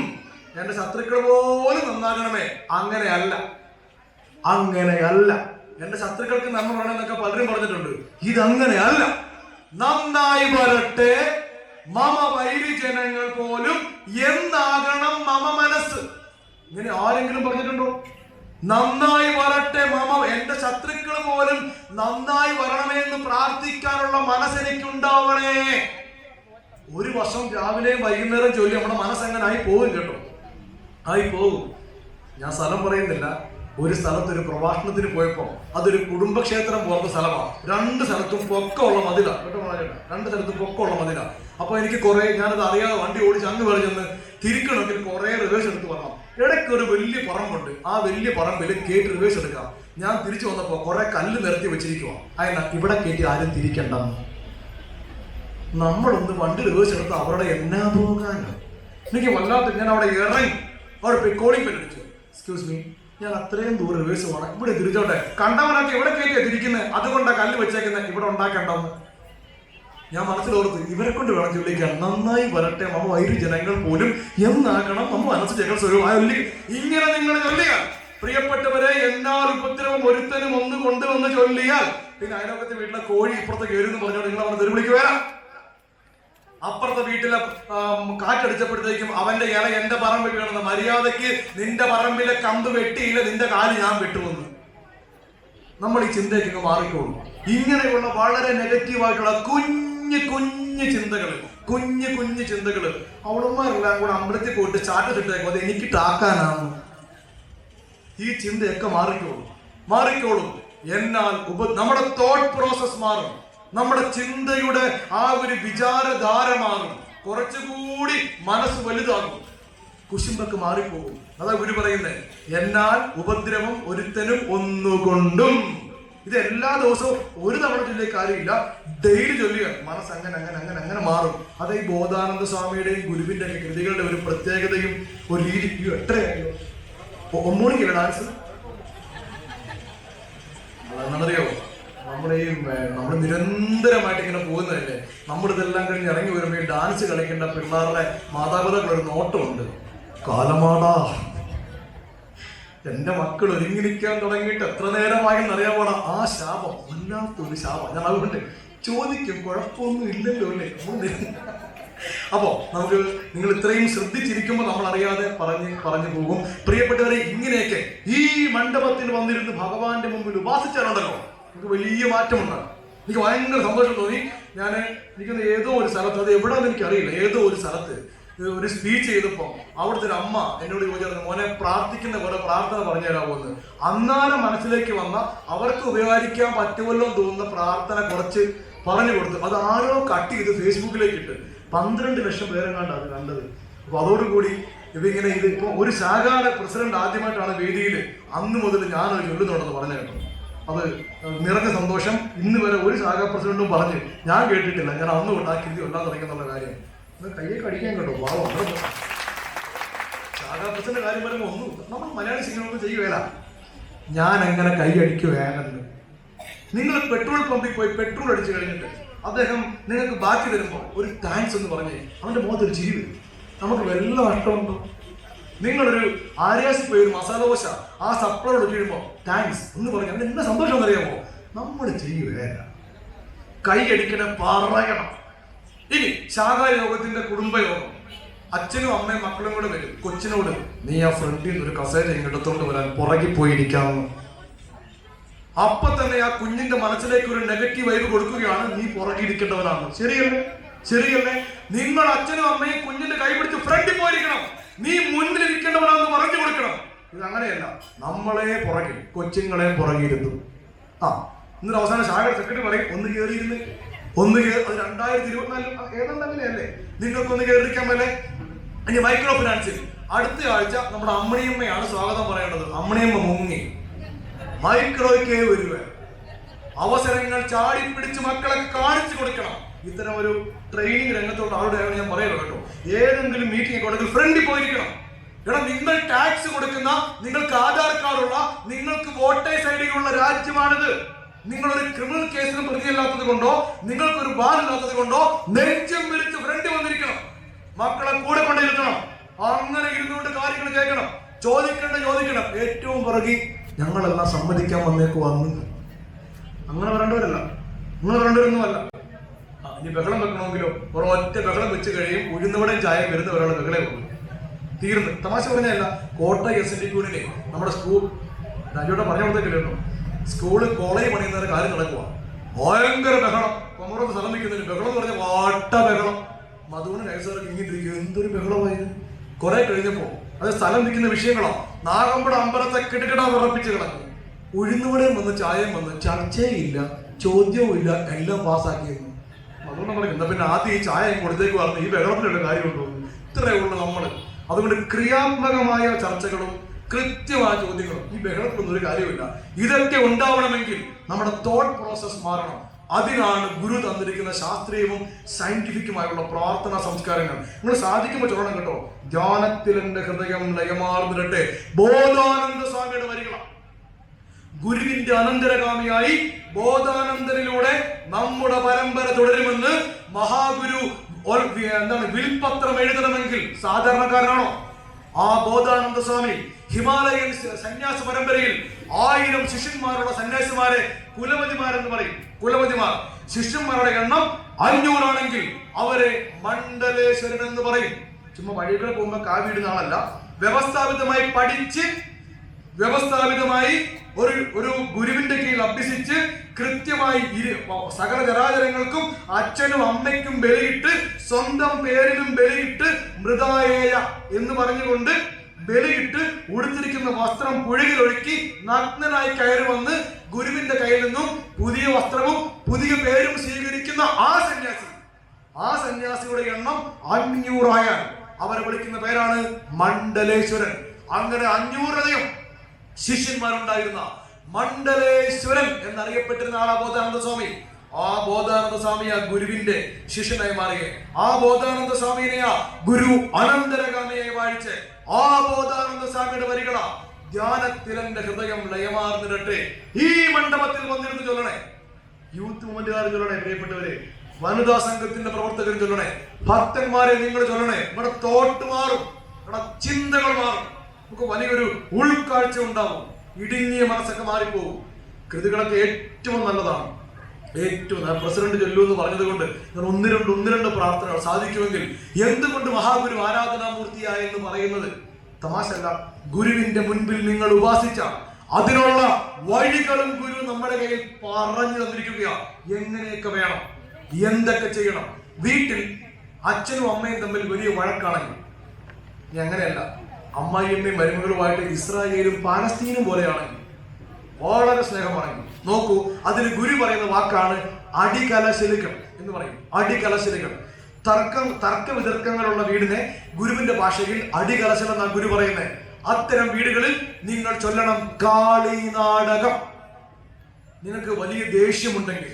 എന്റെ ശത്രുക്കൾ പോലും നന്നാകണമേ. അങ്ങനെയല്ല. എന്റെ ശത്രുക്കൾക്ക് നന്മ പറയണമെന്നൊക്കെ പലരും പറഞ്ഞിട്ടുണ്ട്. ഇതങ്ങനെയല്ല. നന്നായി വരട്ടെ മമ വൈരി ജനങ്ങൾ പോലും എന്നാകണം മമ മനസ്സ്. ഇങ്ങനെ ആരെങ്കിലും പറഞ്ഞിട്ടുണ്ടോ? നന്നായി വരട്ടെ മമ, എന്റെ ശത്രുക്കൾ പോലും നന്നായി വരണമേ എന്ന് പ്രാർത്ഥിക്കാനുള്ള മനസ്സെനിക്കുണ്ടാവണേ. ഒരു വർഷം രാവിലെയും വൈകുന്നേരം ചൊല്ലി നമ്മുടെ മനസ്സെങ്ങനെ ആയി പോകും കേട്ടോ, ആയി പോകും. ഞാൻ സ്ഥലം പറയുന്നില്ല. ഒരു സ്ഥലത്ത് ഒരു പ്രഭാഷണത്തിന് പോയപ്പോ, അതൊരു കുടുംബക്ഷേത്രം പോലത്തെ സ്ഥലമാണ്. 2 സ്ഥലത്തും പൊക്കമുള്ള മതില കേട്ടോ, 2 സ്ഥലത്തും പൊക്കമുള്ള മതില. അപ്പൊ എനിക്ക് കുറെ, ഞാനത് അറിയാതെ വണ്ടി ഓടിച്ച് അങ്ങ് പറഞ്ഞെന്ന് തിരിക്കണമെങ്കിൽ കുറെ റിവേഴ്സ് എടുത്ത് വരണം. ഇടയ്ക്ക് ഒരു വലിയ പറമ്പുണ്ട്. ആ വലിയ പറമ്പിൽ കേട്ട് റിവേഴ്സ് എടുക്കാം. ഞാൻ തിരിച്ചു വന്നപ്പോ കുറെ കല്ല് നിരത്തി വെച്ചിരിക്കുക. അതിനാ ഇവിടെ കേട്ടി ആരും തിരിക്കണ്ടെന്ന്. നമ്മളൊന്ന് വണ്ടി റിവേഴ്സ് എടുത്ത് അവരുടെ എന്നാ പോകാനോ. എനിക്ക് വല്ലാത്ത, ഞാൻ അവിടെ ഇറങ്ങി അവിടെ കോളിംഗ് ബെൽ അടിച്ചു. എക്സ്ക്യൂസ് മീ, ഞാൻ അത്രയും ദൂരം റിവേഴ്സ് പോകണം, ഇവിടെ തിരിച്ചോട്ടെ. കണ്ടവനൊക്കെ ഇവിടെ കയറ്റിയാ തിരിക്കുന്നത്, അതുകൊണ്ടാ കല്ല് വെച്ചേക്കുന്നത്, ഇവിടെ ഉണ്ടാക്കണ്ടെന്ന്. ഞാൻ മനസ്സിലോർത്ത് ഇവരെ കൊണ്ട് വേണം ചൊല്ലിക്കാൻ. നന്നായി വരട്ടെ മമ വൈരി ജനങ്ങൾ പോലും എന്നാക്കണം മമ മനസ്സ് ജഗൽ സ്വരൂപം. ഇങ്ങനെ നിങ്ങൾ ചൊല്ലിയാൽ പ്രിയപ്പെട്ടവരെ, എന്നാൽ ഉപദ്രവം ഒരുത്തനും ഒന്ന് കൊണ്ടുവന്ന് ചൊല്ലിയാൽ പിന്നെ അയലോകത്തെ വീട്ടിലെ കോഴി ഇപ്പുറത്ത് കയറുന്നു പറഞ്ഞോണ്ട് നിങ്ങൾ അവനെ തെരുവിളിക്ക് വരാം. അപ്പുറത്തെ വീട്ടിലെ കാറ്റടിച്ചപ്പോഴത്തേക്കും അവന്റെ ഇല എന്റെ പറമ്പിൽ വീണെന്ന്. മര്യാദയ്ക്ക് നിന്റെ പറമ്പിലെ കമ്പ് വെട്ടിയില്ല, നിന്റെ കാല് ഞാൻ വെട്ടുവന്ന്. നമ്മൾ ഈ ചിന്തയ്ക്ക് മാറിക്കോളും. ഇങ്ങനെയുള്ള വളരെ നെഗറ്റീവായിട്ടുള്ള കുഞ്ഞു കുഞ്ഞു ചിന്തകള്, കുഞ്ഞു ചിന്തകള്. അവളന്മാരെല്ലാം കൂടെ അമ്പലത്തിൽ പോയിട്ട് സ്റ്റാറ്റസ് ഇട്ടേക്കും, അത് എനിക്ക് ടാക്കാനാണ്. ഈ ചിന്തയൊക്കെ മാറിക്കോളും. എന്നാൽ നമ്മുടെ തോട്ട് പ്രോസസ് മാറും, നമ്മുടെ ചിന്തയുടെ ആ ഒരു വിചാരധാര മാറും, കുറച്ചുകൂടി മനസ്സ് വലുതാകും, കുശുമ്പൊക്കെ മാറിപ്പോകും. അതാ ഗുരു പറയുന്നത്, എന്നാൽ ഉപദ്രവം ഒരുത്തനും ഒന്നുകൊണ്ടും. ഇത് എല്ലാ ദിവസവും ഒരു തവണ ചൊല്ലിയ കാര്യമില്ല, ഡെയിലി ചൊല്ലുക, മനസ്സ് അങ്ങനെ മാറും. അത് ഈ ബോധാനന്ദ സ്വാമിയുടെയും ഗുരുവിന്റെ ഒക്കെ കൃതികളുടെ ഒരു പ്രത്യേകതയും ഒരു രീതിയും. എത്രയായോ ഒമ്മൂണിക്കല്ല ഡാൻസ്, അതെന്നറിയോ? നമ്മൾ നിരന്തരമായിട്ട് ഇങ്ങനെ പോകുന്നതല്ലേ. നമ്മളിതെല്ലാം കഴിഞ്ഞ് ഇറങ്ങി വരുമ്പോൾ ഈ ഡാൻസ് കളിക്കേണ്ട പിള്ളേരുടെ മാതാപിതാക്കളൊരു നോട്ടമുണ്ട്. കാലമാടാ, എന്റെ മക്കൾ ഒരുങ്ങി നിൽക്കാൻ തുടങ്ങിയിട്ട് എത്ര നേരമായെന്നറിയാമോടാ. ആ ശാപം വല്ലാത്തൊരു ശാപം. ഞാൻ അതുകൊണ്ട് ചോദിക്കും, കുഴപ്പമൊന്നും ഇല്ലല്ലോ അല്ലേ? അപ്പോ നമുക്ക് നിങ്ങൾ ഇത്രയും ശ്രദ്ധിച്ചിരിക്കുമ്പോൾ നമ്മൾ അറിയാതെ പറഞ്ഞു പോകും. പ്രിയപ്പെട്ടവരെ, ഇങ്ങനെയൊക്കെ ഈ മണ്ഡപത്തിൽ വന്നിരുന്ന് ഭഗവാന്റെ മുമ്പിൽ ഉപാസിച്ചാലുണ്ടല്ലോ എനിക്ക് വലിയ മാറ്റമുണ്ടാകും. എനിക്ക് ഭയങ്കര സന്തോഷം തോന്നി. എനിക്കത് ഏതോ ഒരു സ്ഥലത്ത്, അത് എവിടെയെന്ന് എനിക്കറിയില്ല, ഏതോ ഒരു സ്ഥലത്ത് ഒരു സ്പീച്ച് ചെയ്തപ്പോൾ അവിടുത്തെ ഒരു അമ്മ എന്നോട് ചോദിച്ചു, മോനെ പ്രാർത്ഥിക്കുന്ന പോലെ പ്രാർത്ഥന പറഞ്ഞു തരാമോന്ന്. അന്നാലും മനസ്സിലേക്ക് വന്ന അവർക്ക് ഉപയോഗിക്കാൻ പറ്റുമല്ലോ തോന്നുന്ന പ്രാർത്ഥന കുറച്ച് പറഞ്ഞു കൊടുത്തു. അത് ആരോ കട്ട് ചെയ്ത് ഫേസ്ബുക്കിലേക്ക് ഇട്ട് 12 ലക്ഷം പേരെങ്ങാണ്ട് അത് കണ്ടത്. അപ്പൊ അതോടുകൂടി ഇങ്ങനെ ഇതിപ്പോ ഒരു ശാഖയുടെ പ്രസിഡന്റ് ആദ്യമായിട്ടാണ് വേദിയിൽ അന്ന് മുതൽ ഞാനത് ചൊല്ലുന്നുണ്ടെന്ന് പറഞ്ഞു കേട്ടോ. അത് നിറഞ്ഞ സന്തോഷം. ഇന്ന് വരെ ഒരു ശാഖാ പ്രസിഡന്റും പറഞ്ഞ് ഞാൻ കേട്ടിട്ടില്ല, ഞാൻ അന്ന് ഉണ്ടാക്കി കൊല്ലാൻ തുടങ്ങിയെന്നുള്ള കാര്യം. കയ്യെ കടിക്കാൻ കേട്ടോ, പാവം. ശാഖാ പ്രസിഡന്റ് കാര്യം പറയുമ്പോൾ ഒന്നും നമ്മൾ മലയാളി സിനിമ ചെയ്യുകയല്ല. ഞാൻ എങ്ങനെ കൈ അടിക്കുകയാണെന്ന്. നിങ്ങൾ പെട്രോൾ പമ്പിൽ പോയി പെട്രോൾ അടിച്ചു കഴിഞ്ഞിട്ട് അദ്ദേഹം നിങ്ങൾക്ക് ബാക്കി തരുമ്പോൾ ഒരു താങ്ക്സ് എന്ന് പറഞ്ഞേ അവന്റെ മുഖത്തൊരു ചിരി വരും. നമുക്ക് വല്ല നഷ്ടമുണ്ടോ? നിങ്ങളൊരു ആര്യാസി പോയി ഒരു മസാല ദോശ ആ സപ്ലൈയോട് കഴിയുമ്പോൾ താങ്ക്സ് എന്ന് പറഞ്ഞാൽ അവന് എന്താ സന്തോഷം എന്നറിയാമോ? നമ്മൾ ചെയ്യുകയല്ല, കൈ അടിക്കണം, പറയണം. ഇനി ശാഖായോഗത്തിന്റെ കുടുംബയോഗം, അച്ഛനും അമ്മയും മക്കളും കൂടെ വരും. കൊച്ചിനോട് നീ ആ ഫ്രണ്ടിൽ നിന്ന് ഒരു കസേര ഇങ്ങെടുത്തോണ്ട് വരാൻ പുറകിൽ പോയിരിക്കാമെന്ന്. അപ്പൊ തന്നെ ആ കുഞ്ഞിന്റെ മനസ്സിലേക്ക് ഒരു നെഗറ്റീവ് വൈബ് കൊടുക്കുകയാണ്, നീ പുറകിരിക്കേണ്ടവനാണ്. ശരിയല്ലേ? നിങ്ങൾ അച്ഛനും അമ്മയും കുഞ്ഞിന്റെ കൈ പിടിച്ച് ഫ്രണ്ടിൽ പോയിരിക്കണം, നീ മുന്നിലിരിക്കേണ്ടവനാണെന്ന് പറഞ്ഞു കൊടുക്കണം. ഇത് അങ്ങനെയല്ല, നമ്മളെ പുറകിൽ, കൊച്ചുങ്ങളെ പുറകിരുന്നു. ഇന്നൊരു അവസാനം ശാഖ സെക്രട്ടറി പറയും, ഒന്ന് കയറിയിരുന്ന് അത് 2024 ഏതാണ്ട് അങ്ങനെയല്ലേ, നിങ്ങൾക്കൊന്ന് കയറിയിരിക്കാൻ പറ്റേ. ഇനി മൈക്രോ ഫിനാൻസിൽ അടുത്ത ആഴ്ച നമ്മുടെ അമ്മണിയമ്മയാണ് സ്വാഗതം പറയേണ്ടത്. അമ്മണിയമ്മ മുങ്ങി മൈക്രോയ്ക്കേ വരുവ. അവസരങ്ങൾ ചാടി പിടിച്ച് മക്കളെ കാണിച്ചു കൊടുക്കണം. ഇത്തരം ഒരു ട്രെയിനിങ് രംഗത്തോട്ട് ആളുടെയാണ് ഞാൻ പറയുന്നത് കേട്ടോ. ഏതെങ്കിലും മീറ്റിംഗ് ഉണ്ടെങ്കിൽ ഫ്രണ്ടിൽ പോയിരിക്കണം. എടാ, നിങ്ങൾ ടാക്സ് കൊടുക്കുന്ന, നിങ്ങൾക്ക് ആധാർ കാർഡുള്ള, നിങ്ങൾക്ക് വോട്ടേഴ്സ് ഐ ഡി ഉള്ള രാജ്യമാണിത്. നിങ്ങളൊരു ക്രിമിനൽ കേസിനും പ്രതിയല്ലാത്തത് കൊണ്ടോ നിങ്ങൾക്കൊരു ബാലില്ലാത്തത് കൊണ്ടോ നെഞ്ചും വിരിച്ച് ഫ്രണ്ട് വന്നിരിക്കണം. മക്കളെ കൂടെ കൊണ്ടിരുത്തണം. അങ്ങനെ ഇരുന്നുകൊണ്ട് കാര്യങ്ങൾ കേൾക്കണം, ചോദിക്കണം. ഏറ്റവും പിറകി ഞങ്ങളെല്ലാം സമ്മതിക്കാൻ വന്നു. അങ്ങനെ വരേണ്ടവരല്ല, നിങ്ങൾ വരേണ്ടവരൊന്നുമല്ല. ഇനി ബഹളം വെക്കണമെങ്കിലോ ഒരൊറ്റ ബഹളം വെച്ച് കഴിയും. ഉഴുന്നവിടെയും ചായ വരുന്ന ഒരാളെ ബഹളേ ഉള്ളൂ, തീർന്ന്. തമാശ പറഞ്ഞല്ല. കോട്ടയം SNDP നമ്മുടെ സ്കൂൾ രാജോടെ പറഞ്ഞു കൊടുത്തേക്കില്ലല്ലോ, സ്കൂള് കോളേജ് പണിയുന്നവരെ കാര്യം നടക്കുക. ഭയങ്കര ബഹളം. കൊമറോട് സ്ഥലം വയ്ക്കുന്നതിന് ബഹളം എന്ന് പറഞ്ഞാൽ വാട്ട ബഹളം. മധുവിന് കൈസാർക്ക് ഇങ്ങിട്ടിരിക്കും, എന്തൊരു ബഹളമായത്. കുറെ കഴിഞ്ഞപ്പോ അത് സ്ഥലം വിൽക്കുന്ന വിഷയങ്ങളോ, നാഗമ്പട അമ്പലത്തെ കിടകിടാ വിറപ്പിച്ച് കിടക്കും. ഉഴുന്നുവടയും വന്ന് ചായയും വന്ന് ചർച്ചയില്ല, ചോദ്യവും ഇല്ല, എല്ലാം പാസ്സാക്കിയിരുന്നു. അതുകൊണ്ട് പറയുന്നത് പിന്നെ ആദ്യം ഈ ചായ കൊടുത്തേക്ക് പറഞ്ഞു, ഈ ബഹളത്തിലുള്ള കാര്യമുണ്ടോ? ഇത്രയേ ഉള്ളൂ നമ്മൾ. അതുകൊണ്ട് ക്രിയാത്മകമായ ചർച്ചകളും കൃത്യമായ ചോദ്യങ്ങളും, ഈ ബഹളത്തിലൊന്നും ഒരു കാര്യമില്ല. ഇതൊക്കെ ഉണ്ടാവണമെങ്കിൽ നമ്മുടെ തോട്ട് പ്രോസസ് മാറണം. അതിനാണ് ഗുരു തന്നിരിക്കുന്ന ശാസ്ത്രീയവും സയന്റിഫിക്കുമായുള്ള പ്രാർത്ഥനാ സംസ്കാരങ്ങൾ. നിങ്ങൾ സാധിക്കുമ്പോൾ ചൊല്ലണം കേട്ടോ. ധ്യാനത്തിൽ എന്റെ ഹൃദയം ലയമാർന്നിരട്ടെ. ബോധാനന്ദ സ്വാമിയുടെ വരികളാണ്. ഗുരുവിന്റെ അനന്തരഗാമിയായി ബോധാനന്ദനിലൂടെ നമ്മുടെ പരമ്പര തുടരുമെന്ന് മഹാഗുരു വിൽപത്രം എഴുതണമെങ്കിൽ സാധാരണക്കാരനാണോ? ആ ബോധാനന്ദ സ്വാമി ഹിമാലയൻ സന്യാസ പരമ്പരയിൽ 1000 ശിഷ്യന്മാരുടെ സന്യാസിമാരെ കുലപതിമാരെന്ന് പറയും. കുലപതിമാർ ശിഷ്യന്മാരുടെ എണ്ണം 500 ആണെങ്കിൽ അവരെ മണ്ഡലേശ്വരൻ എന്ന് പറയും. ചുമ്മാ വഴികളെ പോകുമ്പോൾ കാവിടുന്ന ആളല്ല. വ്യവസ്ഥാപിതമായി പഠിച്ച് വ്യവസ്ഥാപിതമായി ഒരു ഗുരുവിന്റെ കീഴിൽ അഭ്യസിച്ച് കൃത്യമായി സകല ചരാചരങ്ങൾക്കും അച്ഛനും അമ്മയ്ക്കും ബലിയിട്ട് സ്വന്തം പേരിലും ബലിയിട്ട് മൃതായേയ എന്ന് പറഞ്ഞുകൊണ്ട് ബലിയിട്ട് ഉടുത്തിരിക്കുന്ന വസ്ത്രം പുഴകിലൊഴുക്കി നഗ്നനായി കയറി വന്ന് ഗുരുവിന്റെ കയ്യിൽ നിന്നും പുതിയ വസ്ത്രവും പുതിയ പേരും സ്വീകരിക്കുന്ന ആ സന്യാസിയുടെ എണ്ണം 500 അവരെ വിളിക്കുന്ന പേരാണ് മണ്ഡലേശ്വരൻ. അങ്ങനെ 500 ശിഷ്യന്മാരുണ്ടായിരുന്ന മണ്ഡലേശ്വരൻ എന്നറിയപ്പെട്ടിരുന്ന ആളാ ബോധാനന്ദ സ്വാമി. ആ ബോധാനന്ദ സ്വാമി ആ ഗുരുവിന്റെ ശിഷ്യനായി മാറിയ ആ ബോധാനന്ദ സ്വാമിയെ ഗുരു അനന്തരഗാമിയായി വാഴിച്ച് ആ ബോധാനന്ദ സ്വാമിയുടെ വരികളാ ധ്യാനത്തിൽ എന്റെ ഹൃദയം ലയമാർന്നിടട്ടെ ഈ മണ്ഡപത്തിൽ വന്നിരുന്ന് ചൊല്ലണേ. യൂത്ത് മൂവ്മെന്റുകാർ ചൊല്ലണേ, പ്രിയപ്പെട്ടവരെ, വനിതാ സംഘത്തിന്റെ പ്രവർത്തകർ ചൊല്ലണേ, ഭക്തന്മാരെ നിങ്ങൾ ചൊല്ലണേ. നമ്മുടെ തോട്ട് മാറും, നമ്മുടെ ചിന്തകൾ മാറും, നമുക്ക് വലിയൊരു ഉൾക്കാഴ്ച ഉണ്ടാവും, ഇടുങ്ങിയ മനസ്സൊക്കെ മാറിപ്പോകും. കൃതികളൊക്കെ ഏറ്റവും നല്ലതാണ്. പ്രസിഡന്റ് ചൊല്ലു എന്ന് പറഞ്ഞത് കൊണ്ട് ഞാൻ ഒന്ന് രണ്ട് പ്രാർത്ഥനകൾ സാധിക്കുമെങ്കിൽ എന്തുകൊണ്ട് മഹാഗുരു ആരാധനാമൂർത്തിയായ എന്ന് പറയുന്നത് തമാശല്ല. ഗുരുവിന്റെ മുൻപിൽ നിങ്ങൾ ഉപാസിച്ച അതിനുള്ള വഴികളും ഗുരു നമ്മുടെ കയ്യിൽ പറഞ്ഞു തന്നിരിക്കുകയാണ്. എങ്ങനെയൊക്കെ വേണം, എന്തൊക്കെ ചെയ്യണം. വീട്ടിൽ അച്ഛനും അമ്മയും തമ്മിൽ വലിയ വഴക്കാണെങ്കിൽ അങ്ങനെയല്ല, അമ്മായിയമ്മയും മരുമകളുമായിട്ട് ഇസ്രായേലും പാലസ്തീനും പോലെയാണെങ്കിൽ, വളരെ സ്നേഹമാണെങ്കിൽ നോക്കൂ, അതിന് ഗുരു പറയുന്ന വാക്കാണ് അടികലശലികം എന്ന് പറയും. അടികലശലികം, തർക്ക വിതർക്കങ്ങളുള്ള വീടിനെ ഗുരുവിന്റെ ഭാഷയിൽ അടികലശൽ എന്നാണ് ഗുരു പറയുന്നത്. അത്തരം വീടുകളിൽ നിങ്ങൾ ചൊല്ലണം കാളി നാടകം. നിങ്ങൾക്ക് വലിയ ദേഷ്യമുണ്ടെങ്കിൽ,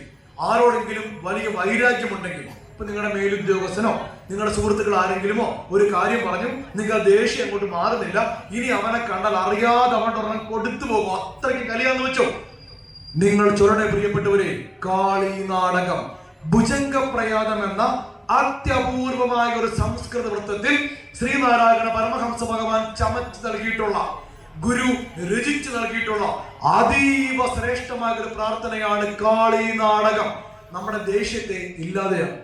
ആരോടെങ്കിലും വലിയ വൈരാഗ്യമുണ്ടെങ്കിൽ, ഇപ്പൊ നിങ്ങളുടെ മേലുദ്യോഗസ്ഥനോ നിങ്ങളുടെ സുഹൃത്തുക്കൾ ആരെങ്കിലുമോ ഒരു കാര്യം പറഞ്ഞു, നിങ്ങൾ ദേഷ്യം അങ്ങോട്ട് മാറുന്നില്ല, ഇനി അവനെ കണ്ടാൽ അറിയാതെ അവന്റെ ഒരെണ്ണം കൊടുത്തു പോകും, അത്രയ്ക്ക് കലിയാന്ന് വെച്ചോ, നിങ്ങൾ ചൊല്ലണേ പ്രിയപ്പെട്ടവരെ കാളി നാടകം. ഭുജംഗപ്രയാതം എന്ന അത്യപൂർവമായ ഒരു സംസ്കൃത വൃത്തത്തിൽ ശ്രീനാരായണ പരമഹംസ ഭഗവാൻ ചമച്ച് നൽകിയിട്ടുള്ള, ഗുരു രചിച്ചു നൽകിയിട്ടുള്ള അതീവ ശ്രേഷ്ഠമായ ഒരു പ്രാർത്ഥനയാണ് കാളി നാടകം. നമ്മുടെ ദേഷ്യത്തെ ഇല്ലാതെയാണ്,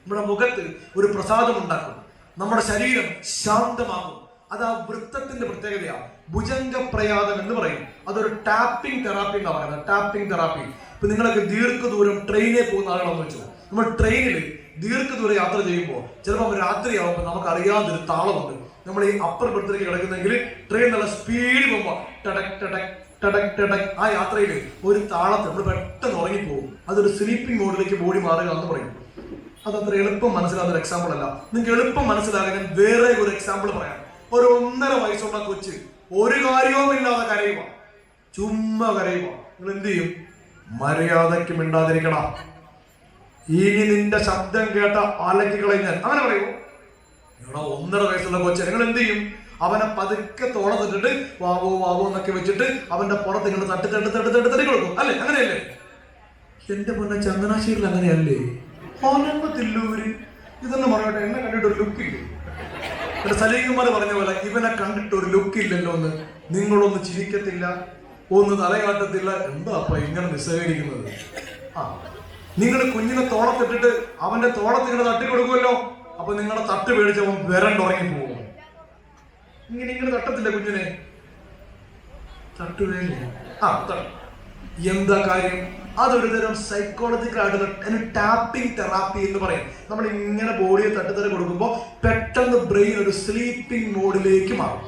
നമ്മുടെ മുഖത്ത് ഒരു പ്രസാദം ഉണ്ടാക്കും, നമ്മുടെ ശരീരം ശാന്തമാകും. അത് ആ വൃത്തത്തിന്റെ പ്രത്യേകതയാണ്. ഭുജംഗപ്രയാതം എന്ന് പറയും. അതൊരു ടാപ്പിംഗ് തെറാപ്പി എന്നാണ് പറയുന്നത്. Tapping therapy. ഇപ്പൊ നിങ്ങളൊക്കെ ദീർഘദൂരം ട്രെയിനിൽ പോകുന്ന ആളുകളെന്ന് വെച്ചോ, നമ്മൾ ട്രെയിനിൽ ദീർഘദൂരം യാത്ര ചെയ്യുമ്പോൾ ചിലപ്പോൾ രാത്രിയാവുമ്പോൾ നമുക്ക് അറിയാതൊരു താളമുണ്ട്. നമ്മൾ ഈ അപ്പർ ബർത്തിലേക്ക് കിടക്കുന്നെങ്കിൽ ട്രെയിൻ നല്ല സ്പീഡിൽ പോകുമ്പോൾ ടടക് ടടക് ടടക് ടടക്, ആ യാത്രയിൽ ഒരു താളത്തിൽ നമ്മൾ പെട്ടെന്ന് ഉറങ്ങിപ്പോകും. അതൊരു സ്ലീപ്പിംഗ് മോഡിലേക്ക് ബോഡി മാറുക എന്ന് പറയും. അതത്ര എളുപ്പം മനസ്സിലാകുന്ന ഒരു എക്സാമ്പിൾ അല്ല. നിങ്ങൾക്ക് എളുപ്പം മനസ്സിലാകാൻ ഞാൻ വേറെ ഒരു എക്സാമ്പിൾ പറയാം. ഒരു 1.5 വയസ്സുള്ള കൊച്ച് ഒരു കാര്യവും ഇല്ലാതെ കരയുക, ചുമ്മാ കരയുക. നിങ്ങൾ എന്ത് ചെയ്യും? മര്യാദയ്ക്ക് മിണ്ടാതിരിക്കണം, ഇനി നിന്റെ ശബ്ദം കേട്ട അലക്കികളെ ഞാൻ അങ്ങനെ പറയൂ. നിങ്ങളുടെ 1.5 വയസ്സുള്ള കൊച്ച് നിങ്ങൾ എന്ത് ചെയ്യും? അവനെ പതുക്കെ തോളത്തിട്ടിട്ട് വാവോ വാവോ എന്നൊക്കെ വെച്ചിട്ട് അവന്റെ പുറത്ത് ഇങ്ങനെ തട്ടി കൊടുക്കും, അല്ലേ? അങ്ങനെയല്ലേ? എന്റെ പൊന്നെ ചങ്ങനാശ്ശേരിയിൽ അങ്ങനെയല്ലേ? തില്ലൂര് ഇതെന്ന് പറയട്ടെ, എന്നെ കണ്ടിട്ട് ഒരു ലുക്കില്ലേ? എന്റെ സലീകുമാർ പറഞ്ഞ പോലെ ഇവനെ കണ്ടിട്ട് ഒരു ലുക്കില്ലല്ലോ എന്ന്. നിങ്ങളൊന്ന് ചിരിക്കത്തില്ല, ഒന്ന് തലകാട്ടത്തില്ല, എന്താ അപ്പ ഇങ്ങനെ നിസ്സഹകരിക്കുന്നത്? നിങ്ങൾ കുഞ്ഞിനെ തോളത്തിട്ടിട്ട് അവന്റെ തോളത്ത് ഇങ്ങനെ തട്ടിക്കൊടുക്കുമല്ലോ, അപ്പൊ നിങ്ങളുടെ തട്ട് പേടിച്ച് അവൻ വിരണ്ടുറങ്ങി പോകും. ഇങ്ങനെ തട്ടത്തില്ല കുഞ്ഞിനെ, തട്ടുവേല. എന്താ കാര്യം? അതൊരു തരം സൈക്കോളജിക്കൽ ആയിട്ടുള്ള ടാപ്പിംഗ് തെറാപ്പി എന്ന് പറയും. നമ്മൾ ഇങ്ങനെ ബോഡിയെ തട്ടിത്തര കൊടുക്കുമ്പോൾ പെട്ടെന്ന് ബ്രെയിൻ ഒരു സ്ലീപ്പിംഗ് മോഡിലേക്ക് മാറും.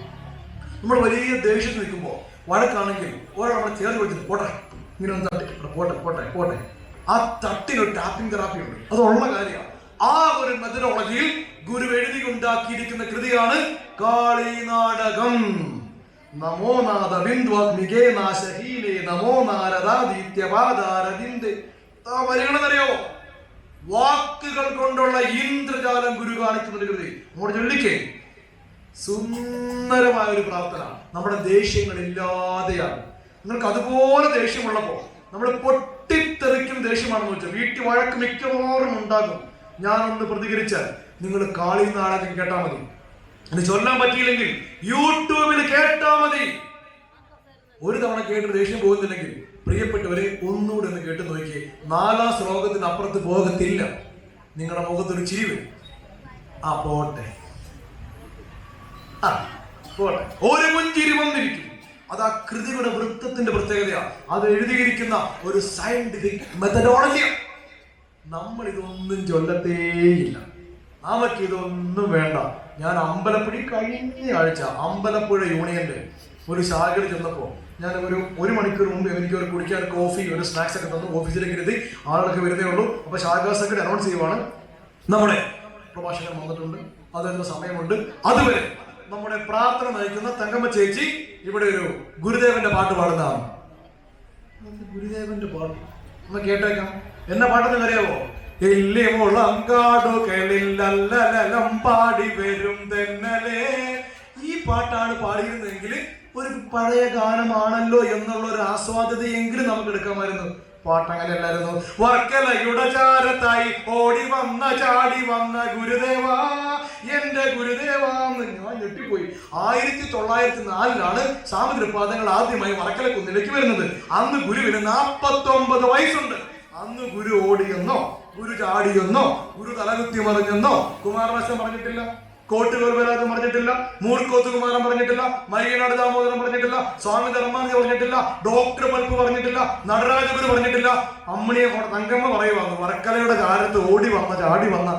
നമ്മൾ വലിയ ദേഷ്യം നിൽക്കുമ്പോൾ വഴക്കാണെങ്കിൽ ഓരോ നമ്മളെ ചേർന്ന് വെച്ചിട്ട് പോട്ടെ, ഇങ്ങനെ ഒന്ന് തട്ടി പോട്ടെ പോട്ടെ പോട്ടെ, ആ തട്ടിനൊരു ടാപ്പിംഗ് തെറാപ്പി ഉണ്ട്. അതുള്ള കാര്യമാണ്. ആ ഒരു മെത്തഡോളജിയിൽ ഗുരു എഴുതി ഉണ്ടാക്കിയിരിക്കുന്ന കൃതിയാണ് കാളി നാടകം. നമോ നാഥ ബിന്ദുഅഗ്നികേ നാശഹീലേ നമോ നാരദാദിത്യപാദാരവിന്ദേ. വരികളെന്നറിയോ? വാക്കുകൾ കൊണ്ടുള്ള ഇന്ദ്രജാലം ഗുരു കാണിക്കുന്ന കൃതി. അങ്ങോട്ട് ചൊല്ലിക്കേ. സുന്ദരമായ ഒരു പ്രാർത്ഥന. നമ്മുടെ ദേഷ്യങ്ങൾ ഇല്ലാതെയാണ്. നിങ്ങൾക്ക് അതുപോലെ ദേഷ്യമുള്ളപ്പോ നമ്മൾ പൊട്ടിത്തെറിക്കും ദേഷ്യമാണെന്ന് വെച്ചാൽ വീട്ടിൽ വഴക്ക് മിക്കവാറും ഉണ്ടാകും. ഞാനൊന്ന് പ്രതികരിച്ചാൽ നിങ്ങൾ കാളി നാടകം കേട്ടാ മതി. ഇനി ചൊല്ലാൻ പറ്റിയില്ലെങ്കിൽ യൂട്യൂബിൽ കേട്ടാ മതി. ഒരു തവണ കേട്ട് ദേഷ്യം പോകുന്നില്ലെങ്കിൽ പ്രിയപ്പെട്ടവരെ ഒന്നുകൂടെ ഒന്ന് കേട്ട് നോക്കിയേ. 4-ാം ശ്ലോകത്തിന് അപ്പുറത്ത് പോകത്തില്ല. നിങ്ങളുടെ മുഖത്തൊരു ചിരി വരും. പോട്ടെ പോട്ടെ, ഒരു പുഞ്ചിരി വന്നിരിക്കും. അത് ആ കൃതിയുടെ വൃത്തത്തിന്റെ പ്രത്യേകതയാണ്. അത് എഴുതിയിരിക്കുന്ന ഒരു സയന്റിഫിക് മെത്തഡോളജിയാണ്. നമ്മൾ ഇതൊന്നും ചൊല്ലത്തേയില്ല, നമുക്കിതൊന്നും വേണ്ട. ഞാൻ അമ്പലപ്പുഴ കഴിഞ്ഞ ആഴ്ച അമ്പലപ്പുഴ യൂണിയന്റെ ഒരു ശാഖയിൽ ചെന്നപ്പോൾ ഞാൻ ഒരു മണിക്കൂർ മുമ്പ് എനിക്ക് ഒരു കുടിക്കാൻ കോഫി ഒരു സ്നാക്സ് ഒക്കെ തന്നു. ഓഫീസിലേക്ക് ഇരുത്തി ആളുകളൊക്കെ വരുന്നേ ഉള്ളൂ. അപ്പൊ ശാഖാ സെക്രട്ടറി അനൗൺസ് ചെയ്യുവാണ്, നമ്മുടെ പ്രഭാഷകൻ വന്നിട്ടുണ്ട്, അതിന് സമയമുണ്ട്. അതുവരെ നമ്മുടെ പ്രാർത്ഥന നയിക്കുന്ന തങ്കമ്മ ചേച്ചി ഇവിടെ ഒരു ഗുരുദേവന്റെ പാട്ട് പാടുന്നതാണ്. ഗുരുദേവന്റെ പാട്ട് ഒന്ന് കേട്ടേക്കാം. എന്നെ പാട്ടെന്ന് അറിയാവോ? പാടി വരും തെന്നലേ. ഈ പാട്ടാണ് പാടിയിരുന്നെങ്കിൽ ഒരു പഴയ ഗാനമാണല്ലോ എന്നുള്ള ഒരു ആസ്വാദ്യതയെങ്കിലും നമുക്ക് എടുക്കാമായിരുന്നു. പാട്ടങ്ങനെ അല്ലായിരുന്നു. വർക്കലയുടെ ചാരത്തായി ഓടി വന്ന ചാടി വന്ന ഗുരുദേവാ, എന്റെ ഗുരുദേവാന്ന് ഞാൻ ഞെട്ടിപ്പോയി. 1904 സാമൂതിരിപ്പാദങ്ങൾ ആദ്യമായി വർക്കല കുന്നിലേക്ക് വരുന്നത്. അന്ന് ഗുരുവിന് 49 വയസ്സുണ്ട്. അന്ന് ഗുരു ഓടിയെന്നോ ഗുരു ചാടിയെന്നോ ഗുരു തലകുത്തി മറിഞ്ഞെന്നോ കുമാരനാശം പറഞ്ഞിട്ടില്ല, കോട്ടുകോൽ വരാതെ പറഞ്ഞിട്ടില്ല, മൂർക്കോത്ത് കുമാരൻ പറഞ്ഞിട്ടില്ല, മയ്യനാട് ദാമോദരൻ പറഞ്ഞിട്ടില്ല, സ്വാമി ധർമാനന്ദ പറഞ്ഞിട്ടില്ല, ഡോക്ടർ പൽപ്പ് പറഞ്ഞിട്ടില്ല, നടരാജഗുരു പറഞ്ഞിട്ടില്ല. അമ്മണിയെ തങ്കമ്മ പറയുവാണ്, വരക്കലയുടെ കാലത്ത് ഓടി വന്ന ചാടി വന്ന.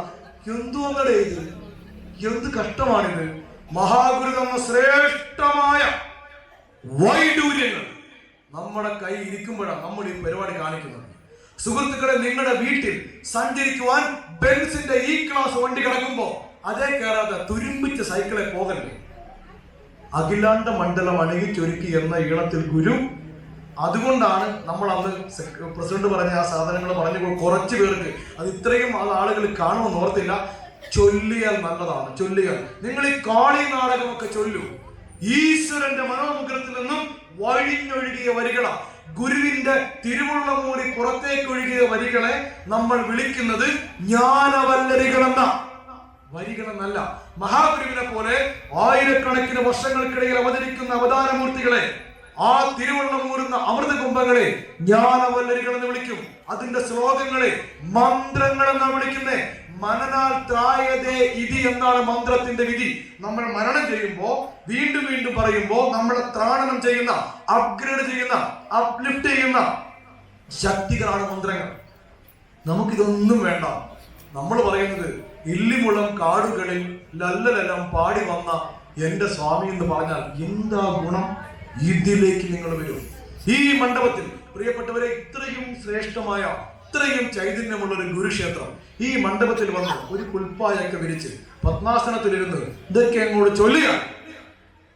എന്തുവന്നടേ ഇത്? എന്ത് കഷ്ടമാണിത്? മഹാഗുരു തന്ന ശ്രേഷ്ഠമായ വൈഡൂര്യങ്ങൾ നമ്മുടെ കൈ ഇരിക്കുമ്പോഴാണ് നമ്മൾ ഈ പരിപാടി കാണിക്കുന്നത്. സുഹൃത്തുക്കളെ, നിങ്ങളുടെ വീട്ടിൽ സഞ്ചരിക്കുവാൻ ബെൻസിന്റെ ഈ ക്ലാസ് വണ്ടി കിടക്കുമ്പോ അതേ കയറാതെ തുരുമ്പിച്ച സൈക്കിളെ പോകല്ലേ. അഖിലാണ്ട മണ്ഡലം അണുകിച്ചൊരുക്കി എന്ന ഈണത്തിൽ ഗുരു. അതുകൊണ്ടാണ് നമ്മൾ അന്ന് പ്രസിഡന്റ് പറഞ്ഞ ആ സാധനങ്ങൾ പറഞ്ഞു കുറച്ചു പേർക്ക് അത് ഇത്രയും ആളുകൾ കാണുമെന്ന് ഓർത്തില്ല. ചൊല്ലിയാൽ നല്ലതാണ്, ചൊല്ലിയാൽ. നിങ്ങൾ ഈ കാളി നാടകമൊക്കെ ചൊല്ലൂ. ഈശ്വരന്റെ മനോമുഖത്തിൽ നിന്നും വഴിഞ്ഞൊഴുകിയ വരികളാ. ഗുരുവിന്റെ തിരുവുള്ളമൂടി പുറത്തേക്ക് ഒഴുകിയ വരികളെ നമ്മൾ വിളിക്കുന്നത് ജ്ഞാനവല്ലരികളെന്ന വരികളെന്നല്ല. മഹാഗുരുവിനെ പോലെ ആയിരക്കണക്കിന് വർഷങ്ങൾക്കിടയിൽ അവതരിക്കുന്ന അവതാരമൂർത്തികളെ, ആ തിരുവള്ളമൂരുന്ന അമൃത കുംഭങ്ങളെ ജ്ഞാനവല്ലരികൾ എന്ന് വിളിക്കും. അതിന്റെ ശ്ലോകങ്ങളെ മന്ത്രങ്ങൾ എന്നാണ് വിളിക്കുന്നത്. മനനാൽ ത്രായതേ ഇതി എന്നാണ് മന്ത്രത്തിന്റെ വിധി. നമ്മൾ മരണം ചെയ്യുമ്പോ വീണ്ടും വീണ്ടും പറയുമ്പോ നമ്മളെ ത്രാണനം ചെയ്യുന്ന, അപ്ഗ്രേഡ് ചെയ്യുന്ന, അപ്ലിഫ്റ്റ് ചെയ്യുന്ന ശക്തികളാണ് മന്ത്രങ്ങൾ. നമുക്കിതൊന്നും വേണ്ട. നമ്മൾ പറയുന്നത് ഇല്ലിമുളം കാടുകളിൽ ലല്ലലെല്ലാം പാടി വന്ന എന്റെ സ്വാമി എന്ന് പറഞ്ഞാൽ എന്താ ഗുണം? ഇതിലേക്ക് നിങ്ങൾ വരും. ഈ മണ്ഡപത്തിൽ പ്രിയപ്പെട്ടവരെ, ഇത്രയും ശ്രേഷ്ഠമായ, ഇത്രയും ചൈതന്യമുള്ള ഒരു ഗുരുക്ഷേത്രം, ഈ മണ്ഡപത്തിൽ വന്ന് ഒരു പുൽപ്പായൊക്കെ വിരിച്ച് പത്മാസനത്തിലിരുന്ന് ഇതൊക്കെ അങ്ങോട്ട് ചൊല്ലുക.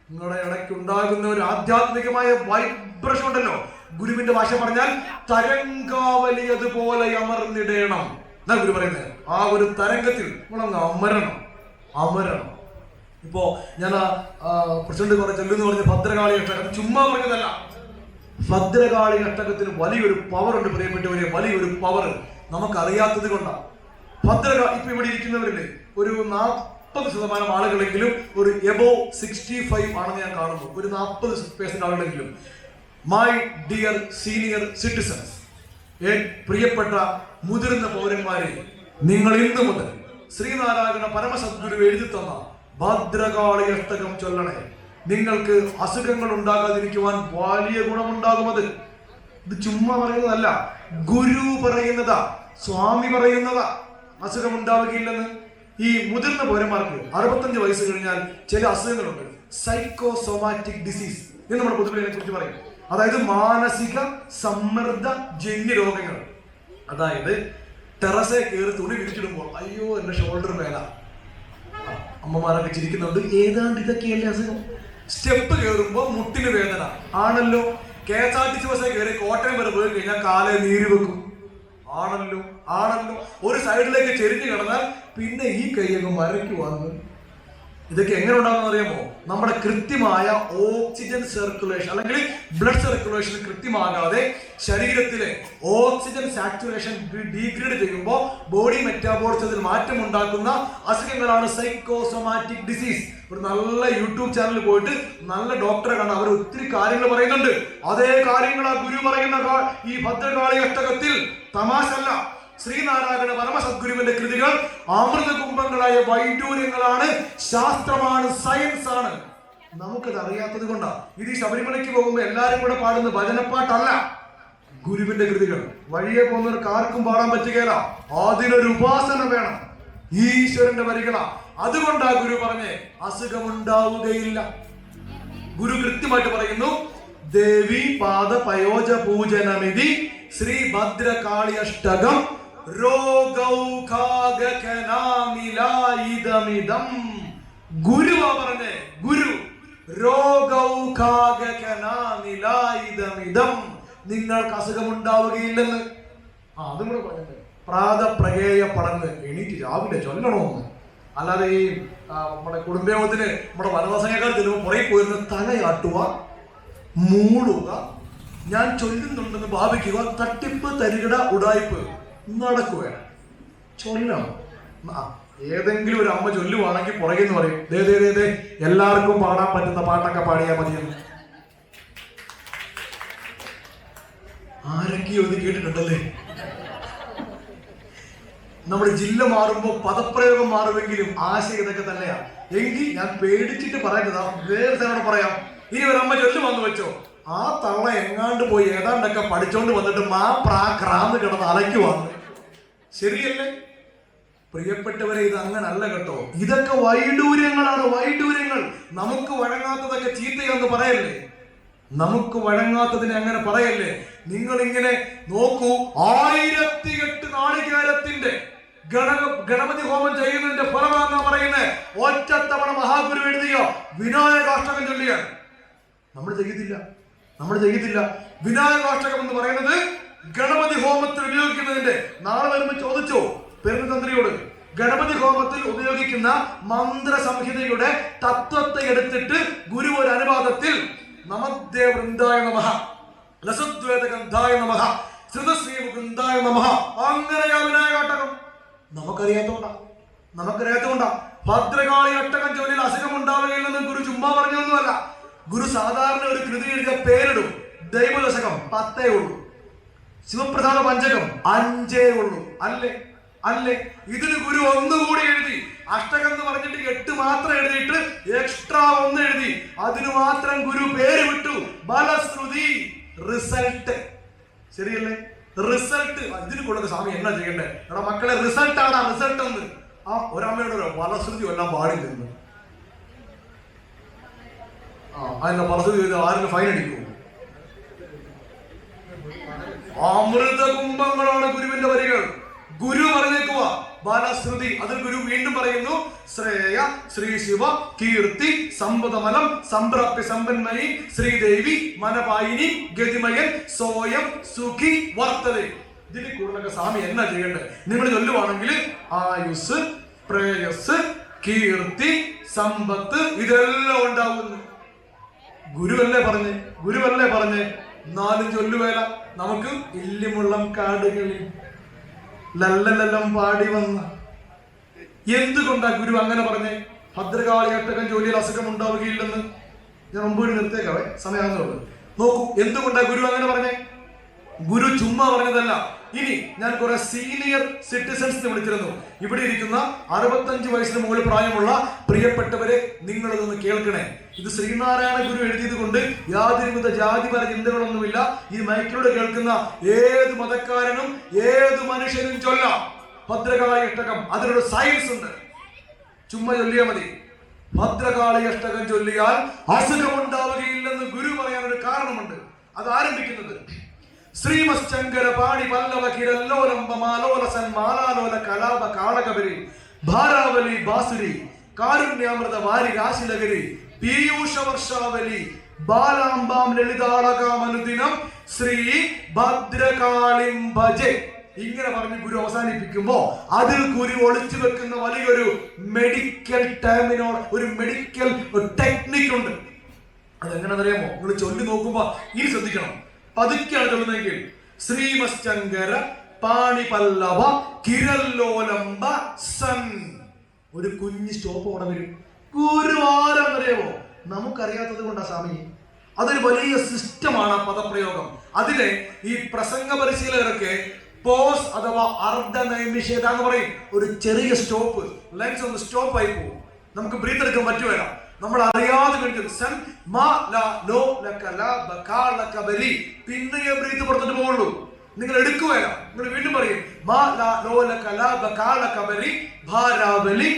നിങ്ങളുടെ ഇടയ്ക്ക് ഉണ്ടാകുന്ന ഒരു ആധ്യാത്മികമായ വൈബ്രേഷൻ ഉണ്ടല്ലോ. ഗുരുവിന്റെ ഭാഷ പറഞ്ഞാൽ തരംഗാവലിയതുപോലെ അമർന്നിടേണം എന്നാ ഗുരു പറയുന്നത്. ആ ഒരു തരംഗത്തിൽ നമ്മളങ്ങ് അമരണം. ഇപ്പോ ഞാൻ പ്രസിഡന്റ് കുറെ ചൊല്ലുന്ന് പറഞ്ഞ ഭദ്രകാളി അഷ്ടകം ചുമ്മാ പറഞ്ഞതല്ല. ഭദ്രകാളി അഷ്ടകത്തിന് വലിയൊരു പവർ ഉണ്ട് പ്രിയപ്പെട്ടവരെ, വലിയൊരു പവർ. നമുക്കറിയാത്തത് കൊണ്ടാണ്. ഇപ്പൊ ഇവിടെ ഇരിക്കുന്നവരില്ലേ, ഒരു 40% ആളുകളെങ്കിലും ഒരു എബോ 65 ആണെന്ന് ഞാൻ കാണുന്നു. ഒരു 40% ആളുകളെങ്കിലും. മൈ ഡിയർ സീനിയർ സിറ്റിസൺസ്, പ്രിയപ്പെട്ട മുതിർന്ന പൗരന്മാരെ, നിങ്ങൾ ഇന്ന് മുതൽ ശ്രീനാരായണ പരമസദ്ഗുരു എഴുതി തന്ന ഭദ്രകാളി അഷ്ടകം ചൊല്ലണേ. നിങ്ങൾക്ക് അസുഖങ്ങൾ ഉണ്ടാകാതിരിക്കുവാൻ വലിയ ഗുണമുണ്ടാകും. ഇത് ചുമ്മാ പറയുന്നതല്ല, ഗുരു പറയുന്നതാ, സ്വാമി പറയുന്നതാ. അസുഖം ഉണ്ടാവുകയില്ലെന്ന്. ഈ മുതിർന്ന പൗരന്മാർക്ക് 65 വയസ്സ് കഴിഞ്ഞാൽ ചില അസുഖങ്ങളുണ്ട്. സൈക്കോസോമാറ്റിക് ഡിസീസ് എന്ന് നമ്മൾ പൊതുവെ ഇതിനെ കുറിച്ച് പറയും. അതായത് മാനസിക സമ്മർദ്ദ ജന്യ രോഗങ്ങൾ. അതായത് ടെറസെ കയറി തുണി വിരിച്ചിടുമ്പോൾ അയ്യോ എന്റെ ഷോൾഡർ വേദന, അമ്മമാരൊക്കെ ചിരിക്കുന്നുണ്ട്. ഏതാണ്ട് ഇതൊക്കെയല്ലേ അസുഖം. സ്റ്റെപ്പ് കയറുമ്പോൾ മുട്ടിന് വേദന ആണല്ലോ. KSRTC ബസ് കയറി കോട്ടയം വരെ പോയി കഴിഞ്ഞാൽ കാലെ നീര് വെക്കും ആണല്ലോ. ഒരു സൈഡിലേക്ക് ചെരിഞ്ഞു കിടന്നാൽ പിന്നെ ഈ കൈയൊക്കെ മരയ്ക്കുവാന്ന്. ഇതൊക്കെ എങ്ങനെ ഉണ്ടാകുന്ന അറിയാമോ? നമ്മുടെ കൃത്യമായ ഓക്സിജൻ സർക്കുലേഷൻ അല്ലെങ്കിൽ ബ്ലഡ് സർക്കുലേഷൻ കൃത്യമാകാതെ ശരീരത്തിലെ ഓക്സിജൻ സാച്ചുറേഷൻ ഡീഗ്രേഡ് ചെയ്യുമ്പോൾ ബോഡി മെറ്റാബോളിസത്തിൽ മാറ്റം ഉണ്ടാക്കുന്ന അസുഖങ്ങളാണ് സൈക്കോസോമാറ്റിക് ഡിസീസ്. ഒരു നല്ല യൂട്യൂബ് ചാനലിൽ പോയിട്ട് നല്ല ഡോക്ടറെ കണ്ട് അവർ ഒത്തിരി കാര്യങ്ങൾ പറയുന്നുണ്ട്. അതേ കാര്യങ്ങളാ ഗുരു പറയുന്ന ഈ ഭദ്രകാളി അഷ്ടകത്തിൽ. തമാശല്ല. ശ്രീനാരായണ പരമസദ്ഗുരുവിന്റെ കൃതികൾ അമൃത കുംഭങ്ങളായ വൈഡൂര്യങ്ങളാണ്, ശാസ്ത്രമാണ്, സയൻസ് ആണ്. നമുക്കത് അറിയാത്തത് കൊണ്ടാ. ഇത് ഈ ശബരിമലയ്ക്ക് പോകുമ്പോ എല്ലാരും കൂടെ പാടുന്ന ഭജനപ്പാട്ടല്ല, ഗുരുവിന്റെ കൃതികൾ. വഴിയെ പോകുന്നവർക്ക് ആർക്കും പാടാൻ പറ്റുകയില്ല, അതിനൊരു ഉപാസന വേണം, ഈശ്വരന്റെ വരികളാ. അതുകൊണ്ടാ ഗുരു പറഞ്ഞേ അസുഖമുണ്ടാവുകയില്ല. ഗുരു കൃത്യമായിട്ട് പറയുന്നു, ദേവി പാദ പയോജ പൂജനമിതി ശ്രീ ഭദ്രകാളി അഷ്ടകം രോഗൗഖാഗകനാമിലായിദമിദം. ഗുരുവാ പറഞ്ഞേ, ഗുരു രോഗൗഖാഗകനാമിലായിദമിദം, നിങ്ങൾക്ക് അസുഖമുണ്ടാവുകയില്ലെന്ന്. അതും കൂടെ പറഞ്ഞത് പ്രാതപ്രകേയ പടന്ന് എണീറ്റ് രാവിലെ ചൊല്ലണമെന്ന്. അല്ലാതെ ഈ നമ്മുടെ കുടുംബയോഗത്തിന് നമ്മുടെ വനവാസനേക്കാൾ ചെല്ലുമ്പോൾ പുറകെ പോയിരുന്ന തലയാട്ടുക, മൂടുക, ഞാൻ ചൊല്ലുന്നുണ്ടെന്ന് ഭാവിക്കുക, തട്ടിപ്പ് തരികിട ഉടായ്പ് നടക്കുകയാണ്. ചൊല്ലണം. ഏതെങ്കിലും ഒരു അമ്മ ചൊല്ലുവാണെങ്കിൽ പുറകെ എന്ന് പറയും, ദേ ദേ ദേ ദേ എല്ലാവർക്കും പാടാൻ പറ്റുന്ന പാട്ടൊക്കെ പാടിയാൽ മതിയെന്ന്. ആരൊക്കെയോ ഇത് കേട്ടിട്ടുണ്ടല്ലേ? നമ്മുടെ ജില്ല മാറുമ്പോൾ പദപ്രയോഗം മാറുമെങ്കിലും ആശയം ഇതൊക്കെ തന്നെയാ. എങ്കിൽ ഞാൻ പേടിച്ചിട്ട് പറയുന്നതാ, വേറെ തവണ പറയാം. ഇനി ഒരു അമ്മ ചൊല്ലു വന്നു വെച്ചോ, ആ തവണ എങ്ങാണ്ട് പോയി ഏതാണ്ടൊക്കെ പഠിച്ചോണ്ട് വന്നിട്ട് ക്രാന്ന് കിടന്ന് അലയ്ക്കുവാന്ന്. ശരിയല്ലേ പ്രിയപ്പെട്ടവരെ? ഇത് അങ്ങനല്ല കേട്ടോ. ഇതൊക്കെ വൈഡൂര്യങ്ങളാണ്, വൈഡൂര്യങ്ങൾ. നമുക്ക് വഴങ്ങാത്തതൊക്കെ ചീത്തയാന്ന് പറയല്ലേ, നമുക്ക് വഴങ്ങാത്തതിനെ അങ്ങനെ പറയല്ലേ. നിങ്ങൾ ഇങ്ങനെ നോക്കൂ, 1008 നാളികേരത്തിന്റെ ഗണപതി ഹോമം ചെയ്യുന്നതിന്റെ ഫലമാണെന്നാ പറയുന്നത്. ഒറ്റത്തവണ മഹാഗുരു എഴുതിയ വിനായകാഷ്ടകം ചൊല്ലിയാണ്. നമ്മൾ ചെയ്യത്തില്ല. വിനായകാഷ്ടകം എന്ന് പറയുന്നത് ഗണപതി ഹോമത്തിൽ ഉപയോഗിക്കുന്നതിന്റെ, നാളെ വരുമ്പോൾ ചോദിച്ചോ പെരുന്തന്ത്രിയോട്, ഗണപതി ഹോമത്തിൽ ഉപയോഗിക്കുന്ന മന്ത്ര സംഹിതയുടെ തത്വത്തെ എടുത്തിട്ട് ഗുരു ഒരു അനുവാദത്തിൽ നമദ്ദേ വൃന്ദായ നമഃ, ലസദ്വേദഗന്ധായ നമഃ, ശ്രുതശ്രീ മുകുന്ദായ നമഃ, അങ്ങനെയാ വിനായകാട്ടകം. നമുക്കറിയാത്തോണ്ടാ. ഭദ്രകാളി അട്ടകം ജോലിയിൽ അസുഖം ഉണ്ടാവുകയില്ലെന്ന് ഗുരു ചുമ്മാ പറഞ്ഞൊന്നുമല്ല. ഗുരു സാധാരണ ഒരു കൃതി എഴുതിയ പേരിടും. ദൈവദശകം 10 ഉള്ളൂ, ശിവപ്രസാദ പഞ്ചകം 5 ഉള്ളൂ. അല്ലേ? ഇതിന് ഗുരു ഒന്നുകൂടി എഴുതി. അഷ്ടകം എന്ന് പറഞ്ഞിട്ട് 8 മാത്രം എഴുതിയിട്ട് എക്സ്ട്രാ 1 എഴുതി. അതിന് മാത്രം ഗുരു പേര് വിട്ടു ബലശ്രുതി. റിസൾട്ട് ശരിയല്ലേ? റിസൾട്ട്. ഇതിന് കൊടുക്ക സ്വാമി എന്നാ ചെയ്യണ്ടേ? എടാ മക്കളെ, റിസൾട്ട് ആണ് റിസൾട്ട് എന്ന്. ആ ഒരമ്മയുടെ ബലശ്രുതി എല്ലാം പാടില്ലെന്ന്. അതിന്റെ ബലശ്രുതി ആരും ഫൈൻ അടിക്കും. അമൃത കുംഭങ്ങളാണ് ഗുരുവിന്റെ വരികൾ. ഗുരു പറഞ്ഞേക്കുക ബാലശ്രുതി. അതിൽ ഗുരു വീണ്ടും പറയുന്നു, ശ്രേയ ശ്രീ ശിവ കീർത്തി സമ്പദമലം സംപ്രാപ്തി സമ്പന്മയി ശ്രീദേവി മനപായിനി ഗതിമയൻ സോയം സുഖി വർത്തതേ. ഇതിന് കൂടുതലൊക്കെ സ്വാമി എന്നാ ചെയ്യണ്ടേ? നിങ്ങൾ ചൊല്ലുവാണെങ്കിൽ ആയുസ്, പ്രേയസ്, കീർത്തി, സമ്പത്ത് ഇതെല്ലാം ഉണ്ടാവുന്നു. ഗുരുവല്ലേ പറഞ്ഞേ 4 ചൊല്ലുവേല നമുക്ക് ഇല്ലിമുള്ളം കാടുകളിൽ ലല്ലലെല്ലാം പാടി വന്ന. എന്തുകൊണ്ടാ ഗുരു അങ്ങനെ പറഞ്ഞേ? ഭദ്രകാളി അട്ടകം ജോലിയിൽ അസുഖം ഉണ്ടാവുകയില്ലെന്ന്. ഞാൻ മുമ്പ് നിർത്തേക്കാവേ, സമയമാകുന്നുള്ളൂ. നോക്കൂ, എന്തുകൊണ്ടാ ഗുരു അങ്ങനെ പറഞ്ഞേ? ഗുരു ചുമ്മാ പറഞ്ഞതല്ല. ഇനി ഞാൻ കുറെ സീനിയർ സിറ്റിസൺസ് വിളിച്ചിരുന്നു. ഇവിടെ ഇരിക്കുന്ന 65 വയസ്സിന് മുകളിൽ പ്രായമുള്ള പ്രിയപ്പെട്ടവരെ, നിങ്ങൾ ഇതൊന്ന് കേൾക്കണേ. ഇത് ശ്രീനാരായണ ഗുരു എഴുതിയത് കൊണ്ട് യാതൊരുവിധ ജാതിപര ചിന്തകളൊന്നുമില്ല. ഈ മൈക്കിലൂടെ കേൾക്കുന്ന ഏത് മതക്കാരനും ഏത് മനുഷ്യനും ചൊല്ലാം ഭദ്രകാളി അഷ്ടകം. അതിനൊരു സയൻസ് ഉണ്ട്. ചുമ്മാ ചൊല്ലിയാൽ മതി. ഭദ്രകാളി അഷ്ടകം ചൊല്ലിയാൽ അസുഖമുണ്ടാവുകയില്ലെന്ന് ഗുരു പറയാനൊരു കാരണമുണ്ട്. അത് ആരംഭിക്കുന്നത് ശ്രീമശ്ചങ്കര പാണി പല്ലവ കിരല്ലോലംബമാലോല സന്മാലാലോല കലാപ കാളകബരി ഭാരാവലി ബാസുരി കാരുണ്യാമൃത വാരി രാശിലകരി പീയൂഷ വർഷാവലി ബാലാംബാം ലളിതാളകാമനുദിനം ശ്രീ ഭദ്രകാളിം ഭജെ. ഇങ്ങനെ പറഞ്ഞ് ഗുരു അവസാനിപ്പിക്കുമ്പോ അതിൽ ഗുരു ഒളിച്ചു വെക്കുന്ന വലിയൊരു മെഡിക്കൽ ഒരു മെഡിക്കൽ ടെക്നിക് ഉണ്ട്. അതെങ്ങനെയാണെന്നറിയാമോ? നിങ്ങൾ ചൊല്ലി നോക്കുമ്പോ ഇനി ശ്രദ്ധിക്കണം. പതുക്കെയാണ് ചൊല്ലുന്നതെങ്കിൽ ശ്രീമശ്ചങ്കര പാണി പല്ലവ കിരല്ലോലംബ സൻ. ഒരു കുഞ്ഞ് സ്റ്റോപ്പ് അവിടെ വരും. ഗുരു ആരാന്നറിയാമോ? നമുക്കറിയാത്തത് കൊണ്ടാ സ്വാമി. അതൊരു വലിയ സിസ്റ്റമാണ് ആ പദപ്രയോഗം. അതിലെ ഈ പ്രസംഗ പരിശീലകരൊക്കെ പോസ് അഥവാ അർദ്ധനൈമിഷേത എന്ന് പറയും. ഒരു ചെറിയ സ്റ്റോപ്പ്, ലെൻസ് ഒന്ന് സ്റ്റോപ്പ് ആയി പോകും. നമുക്ക് ബ്രീത്ത് എടുക്കാൻ പറ്റുമല്ല. നമ്മൾ അറിയാതെ കഴിക്കുന്നത് സൻ മാ ലാ ലോ ലക ലാ ബകാ ലക ബലി. പിന്നെ ബ്രീത്ത് പുറത്തിട്ട് പോകുള്ളൂ. നിങ്ങൾ എടുക്കുകയല്ല, നിങ്ങൾ വീണ്ടും പറയും മാ ലാ ലോ ലക ലാ ബകാ ലക ബലി ഭാരാബലി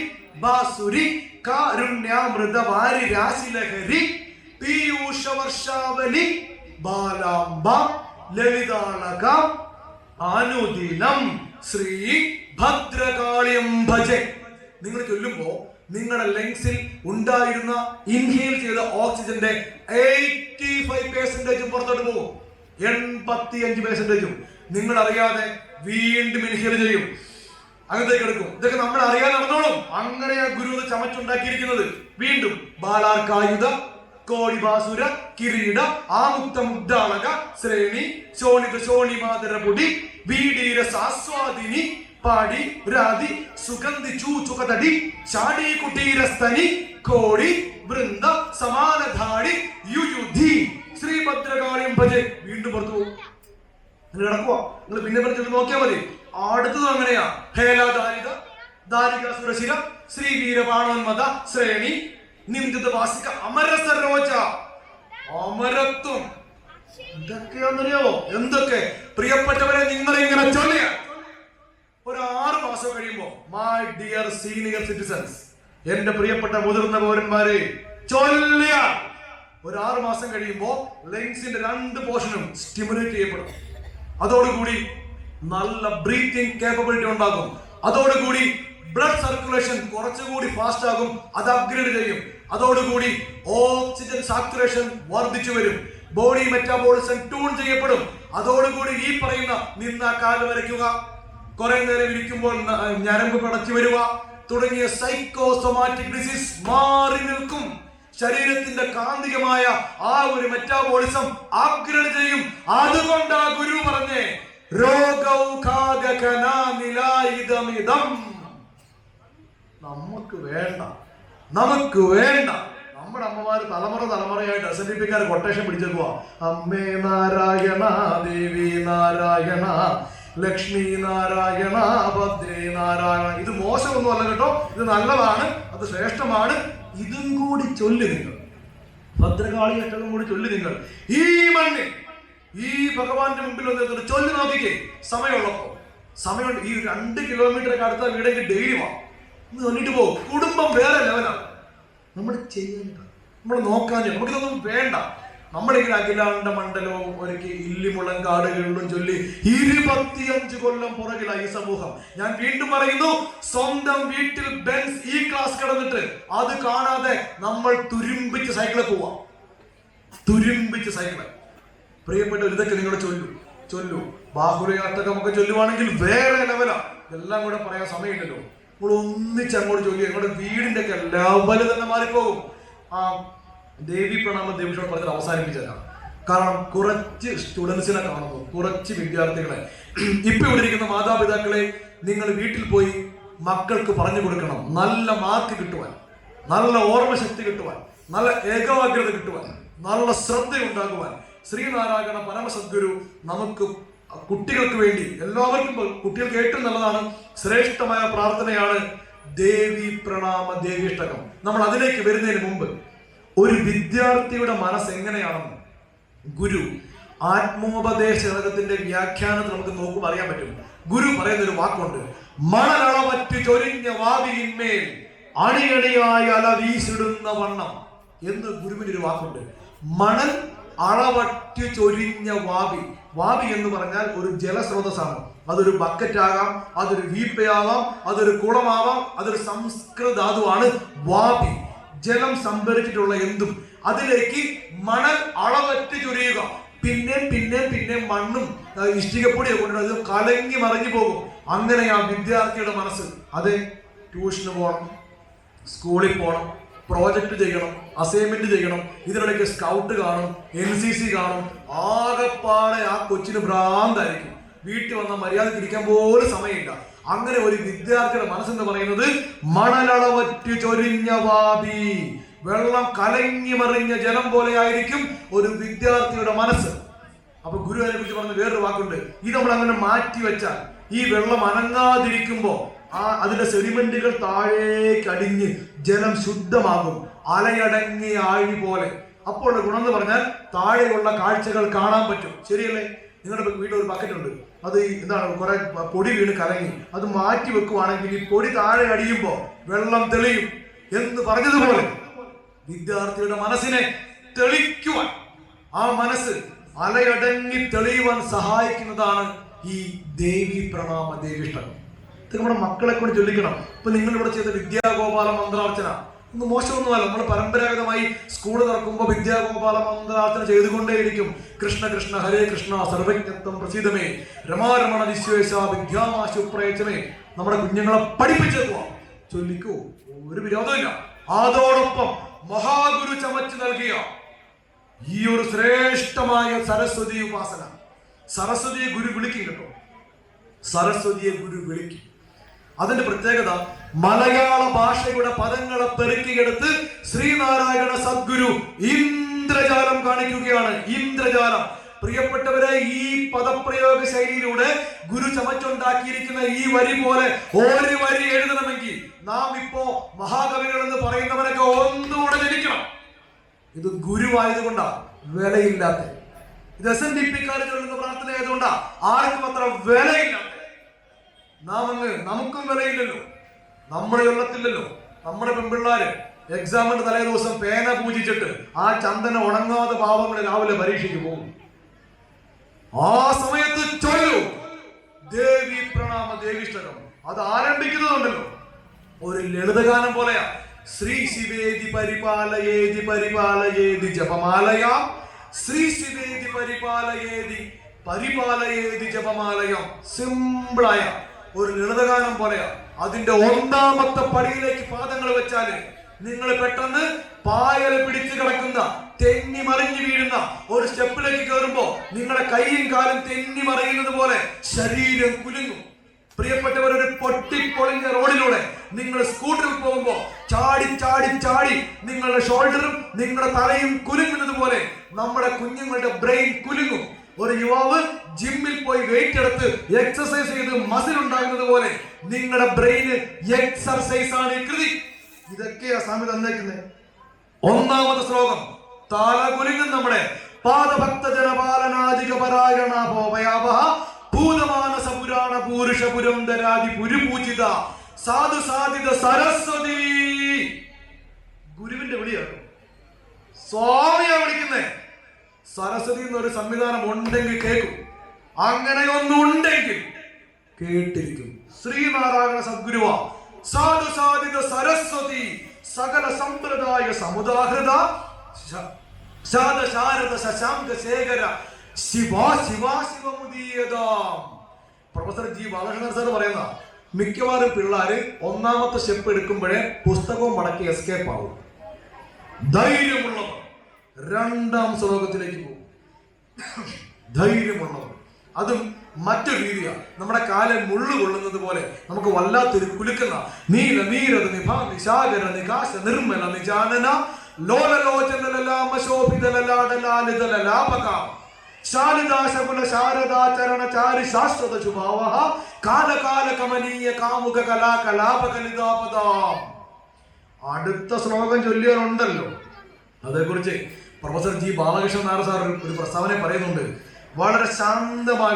ബാസുരി കാരുണ്യാമൃത വാരി രാശിലഹരി പീയൂഷ വർഷാവലി ബാലാംബ ലളിതാളക അനുദിനം ശ്രീ ഭദ്രകാളിയം ഭജെ. നിങ്ങൾ ചൊല്ലുമ്പോ നിങ്ങളുടെ ലങ്സിൽ ഉണ്ടായിരുന്ന ഇൻഹേൽ ചെയ്ത ഓക്സിജന്റെ 85% പുറത്തോട്ട് പോകും. 85% നിങ്ങൾ അറിയാതെ വീണ്ടും ഇൻഹേൽ ചെയ്യും, അകത്തേക്ക് എടുക്കും. ഇതൊക്കെ നമ്മൾ അറിയാതെ നടന്നോളും. അങ്ങനെയാ ഗുരു ചമച്ചുണ്ടാക്കിയിരിക്കുന്നത്. വീണ്ടും ബാലാർക്കായുധ കോടിബാസുര കിരീട ആമുക്ത മുഗ്ധാളക ശ്രേണി ശോണിത ശോണിമാതര പൊടി വീടീര സാസ്വാദിനി പാടി രാതി സുഗന്ധി ചൂചുകതടി ചാടി കുട്ടീരസ്തനി കോടി വൃന്ദ സമാനധാടി യുയുധി ശ്രീഭദ്രകാളിയം ഭജെ. വീണ്ടും പുറത്തു പോകും. നിങ്ങൾ നടക്കുക, നിങ്ങൾ പിന്നെ പറഞ്ഞു നോക്കിയാൽ മതി. അടുത്തത് അങ്ങനെയാ. ഹേലാധാരിക ധാരിക സുരശിര ശ്രീവീരപാണോന്മത ശ്രേണി നിന്ദിത വാസിക അമരസരോജ അമരത്വം. എന്തൊക്കെയാണെന്നറിയാവോ? എന്തൊക്കെ പ്രിയപ്പെട്ടവരെ, നിങ്ങൾ ഇങ്ങനെ ചൊല്ലിയ ഒരു 6 മാസം കഴിയുമ്പോ, മൈ ഡിയർ സീനിയർ സിറ്റിസൺസ്, എന്റെ പ്രിയപ്പെട്ട മുതിർന്ന പൗരന്മാരെ, ചൊല്ലിയ ഒരു 6 മാസം കഴിയുമ്പോ ലങ്സിന്റെ 2 പോർഷനും സ്റ്റിമുലേറ്റ് ചെയ്യപ്പെടും. അതോടുകൂടി നല്ല ബ്രീത്തിങ് കേപ്പബിലിറ്റി ഉണ്ടാകും. അതോടുകൂടി ബ്ലഡ് സർക്കുലേഷൻ കുറച്ചുകൂടി ഫാസ്റ്റ് ആകും. അത് അപ്ഗ്രേഡ് ചെയ്യും. അതോടുകൂടി ഓക്സിജൻ സാച്ചുറേഷൻ വർദ്ധിച്ചു വരും. ബോഡി മെറ്റാബോളിസം ട്യൂൺ ചെയ്യപ്പെടും. അതോടുകൂടി ഈ പറയുന്ന നിന്ന കാല് വരയ്ക്കുക, കുറെ നേരം ഇരിക്കുമ്പോൾ ഞരമ്പ് പടച്ചു വരിക തുടങ്ങിയ സൈക്കോസൊമാറ്റിക് ഡിസീസ് മാറി നിൽക്കും. ശരീരത്തിന്റെ കാന്തികമായ ആ ഒരു മെറ്റാബോളിസം അപ്ഗ്രേഡ് ചെയ്യും. അതുകൊണ്ടാ ഗുരു പറഞ്ഞേ രോഗൗഖാഗകനാനിലായിതമിദം. നമുക്ക് വേണ്ട, നമുക്ക് വേണ്ട. നമ്മുടെ അമ്മമാര് തലമുറയായിട്ട് SNDP കൊട്ടേഷൻ പിടിച്ചേക്കുക. അമ്മേ നാരായണ, ദേവി നാരായണ, ലക്ഷ്മി നാരായണ, ഭദ്രേ നാരായണ. ഇത് മോശമൊന്നും അല്ല കേട്ടോ, ഇത് നല്ലതാണ്, അത് ശ്രേഷ്ഠമാണ്. ഇതും കൂടി ചൊല്ലി നിങ്ങൾ, ഭദ്രകാളി അഷ്ടകം കൂടി ചൊല്ലി നിങ്ങൾ ഈ മണ്ണിൽ ഈ ഭഗവാന്റെ മുമ്പിൽ വന്നിട്ട് ചൊല്ലി നോക്കിക്കേ. സമയമുള്ളപ്പോ, സമയമുണ്ട്. ഈ 2 കിലോമീറ്ററൊക്കെ അടുത്ത വീടേക്ക് ഡെയിലി വാ, ചൊല്ലിട്ട് പോകും. കുടുംബം വേറെ ലെവലാണ്. നമ്മൾ ചെയ്യേണ്ട, നമ്മൾ നോക്കാൻ, നമുക്കിതൊന്നും വേണ്ട. നമ്മളിങ്ങനെ അഖിലാണ്ട മണ്ഡലവും ഒരുക്കി ഇല്ലിമുളങ്കാടുകളിലും ചൊല്ലി 25 കൊല്ലം പുറകിലായി ഈ സമൂഹം. ഞാൻ വീണ്ടും പറയുന്നു, സ്വന്തം വീട്ടിൽ ബെൻസ് ഈ ക്ലാസ് കിടന്നിട്ട് അത് കാണാതെ നമ്മൾ തുരുമ്പിച്ച് സൈക്കിളിൽ പോവാം, തുരുമ്പിച്ച് സൈക്കിള്. പ്രിയപ്പെട്ട ഇതൊക്കെ നിങ്ങൾ ചൊല്ലു. ബാഹുലയാട്ടകമൊക്കെ ചൊല്ലുവാണെങ്കിൽ വേറെ ലെവലാ. എല്ലാം കൂടെ പറയാൻ സമയമില്ലല്ലോ. നമ്മൾ ഒന്നിച്ച് അങ്ങോട്ട് ചൊല്ലി ഞങ്ങളുടെ വീടിന്റെ ഒക്കെ ലെവല് തന്നെ മാറിപ്പോകും. ആ ദേവി പ്രണാമ ദേവിഷോട് പറഞ്ഞത് അവസാനിപ്പിച്ചതാണ്. കാരണം കുറച്ച് സ്റ്റുഡൻസിനെ കാണുന്നു, കുറച്ച് വിദ്യാർത്ഥികളെ. ഇപ്പൊ ഇവിടെ ഇരിക്കുന്ന മാതാപിതാക്കളെ നിങ്ങൾ വീട്ടിൽ പോയി മക്കൾക്ക് പറഞ്ഞു കൊടുക്കണം, നല്ല മാർക്ക് കിട്ടുവാൻ, നല്ല ഓർമ്മശക്തി കിട്ടുവാൻ, നല്ല ഏകാഗ്രത കിട്ടുവാൻ, നല്ല ശ്രദ്ധ ഉണ്ടാകുവാൻ ശ്രീനാരായണ പരമസദ്ഗുരു നമുക്ക് കുട്ടികൾക്ക് വേണ്ടി, എല്ലാവർക്കും കുട്ടികൾക്ക് ഏറ്റവും നല്ലതാണ്, ശ്രേഷ്ഠമായ പ്രാർത്ഥനയാണ് ദേവി പ്രണാമ ദേവീഷ്ടകം. നമ്മൾ അതിലേക്ക് വരുന്നതിന് മുമ്പ് ഒരു വിദ്യാർത്ഥിയുടെ മനസ്സ് എങ്ങനെയാണെന്ന് ഗുരു ആത്മോപദേശത്തിന്റെ വ്യാഖ്യാനത്തിൽ നമുക്ക് നോക്കുമ്പോൾ അറിയാൻ പറ്റും. ഗുരു പറയുന്ന ഒരു വാക്കുണ്ട്, മണലളവറ്റ് ചൊരിഞ്ഞ വാവിയിന്മേൽ അണിയണിയായി അല വീശിടുന്ന വണ്ണം എന്ന് ഗുരുവിന്റെ ഒരു വാക്കുണ്ട്. മണൽ അളവറ്റ് ചൊരിഞ്ഞ വാവി. വാവി എന്ന് പറഞ്ഞാൽ ഒരു ജലസ്രോതസ്സാണ്. അതൊരു ബക്കറ്റ് ആകാം, അതൊരു വീപ്പയാവാം, അതൊരു കുളമാവാം, അതൊരു സംസ്കൃത ധാതുവാണ് വാവി. ജലം സംഭരിച്ചിട്ടുള്ള എന്തും അതിലേക്ക് മണൽ അളവറ്റ് ചൊരിയുക. പിന്നെ മണ്ണും ഇഷ്ടികപ്പൊടിയൊക്കെ കൊണ്ടിട്ട് അത് കലങ്ങി മറിഞ്ഞു പോകും. അങ്ങനെ ആ വിദ്യാർത്ഥിയുടെ മനസ്സ്. അതെ, ട്യൂഷന് പോകണം, സ്കൂളിൽ പോകണം, പ്രോജക്റ്റ് ചെയ്യണം, അസൈൻമെന്റ് ചെയ്യണം, ഇതിനിടയ്ക്ക് സ്കൗട്ട് കാണും, NCC കാണും. ആകെപ്പാടെ ആ കൊച്ചിന് ഭ്രാന്തായിരിക്കും. വീട്ടിൽ വന്ന മര്യാദക്ക് ഇരിക്കാൻ പോലും സമയമില്ല. അങ്ങനെ ഒരു വിദ്യാർത്ഥിയുടെ മനസ്സെന്ന് പറയുന്നത് മണലളവറ്റ് ചൊരിഞ്ഞ വാബി, വെള്ളം കലങ്ങി മറിഞ്ഞ ജലം പോലെ ആയിരിക്കും ഒരു വിദ്യാർത്ഥിയുടെ മനസ്സ്. അപ്പൊ ഗുരു അതിനെ കുറിച്ച് പറഞ്ഞ വേറൊരു വാക്കുണ്ട്, ഇത് നമ്മൾ അങ്ങനെ മാറ്റി വെച്ചാൽ, ഈ വെള്ളം അനങ്ങാതിരിക്കുമ്പോ അതിന്റെ സെഡിമെന്റുകൾ താഴേക്ക് അടിഞ്ഞ് ജലം ശുദ്ധമാകും, അലയടങ്ങിയ ആഴി പോലെ. അപ്പോൾ ഗുണം എന്ന് പറഞ്ഞാൽ താഴെയുള്ള കാഴ്ചകൾ കാണാൻ പറ്റും. ശരിയല്ലേ? നിങ്ങളുടെ വീട്ടിൽ ഒരു ബക്കറ്റ് ഉണ്ട്, അത് എന്താണ് കുറെ പൊടി വീണ് കലങ്ങി, അത് മാറ്റി വെക്കുവാണെങ്കിൽ ഈ പൊടി താഴെ അടിയുമ്പോൾ വെള്ളം തെളിയും എന്ന് പറഞ്ഞതുപോലെ വിദ്യാർത്ഥിയുടെ മനസ്സിനെ തെളിക്കുവാൻ, ആ മനസ്സ് അലയടങ്ങി തെളിയുവാൻ സഹായിക്കുന്നതാണ് ഈ ദേവി പ്രണാമ ദേവീഷ്ടകം. ഇത് നമ്മുടെ മക്കളെ കൊണ്ട് ചൊല്ലിക്കണം. ഇപ്പൊ നിങ്ങൾ ഇവിടെ ചെയ്ത വിദ്യാഗോപാല മന്ത്രാർച്ചന ഒന്നും മോശമൊന്നുമല്ല. നമ്മൾ പരമ്പരാഗതമായി സ്കൂൾ തുറക്കുമ്പോൾ വിദ്യാഗോപാല മന്ത്രാർച്ചന ചെയ്തുകൊണ്ടേയിരിക്കും. കൃഷ്ണ കൃഷ്ണ ഹരേ കൃഷ്ണ സർവജ്ഞത്വം പ്രസീദമേ രമാരമണ വിശ്വേശ വിദ്യാമാശു പ്രേച്ചമേ. നമ്മുടെ കുഞ്ഞുങ്ങളെ പഠിപ്പിച്ചേക്കുക, ചൊല്ലിക്കൂ, ഒരു വിരോധമില്ല. അതോടൊപ്പം മഹാഗുരു ചമച്ചു നൽകിയ ഈ ഒരു ശ്രേഷ്ഠമായ സരസ്വതി ഉപാസന, സരസ്വതിയെ ഗുരു വിളിക്കും കേട്ടോ, സരസ്വതിയെ ഗുരു വിളിക്കും. അതിന്റെ പ്രത്യേകത മലയാള ഭാഷയുടെ പദങ്ങളെ പെറുക്കിയെടുത്ത് ശ്രീനാരായണ സദ്ഗുരു ഇന്ദ്രജാലം കാണിക്കുകയാണ്. ഇന്ദ്രജാലം. പ്രിയപ്പെട്ടവരെ, ഈ പദപ്രയോഗ ശൈലിയിലൂടെ ഗുരു ചമച്ചുണ്ടാക്കിയിരിക്കുന്ന ഈ വരി പോലെ ഒരു വരി എഴുതണമെങ്കിൽ നാം ഇപ്പോ മഹാകവികൾ എന്ന് പറയുന്നവരൊക്കെ ഒന്നുകൂടെ ജനിക്കണം. ഇത് ഗുരുവായതുകൊണ്ടാ വിലയില്ലാത്ത. ഇത് SNDP-ക്കാർ ചൊല്ലുന്ന പ്രാർത്ഥന ആയതുകൊണ്ടാ ആർക്കും അത്ര വിലയില്ലാത്ത. നമുക്കും വിലയില്ലല്ലോ, നമ്മുടെ കൊല്ലത്തില്ലല്ലോ. നമ്മുടെ പെൺപിള്ളാര് എക്സാമിന്റെ തലേ ദിവസം പേന പൂജിച്ചിട്ട് ആ ചന്ദന ഉണങ്ങാതെ പാവങ്ങൾ രാവിലെ പരീക്ഷയ്ക്ക് പോകും. ആ സമയത്ത് ചൊല്ലു ദേവി പ്രണാമ ദേവീഷ്ടകം. അത് ആരംഭിക്കുന്നുണ്ടല്ലോ ഒരു ലളിതഗാനം പോലെയാ. ശ്രീ ശിവേദി പരിപാലയേതി പരിപാലയേതി ജപമാലയ, ശ്രീ ശിവേദി പരിപാലയേതി ജപമാലയം. സിമ്പിളായ ഒരു ലളിതഗാനം പോലെയാ. അതിന്റെ ഒന്നാമത്തെ പടിയിലേക്ക് പാദങ്ങൾ വെച്ചാല് നിങ്ങൾ പെട്ടെന്ന് പായൽ പിടിച്ചു കിടക്കുന്ന, തെന്നി മറിഞ്ഞു വീഴുന്ന ഒരു സ്റ്റെപ്പിലേക്ക് കയറുമ്പോ നിങ്ങളുടെ കൈയും കാലും തെന്നി മറിയുന്നത് പോലെ ശരീരം കുലുങ്ങും. പ്രിയപ്പെട്ടവർ, ഒരു പൊട്ടിപ്പൊളിഞ്ഞ റോഡിലൂടെ നിങ്ങൾ സ്കൂട്ടറിൽ പോകുമ്പോ ചാടി ചാടി ചാടി നിങ്ങളുടെ ഷോൾഡറും നിങ്ങളുടെ തലയും കുലുങ്ങുന്നത് പോലെ നമ്മുടെ കുഞ്ഞുങ്ങളുടെ ബ്രെയിൻ കുലുങ്ങും. ഒരു യുവാവ് ജിമ്മിൽ പോയി വെയിറ്റ് എടുത്ത് എക്സസൈസ് ചെയ്ത് മസിൽ ഉണ്ടാകുന്നത് പോലെ നിങ്ങളുടെ ബ്രെയിന് എക്സർസൈസ് ആണ് ഈ കൃതി. ഇതൊക്കെയാ സ്വാമി തന്നേക്കുന്നത്. ഒന്നാമത്തെ ശ്ലോകം താല കുലുങ്ങും നമ്മുടെ പാദഭക്ത ജനപാലനാധിക പരായണ ഭോപയാവഹ ഭൂതമാനസ പുരാണ പൂരുഷ പുരന്തരാദി പുരുപൂജിത സാധു സാധിത സരസ്വതി. ഗുരുവിന്റെ വിളിയാണ്, സ്വാമിയാ വിളിക്കുന്നേ. സരസ്വതി എന്നൊരു സംവിധാനം ഉണ്ടെങ്കിൽ കേൾക്കും, അങ്ങനെയൊന്നുണ്ടെങ്കിൽ കേട്ടിരിക്കും. ശ്രീനാരായണ സദ്ഗുരുവ സാധു സാധിത സരസ്വതി സകല സമ്പ്രദായ സമുദാഹൃത ശാരദ ശശാങ്ക ശേഖര ശിവാ ശിവാ ശിവമുദീയതാം. പ്രൊഫസർ ജി ബാലകൃഷ്ണൻ സാർ പറയുന്ന മിക്കവാറും പിള്ളേര് ഒന്നാമത്തെ സ്റ്റെപ്പ് എടുക്കുമ്പോഴേ പുസ്തകവും മടക്കി എസ്കേപ്പ് ആവും. ധൈര്യമുള്ളവർ രണ്ടാം ശ്ലോകത്തിലേക്ക് പോകും. ധൈര്യമുള്ളവർ, അതും മറ്റൊരു രീതിയാണ്. നമ്മുടെ കാലം മുള്ളു കൊള്ളുന്നത് പോലെ നമുക്ക് വല്ലാത്തൊരു കുലുക്കുന്ന നീല നീരത നിഭാ നിശാകര നികാശ നിർമ്മല നിജാനന ലോലലോചനലലാമശോഭിതലലാടലാലിതലലാപക ശാലിദാശകുല ശാരദാചരണചാരി ശാശ്വത ശുഭാവഹ കാലകാല കമനീയ കാമുക കലാ കലാപകലിതാപദാം. അടുത്ത ശ്ലോകം ചൊല്ലിയാലുണ്ടല്ലോ, അതേക്കുറിച്ച് പ്രൊഫസർ ജി ബാലകൃഷ്ണൻ നായർ സാർ ഒരു പ്രസ്താവന പറയുന്നുണ്ട്. വളരെ ശാന്തമായ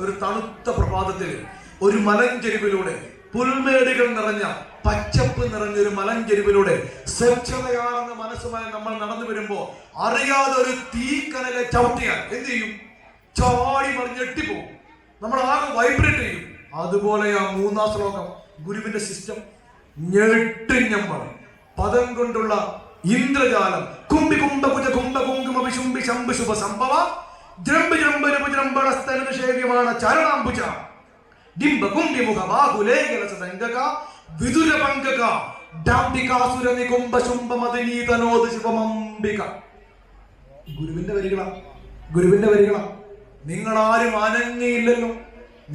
ഒരു തണുത്ത പ്രഭാതത്തിൽ ഒരു മലഞ്ചെരിവിലൂടെ, പുൽമേടുകൾ നിറഞ്ഞ പച്ചപ്പ് നിറഞ്ഞ ഒരു മലഞ്ചെരിവിലൂടെ സ്വച്ഛതയാർന്ന മനസ്സുമായി നമ്മൾ നടന്നു വരുമ്പോ അറിയാതെ ഒരു തീക്കനലെ ചവിട്ടിയാൽ എന്ത് ചെയ്യും? ചാടി മറിഞ്ഞെട്ടിപ്പോകും, നമ്മൾ ആകെ വൈബ്രേറ്റ് ചെയ്യും. അതുപോലെ ആ മൂന്നാം ശ്ലോകം ഗുരുവിന്റെ സിസ്റ്റം ഞെട്ടിഞ്ഞമ്മൾ പദം കൊണ്ടുള്ള ഇന്ദ്രജാലം കുംഭി കുംഭ കുജ കുംഭ കുങ്കുമ വിശുംഭി ശംഭു ശുഭ സംഭവ ദ്രംബി ദ്രംബരപുജംബളസ്തനുഷേവ്യമാണ് ചരണാംബുജ ഡിംബ കുംഭി മുഖ ബാഹുലേഖലസംഗക വിദുര പങ്കക ഡാംബികാസുര നികുംഭ ശുംഭ മദനീതനോദ ശിവമംബിക. ഗുരുവിന്റെ വരികളാ. നിങ്ങളാരും അനങ്ങിയില്ലല്ലോ,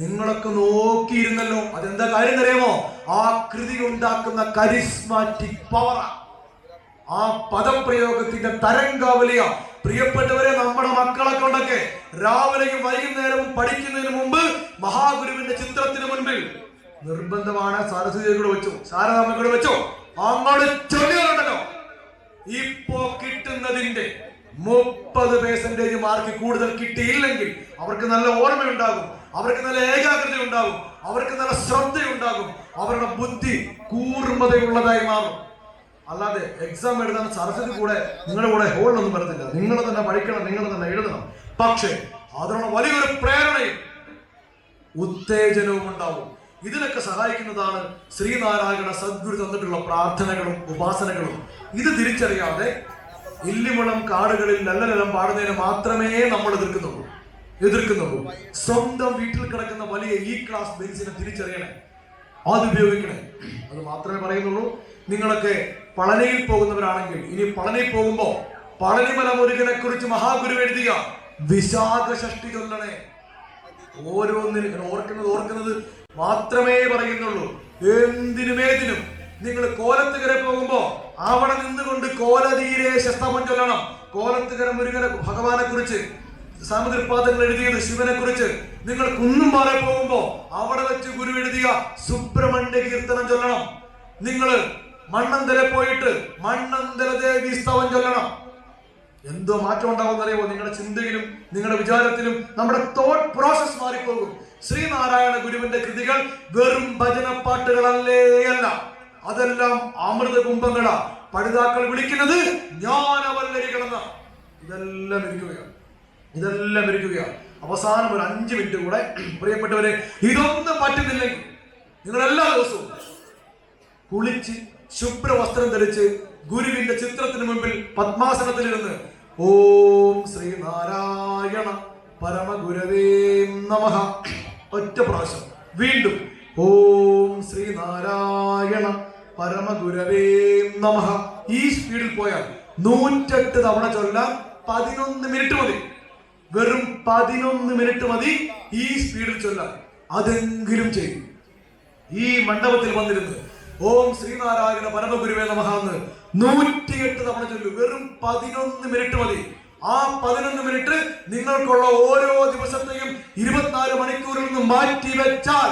നിങ്ങളൊക്കെ നോക്കിയിരുന്നല്ലോ. അതെന്താ കാര്യം അറിയാമോ? ആ കൃതി ഉണ്ടാക്കുന്ന കരിസ്മാറ്റിക് പവറാ, ആ പദപ്രയോഗത്തിന്റെ തരംഗാവലിയ. പ്രിയപ്പെട്ടവരെ, നമ്മുടെ മക്കളെ കൊണ്ടൊക്കെ രാവിലെയും വൈകുന്നേരവും പഠിക്കുന്നതിന് മുമ്പ് മഹാഗുരുവിന്റെ ചിത്രത്തിന് മുൻപിൽ നിർബന്ധമാണ്. സരസ്വതിയെ കൂടെ വെച്ചു, ശാരദാമ്മ കൂടെ വെച്ചു, അങ്ങോട്ട് ചൊല്ലിയാലുണ്ടല്ലോ ഇപ്പോ കിട്ടുന്നതിന്റെ 30% മാർക്ക് കൂടുതൽ കിട്ടിയില്ലെങ്കിൽ അവർക്ക് നല്ല ഓർമ്മയുണ്ടാകും, അവർക്ക് നല്ല ഏകാഗ്രത ഉണ്ടാകും, അവർക്ക് നല്ല ശ്രദ്ധയുണ്ടാകും, അവരുടെ ബുദ്ധി കൂർമ്മതയുള്ളതായി മാറും. അല്ലാതെ എക്സാം എഴുതാൻ സരസ്വതി കൂടെ നിങ്ങളുടെ കൂടെ ഹോളിലൊന്നും വരത്തില്ല. നിങ്ങൾ തന്നെ പഠിക്കണം, നിങ്ങൾ തന്നെ എഴുതണം. പക്ഷേ അതിനുള്ള വലിയൊരു പ്രേരണയും ഉത്തേജനവും ഉണ്ടാവും. ഇതിനൊക്കെ സഹായിക്കുന്നതാണ് ശ്രീനാരായണ സദ്ഗുരു തന്നിട്ടുള്ള പ്രാർത്ഥനകളും ഉപാസനകളും. ഇത് തിരിച്ചറിയാതെ ഇല്ലിമുളം കാടുകളിൽ നല്ലനിലം പാടുന്നതിനെ മാത്രമേ നമ്മൾ എതിർക്കുന്നുള്ളൂ. സ്വന്തം വീട്ടിൽ കിടക്കുന്ന വലിയ ഈ ക്ലാസ് ബെഞ്ചിനെ തിരിച്ചറിയണേ, അത് ഉപയോഗിക്കണേ. അത് മാത്രമേ പറയുന്നുള്ളൂ. നിങ്ങളൊക്കെ പളനിയിൽ പോകുന്നവരാണെങ്കിൽ ഇനി പളനിയിൽ പോകുമ്പോ പളനിമല മുരുകനെ കുറിച്ച് മഹാഗുരു എഴുതിയ വിശാഖ ഷഷ്ടി ചൊല്ലണേ. ഓരോന്നിനും ഓർക്കുന്നത് മാത്രമേ പറയുന്നുള്ളൂ. എന്തിനുമേതിനും നിങ്ങൾ കോലത്തുകര പോകുമ്പോ അവിടെ നിന്നുകൊണ്ട് കോലതീരെ ശസ്തമം ചൊല്ലണം. കോലത്തുകര മുരുകനെ ഭഗവാനെ കുറിച്ച് സാമതൃപാദങ്ങൾ എഴുതിയത് ശിവനെ കുറിച്ച്. നിങ്ങൾ കുന്നുംപാറ പോകുമ്പോ അവിടെ വെച്ച് ഗുരു എഴുതിയ സുബ്രഹ്മണ്യ കീർത്തനം ചൊല്ലണം. നിങ്ങൾ മണ്ണന്തല പോയിട്ട് മണ്ണന്തല ദേവി സ്തവം ചൊല്ലണം. എന്തോ മാറ്റം ഉണ്ടാവുമെന്ന് അറിയുമോ? നിങ്ങളുടെ ചിന്തയിലും നിങ്ങളുടെ വിചാരത്തിലും നമ്മുടെ തോട്ട് പ്രോസസ് മാറിപ്പോകും. ശ്രീനാരായണ ഗുരുവിന്റെ കൃതികൾ വെറും ഭജനപ്പാട്ടുകളല്ലേ അല്ല, അതെല്ലാം അമൃത കുംഭങ്ങളാ. പഠിതാക്കൾ വിളിക്കുന്നത് ജ്ഞാനവല്ലരികളെന്ന. ഇതെല്ലാം ഇരിക്കുകയാണ്. അവസാനം ഒരു 5 മിനിറ്റ് കൂടെ പ്രിയപ്പെട്ടവരെ, ഇതൊന്നും പറ്റുന്നില്ലെങ്കിൽ നിങ്ങൾ എല്ലാ ദിവസവും കുളിച്ച് ശുഭ്രവസ്ത്രം ധരിച്ച് ഗുരുവിന്റെ ചിത്രത്തിന് മുമ്പിൽ പത്മാസനത്തിലിരുന്ന് ഓം ശ്രീനാരായണ പരമഗുരവേ നമഃ ഒറ്റ പ്രാവശ്യം, വീണ്ടും ഓം ശ്രീനാരായണ പരമഗുരവേ നമഃ, ഈ സ്പീഡിൽ പോയാൽ 108 തവണ ചൊല്ലാൻ 11 മിനിറ്റ് മതി. വെറും 11 മിനിറ്റ് മതി ഈ സ്പീഡിൽ ചൊല്ലാൻ. അതെങ്കിലും ചെയ്യും. ഈ മണ്ഡപത്തിൽ വന്നിരുന്ന് ഓം ശ്രീനാരായണ പരമഗുരുവേ നമഃ എന്ന് 108 തവണ ചൊല്ലും. വെറും 11 മിനിറ്റ് മതി. ആ 11 മിനിറ്റ് നിങ്ങൾക്കുള്ള ഓരോ ദിവസത്തെയും 24 മണിക്കൂറിൽ നിന്ന് മാറ്റി വെച്ചാൽ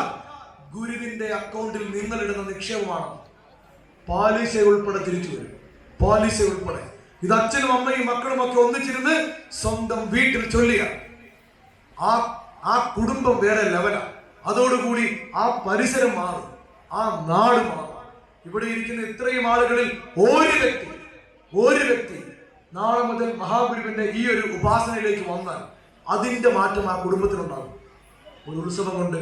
ഗുരുവിന്റെ അക്കൗണ്ടിൽ നിങ്ങളിടുന്ന നിക്ഷേപമാണ്. പാലിശ ഉൾപ്പെടെ തിരിച്ചു വരും. പാലിശ ഉൾപ്പെടെ. ഇത് അച്ഛനും അമ്മയും മക്കളും ഒക്കെ ഒന്നിച്ചിരുന്ന് സ്വന്തം വീട്ടിൽ ചൊല്ലിയ ആ കുടുംബം വേറെ ലെവലാണ്. അതോടുകൂടി ആ പരിസരം മാറും, ആ നാട് മാറും. ഇവിടെ ഇരിക്കുന്ന ഇത്രയും ആളുകളിൽ ഒരു വ്യക്തി നാളെ മുതൽ മഹാഗുരുവിന്റെ ഈ ഒരു ഉപാസനയിലേക്ക് വന്നാൽ അതിന്റെ മാറ്റം ആ കുടുംബത്തിനുണ്ടാകും. ഒരു ഉത്സവം കൊണ്ട്,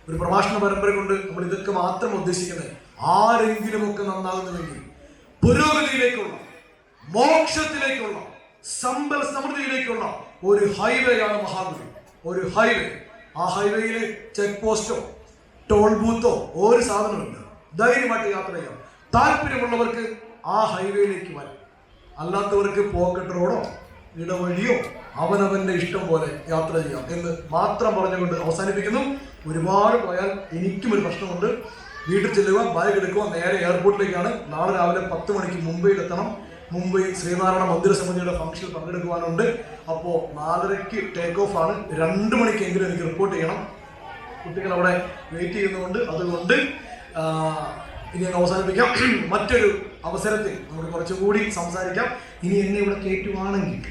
ഒരു പ്രഭാഷണ പരമ്പര കൊണ്ട് നമ്മൾ ഇതൊക്കെ മാത്രം ഉദ്ദേശിക്കുന്നത്. ആരെങ്കിലും ഒക്കെ നന്നാകുന്നുവെങ്കിൽ പുരോഗതിയിലേക്കുള്ള, മോക്ഷത്തിലേക്കുള്ള, സമ്പൽ സമൃദ്ധിയിലേക്കുള്ള ഒരു ഹൈവേ ആണ് മഹാഗുരു. ഒരു ഹൈവേ. ആ ഹൈവേയിലെ ചെക്ക് പോസ്റ്റോ ടോൾ ബൂത്തോ ഒരു സാധനമില്ല. ധൈര്യമായിട്ട് യാത്ര ചെയ്യാം. താല്പര്യമുള്ളവർക്ക് ആ ഹൈവേയിലേക്ക് വരാം. അല്ലാത്തവർക്ക് പോക്കറ്റ് റോഡോ ഇടവഴിയോ അവനവന്റെ ഇഷ്ടം പോലെ യാത്ര ചെയ്യാം എന്ന് മാത്രം പറഞ്ഞുകൊണ്ട് അവസാനിപ്പിക്കുന്നു. ഒരുപാട് പോയാൽ എനിക്കും ഒരു പ്രശ്നമുണ്ട്. വീട്ടിൽ ചെല്ലുക, ബാഗ് എടുക്കുക, നേരെ എയർപോർട്ടിലേക്കാണ്. നാളെ രാവിലെ 10 മണിക്ക് മുംബൈയിലെത്തണം. മുംബൈ ശ്രീനാരായണ മന്ദിര സമിതിയുടെ ഫംഗ്ഷനിൽ പങ്കെടുക്കുവാനുണ്ട്. അപ്പോൾ 4:30 ടേക്ക് ഓഫ് ആണ്. 2 മണിക്കെങ്കിലും എനിക്ക് റിപ്പോർട്ട് ചെയ്യണം. കുട്ടികൾ അവിടെ വെയിറ്റ് ചെയ്യുന്നുണ്ട്. അതുകൊണ്ട് ഇനി അങ്ങ് അവസാനിപ്പിക്കാം. മറ്റൊരു അവസരത്തിൽ നമുക്ക് കുറച്ചുകൂടി സംസാരിക്കാം. ഇനി എന്നെ ഇവിടെ കയറ്റുവാണെങ്കിൽ,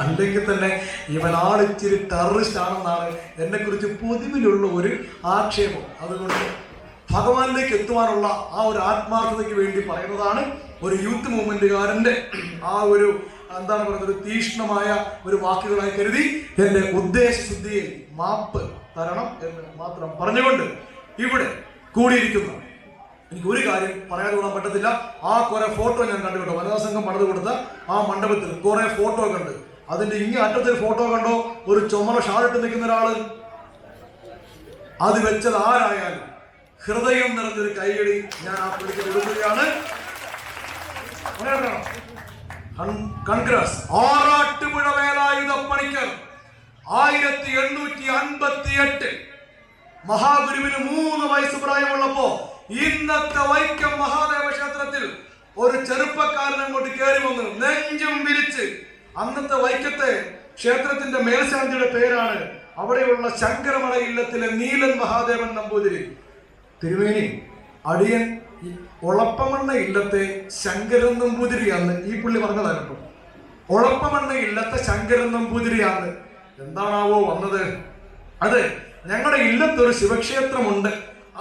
അല്ലെങ്കിൽ തന്നെ ഇവനാൾ ഇച്ചിരി ടെററിസ്റ്റ് ആണെന്നാണ് എന്നെ കുറിച്ച് പൊതുവിലുള്ള ഒരു ആക്ഷേപം. അതുകൊണ്ട് ഭഗവാനിലേക്ക് എത്തുവാനുള്ള ആ ഒരു ആത്മാർത്ഥതയ്ക്ക് വേണ്ടി പറയുന്നതാണ്. ഒരു യൂത്ത് മൂവ്മെന്റുകാരന്റെ ആ ഒരു എന്താണ് പറയുന്നത്, തീക്ഷ്ണമായ ഒരു വാക്കുകളായി കരുതി എന്റെ ഉദ്ദേശശുദ്ധിയിൽ മാപ്പ് തരണം എന്ന് മാത്രം പറഞ്ഞുകൊണ്ട് ഇവിടെ കൂടിയിരിക്കുന്ന എനിക്ക് ഒരു കാര്യം പറയാതെ വിടാൻ പറ്റത്തില്ല. ആ കുറെ ഫോട്ടോ ഞാൻ കണ്ടു കേട്ടോ. വനിതാ സംഘം പണിത് കൊടുത്ത ആ മണ്ഡപത്തിൽ കുറെ ഫോട്ടോ കണ്ട്. അതിന്റെ ഇങ്ങേ അറ്റത്തിൽ ഫോട്ടോ കണ്ടോ, ഒരു ചുമല ഷാളിട്ട് നിൽക്കുന്ന ഒരാള്. അത് വെച്ചത് ആരായാലും ഹൃദയം നിറഞ്ഞൊരു കൈയടി ഞാൻ ആ പിടിച്ച് കൊടുക്കുകയാണ്. കൺഗ്രാസ്. ആറാട്ടുപുഴ വേലായുധ പണിക്കർ 1858 മഹാഗുരുവിന് 3 വയസ്സ് പ്രായമുള്ളപ്പോ ഇന്നത്തെ വൈക്കം മഹാദേവ ക്ഷേത്രത്തിൽ ഒരു ചെറുപ്പക്കാരൻ അങ്ങോട്ട് കയറി വന്നു, നെഞ്ചും വിരിച്ച്. അന്നത്തെ വൈക്കത്തെ ക്ഷേത്രത്തിന്റെ മേൽശാന്തിയുടെ പേരാണ് അവിടെയുള്ള ശങ്കരമല ഇല്ലത്തിലെ നീലൻ മഹാദേവൻ നമ്പൂതിരി തിരുമേനി, അടിയൻ ഒളപ്പമണ്ണ ഇല്ലത്തെ ശങ്കരൻ നമ്പൂതിരിയാന്ന് ഈ പുള്ളി പറഞ്ഞതാണ് കേട്ടോ. ഒളപ്പമണ്ണ ഇല്ലത്തെ ശങ്കരൻ നമ്പൂതിരിയാന്ന്. എന്താണാവോ വന്നത്? അതെ, ഞങ്ങളുടെ ഇല്ലത്തൊരു ശിവക്ഷേത്രമുണ്ട്,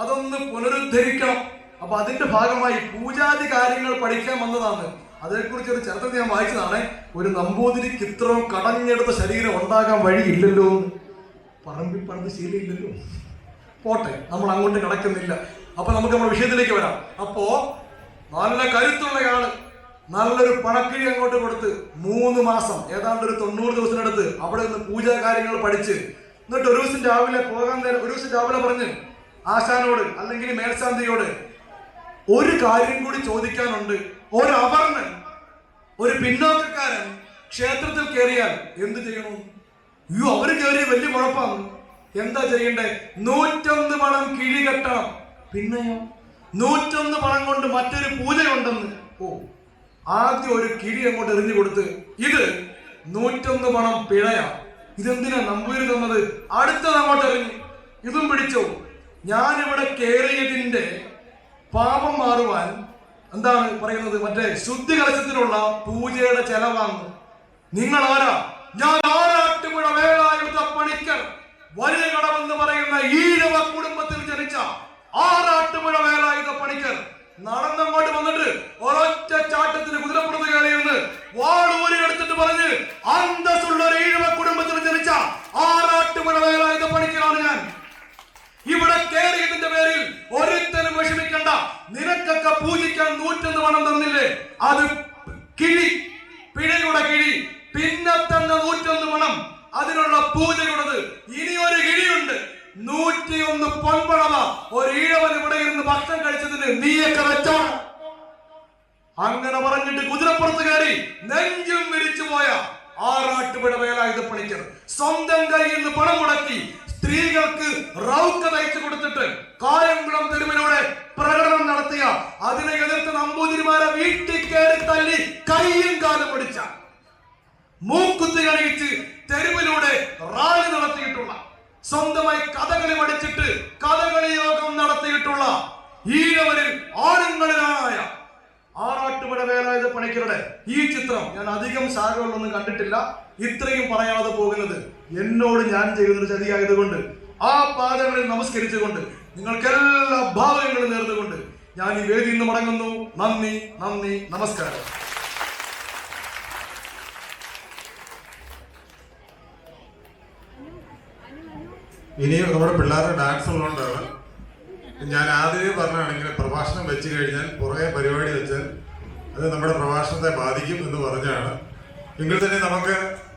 അതൊന്ന് പുനരുദ്ധരിക്കണം. അപ്പൊ അതിന്റെ ഭാഗമായി പൂജാതി കാര്യങ്ങൾ പഠിക്കാൻ വന്നതാണ്. അതേക്കുറിച്ച് ഒരു ചരിത്രത്തിൽ ഞാൻ വായിച്ചതാണ്. ഒരു നമ്പൂതിരിക്ക് ഇത്രയും കടഞ്ഞെടുത്ത ശരീരം ഉണ്ടാകാൻ വഴിയില്ലല്ലോ. പറമ്പിൽ പറമ്പ് ശീലമില്ലല്ലോ. പോട്ടെ, നമ്മൾ അങ്ങോട്ട് കിടക്കുന്നില്ല. അപ്പൊ നമുക്ക് നമ്മുടെ വിഷയത്തിലേക്ക് വരാം. അപ്പോ നല്ല കരുത്തുള്ളയാള് നല്ലൊരു പണക്കിഴി അങ്ങോട്ട് കൊടുത്ത് 3 മാസം, ഏതാണ്ട് ഒരു 90 ദിവസത്തിനടുത്ത് അവിടെ നിന്ന് പൂജാ കാര്യങ്ങൾ പഠിച്ച്, എന്നിട്ട് ഒരു ദിവസം രാവിലെ പോകാൻ നേരം ഒരു ദിവസം രാവിലെ പറഞ്ഞ് ആശാനോട് അല്ലെങ്കിൽ മേൽശാന്തിയോട് ഒരു കാര്യം കൂടി ചോദിക്കാനുണ്ട്. ഒരു അവർണൻ, ഒരു പിന്നോക്കക്കാരൻ ക്ഷേത്രത്തിൽ കയറിയാൽ എന്ത് ചെയ്യണം? അയ്യോ, അവര് കയറിയ വലിയ കുഴപ്പമാണ്. എന്താ ചെയ്യണ്ടേ? 101 പണം കിഴി കെട്ടണം. പിന്നെയോ 101 പണം കൊണ്ട് മറ്റൊരു പൂജയുണ്ടെന്ന്. ഓ, ആദ്യം ഒരു കിഴി അങ്ങോട്ട് എറിഞ്ഞു കൊടുത്ത്, ഇത് 101 പണം പിഴയാ. ഇതെന്തിനാ നമ്പൂരി തന്നത്? അടുത്തത് അങ്ങോട്ട് എറിഞ്ഞു, ഇതും പിടിച്ചോ. ഞാനിവിടെ കയറിയതിന്റെ പാപം മാറുവാൻ എന്താണ് പറയുന്നത്? മറ്റേ ശുദ്ധി കലശത്തിനുള്ള പൂജയുടെ ചെലവാണ്. നിങ്ങൾ ആരാ? ഞാൻ ആറാട്ടുപുഴ വേലായുധ പണിക്കർ, വലിയ കടമെന്ന് പറയുന്ന ഈഴവ കുടുംബത്തിൽ ജനിച്ച ആറാട്ടുപുഴ വേലായുധ പണിക്കർ. നടന്നങ്ങോട്ട് വന്നിട്ട് ഒരൊറ്റ ചാട്ടത്തിന് കുതിരപ്പുറത്ത് കയറിയെന്ന് വാളൂരി എടുത്തിട്ട് പറഞ്ഞ്, അന്തസ്സുള്ള ഒരു ഈഴവ കുടുംബത്തിൽ ജനിച്ച ആറാട്ടുപുഴ വേലായുധ പണിക്കരാണ് ഞാൻ. ഇവിടെ കയറിയതിന്റെ പേരിൽ ഒരുത്തനും വിഷമിക്കണ്ട. നിനക്കൊക്കെ പൂജിക്കാൻ 101 പണം തന്നില്ലേ? അത് കിഴി, പിഴയുടെ കിഴി. പിന്നെ തന്നെ 101 പണം അതിനുള്ള പൂജയുള്ളത്. ഇനി ഒരു കിഴിയുണ്ട്, 101 പൊൻപണമ. ഒരു ഈഴവൻ ഇവിടെ ഇരുന്ന് ഭക്ഷണം കഴിച്ചതിന് നീയൊക്കെ വെച്ചോണം. അങ്ങനെ പറഞ്ഞിട്ട് കുതിരപ്പുറത്ത് കയറി നെഞ്ചും വിരിച്ചു പോയ ആറാട്ടുപുഴ വേലായുധ പണിക്കർ സ്വന്തം കയ്യിൽ നിന്ന് പണം മുടക്കി സ്ത്രീകൾക്ക് റൗക്ക തയ്ച്ചു കൊടുത്തിട്ട് കായംകുളം തെരുവിലൂടെ പ്രകടനം നടത്തിയ, അതിനെ എതിർത്ത് നമ്പൂതിരിമാരെ വീട്ടിൽ കയറി തല്ലി കൈയും കാലും ഒടിച്ച, മൂക്കുത്തി കഴിച്ച് തെരുവിലൂടെ റാലി നടത്തിയിട്ടുള്ള, സ്വന്തമായി കഥകളി പഠിച്ചിട്ട് കഥകളി യോഗം നടത്തിയിട്ടുള്ള ഈഴവരിൽ ആണുങ്ങളിലായ ആറാട്ടുപുഴ വേലായുധ പണിക്കരുടെ ഈ ചിത്രം ഞാൻ അധികം ശാഖകളിലൊന്നും കണ്ടിട്ടില്ല. ഇത്രയും പറയാതെ പോകുന്നത് എന്നോട് ഞാൻ ചെയ്യുന്നൊരു ചതിയായതുകൊണ്ട് ആ പാദങ്ങളിൽ നമസ്കരിച്ചുകൊണ്ട് നിങ്ങൾക്കെല്ലാ ഭാവങ്ങളും നേർന്നുകൊണ്ട് ഞാൻ ഈ വേദിയിൽ നിന്ന് മടങ്ങുന്നു. നന്ദി, നന്ദി, നമസ്കാരം. ഇനി നമ്മുടെ പിള്ളേരുടെ ഡാൻസ് ഉള്ളതുകൊണ്ടാണ് ഞാൻ ആദ്യമേ പറഞ്ഞാണെങ്കിൽ പ്രഭാഷണം വെച്ച് കഴിഞ്ഞാൽ പുറകെ പരിപാടി വെച്ചാൽ അത് നമ്മുടെ പ്രഭാഷണത്തെ ബാധിക്കും എന്ന് പറഞ്ഞാണ്. എങ്കിൽ തന്നെ നമുക്ക്